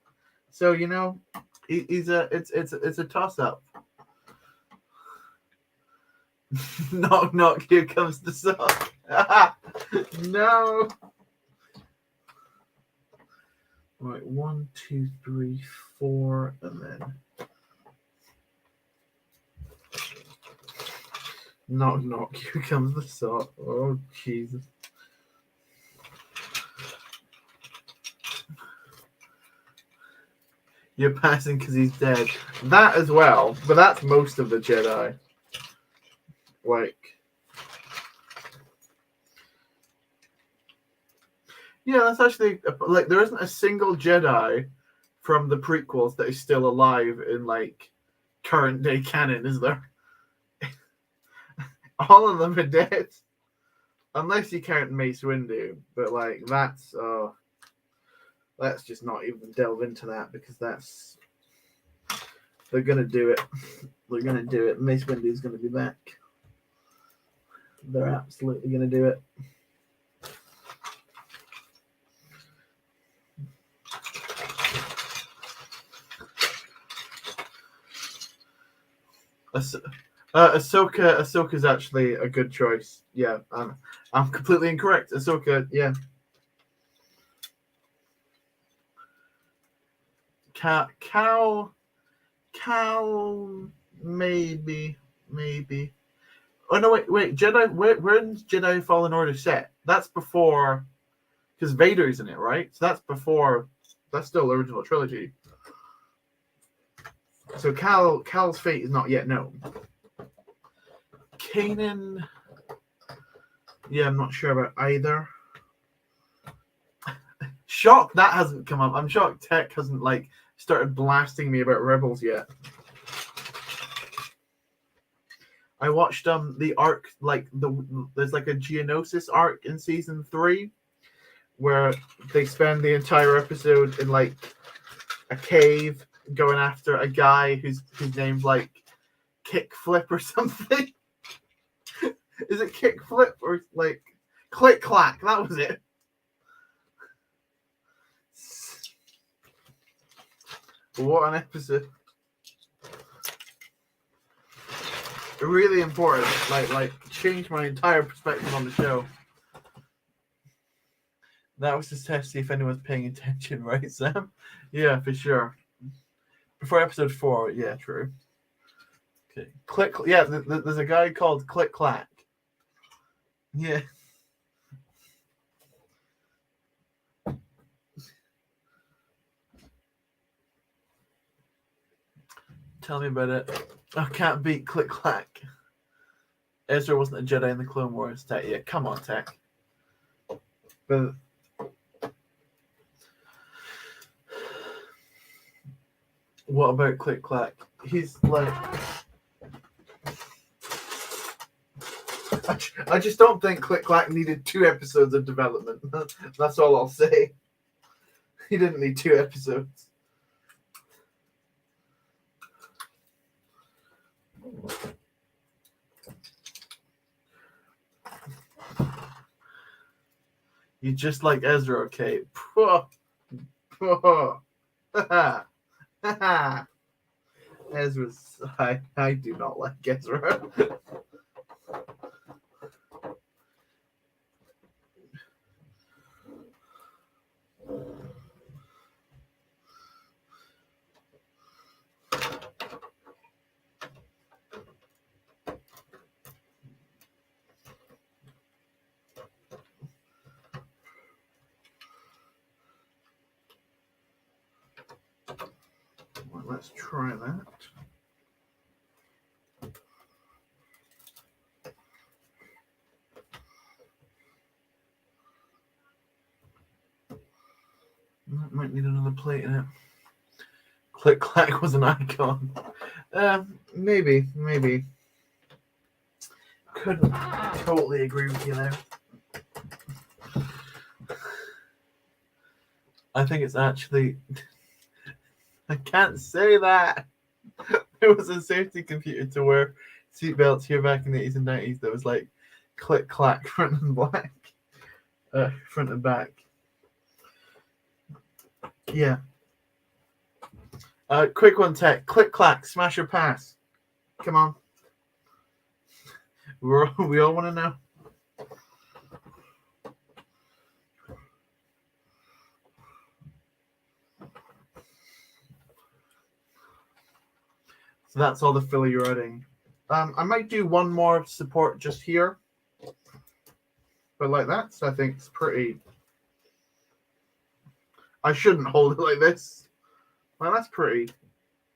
So you know, it's a toss up. Knock knock, here comes the sock. No. Right, 1, 2, 3, 4, and then knock knock, here comes the sock. Oh Jesus. You're passing because he's dead. That as well, but that's most of the Jedi. Like, yeah, that's actually like there isn't a single Jedi from the prequels that is still alive in like current day canon, is there? All of them are dead, unless you count Mace Windu. But like that's let's just not even delve into that because that's they're gonna do it. They're gonna do it. Mace Windu is gonna be back. They're absolutely gonna do it. Ahsoka's actually a good choice. Yeah, I'm completely incorrect. Ahsoka, yeah. Cal, maybe. Oh no, wait. Jedi. When's Jedi Fallen Order set? That's before, because Vader's in it, right? So that's before. That's still original trilogy. So Cal's fate is not yet known. Kanan. Yeah, I'm not sure about either. Shocked that hasn't come up. I'm shocked Tech hasn't like started blasting me about Rebels yet. I watched the arc, like there's like a Geonosis arc in season 3 where they spend the entire episode in like a cave going after a guy whose name's like Kickflip or something. Is it Kickflip or like Click Clack? That was it. What an episode. Really important. Like changed my entire perspective on the show. That was just to see if anyone's paying attention, right, Sam? Yeah, for sure. Before episode 4, yeah, true. Okay. Click. Yeah, there's a guy called Click Clack. Yeah. Tell me about it. I can't beat Click Clack. Ezra wasn't a Jedi in the Clone Wars. Tech. Yeah, come on, Tech. But what about Click Clack? He's like, I just don't think Click Clack needed 2 episodes of development. That's all I'll say. He didn't need 2 episodes. You just like Ezra, okay? Ezra's. I do not like Ezra. Well, let's try that. Might need another plate in it. Click clack was an icon. Maybe. Couldn't totally agree with you there. I think it's actually... I can't say that! It was a safety computer to wear seatbelts here back in the 80s and 90s that was like click clack front and back. Front and back. Yeah. Quick one, Tech. Click clack, smash or pass. Come on. We all want to know. So that's all the filler you're adding. I might do one more support just here. But like that, so I think it's pretty... I shouldn't hold it like this. Well, that's pretty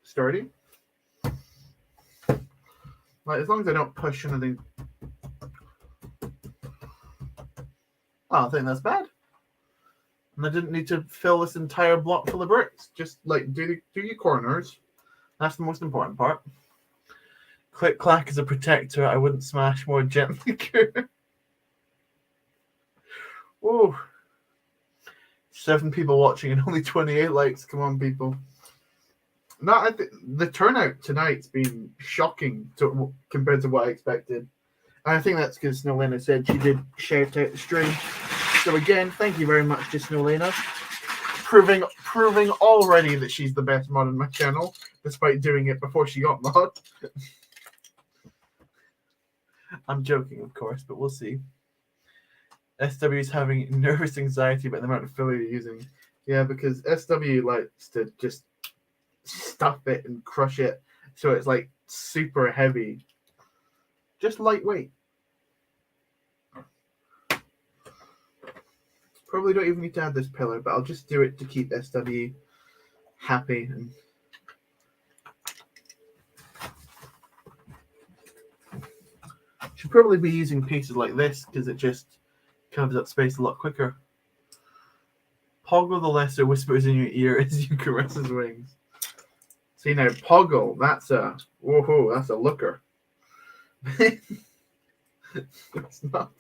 sturdy. Like, as long as I don't push anything... I don't think that's bad. And I didn't need to fill this entire block full of bricks. Just, like, do your corners. That's the most important part. Click clack is a protector. I wouldn't smash more gently. Ooh. 7 people watching and only 28 likes. Come on, people. No, I think the turnout tonight's been shocking compared to what I expected. And I think that's because Snowlena said she did shout out the stream. So again, thank you very much to Snowlena. Proving already that she's the best mod on my channel, despite doing it before she got mod. I'm joking, of course, but we'll see. SW is having nervous anxiety about the amount of filler you're using. Yeah, because SW likes to just stuff it and crush it, so it's like super heavy. Just lightweight. Probably don't even need to add this pillar, but I'll just do it to keep SW happy. And should probably be using pieces like this because it just covers up space a lot quicker. Poggle the lesser whispers in your ear as you caress his wings. See now, Poggle, that's a looker. It's not.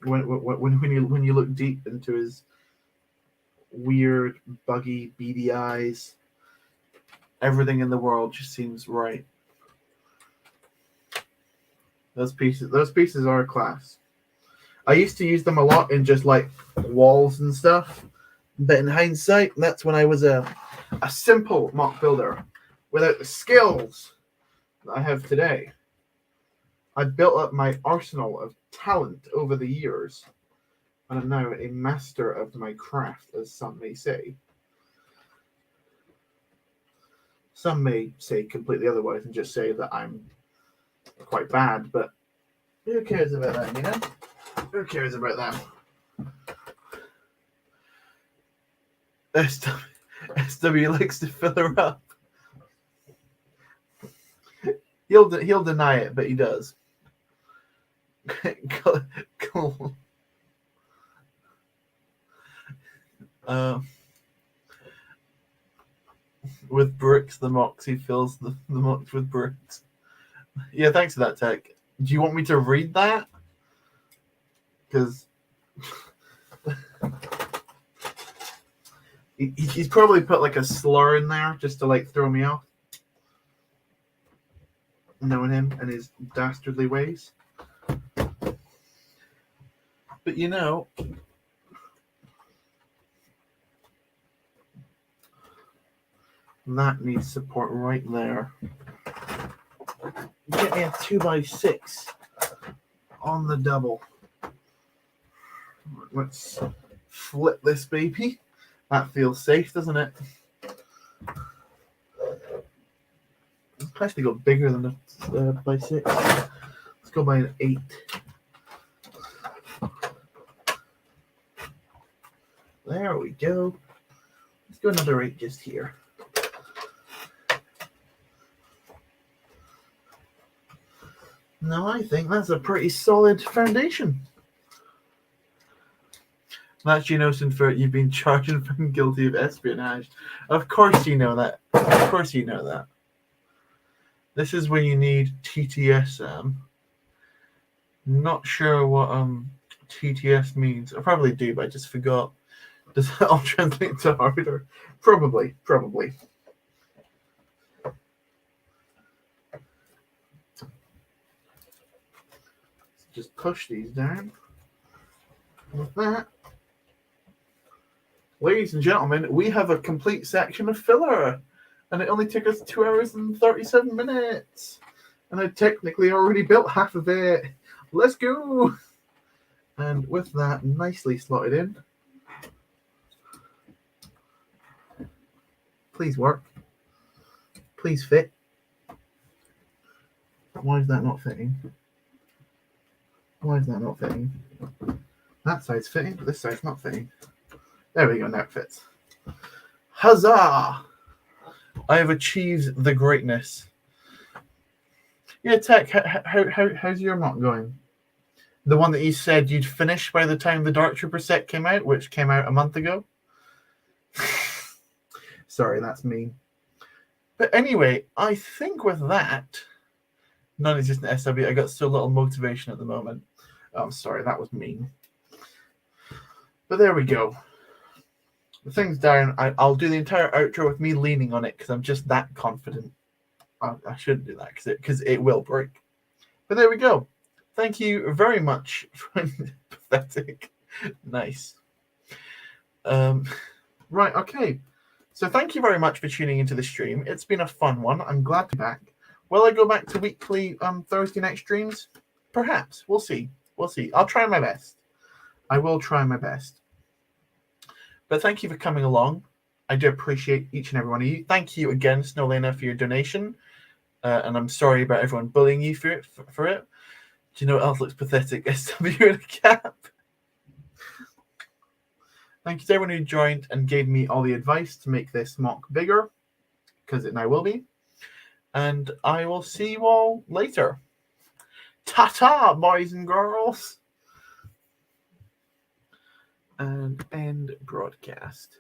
When you look deep into his weird, buggy, beady eyes, everything in the world just seems right. Those pieces are class. I used to use them a lot in just like walls and stuff, but in hindsight, that's when I was a simple mock builder without the skills that I have today. I built up my arsenal of talent over the years, and I'm now a master of my craft, as some may say. Some may say completely otherwise and just say that I'm quite bad, but who cares about that, you know? Who cares about that? SW likes to fill her up. He'll deny it, but he does. Cool. With bricks, the Moxie fills the Mox with bricks. Yeah, thanks for that, Tech. Do you want me to read that? Because he's probably put like a slur in there just to like throw me off. Knowing him and his dastardly ways. But you know, that needs support right there. Get me a 2x6 on the double. Let's flip this baby. That feels safe, doesn't it? It's actually got bigger than a by 6. Let's go by an 8. There we go. Let's do another 8 just here. Now I think that's a pretty solid foundation. That's Notion for you've been charged and found guilty of espionage. Of course you know that. Of course you know that. This is when you need TTS. Not sure what TTS means. I probably do, but I just forgot. Does that all translate to harder? Probably. Just push these down. With that. Ladies and gentlemen, we have a complete section of filler. And it only took us 2 hours and 37 minutes. And I technically already built half of it. Let's go. And with that nicely slotted in. Please work. Please fit. Why is that not fitting? Why is that not fitting? That side's fitting, but this side's not fitting. There we go, now it fits. Huzzah! I have achieved the greatness. Yeah, Tech, how's your mock going? The one that you said you'd finish by the time the Dark Trooper set came out, which came out a month ago? Sorry, that's mean. But anyway, I think with that, non-existent SW, I got so little motivation at the moment. Oh, I'm sorry, that was mean. But there we go. The thing's down. I'll do the entire outro with me leaning on it because I'm just that confident. I shouldn't do that because it will break. But there we go. Thank you very much. Pathetic. Nice. Right, okay. So thank you very much for tuning into the stream. It's been a fun one. I'm glad to be back. Will I go back to weekly Thursday night streams? Perhaps. We'll see. We'll see. I'll try my best. I will try my best. But thank you for coming along. I do appreciate each and every one of you. Thank you again, Snowlena, for your donation. And I'm sorry about everyone bullying you for it. Do you know what else looks pathetic? SW in a cap. Thank you to everyone who joined and gave me all the advice to make this mock bigger, because it now will be. And I will see you all later. Ta-ta, boys and girls. And end broadcast.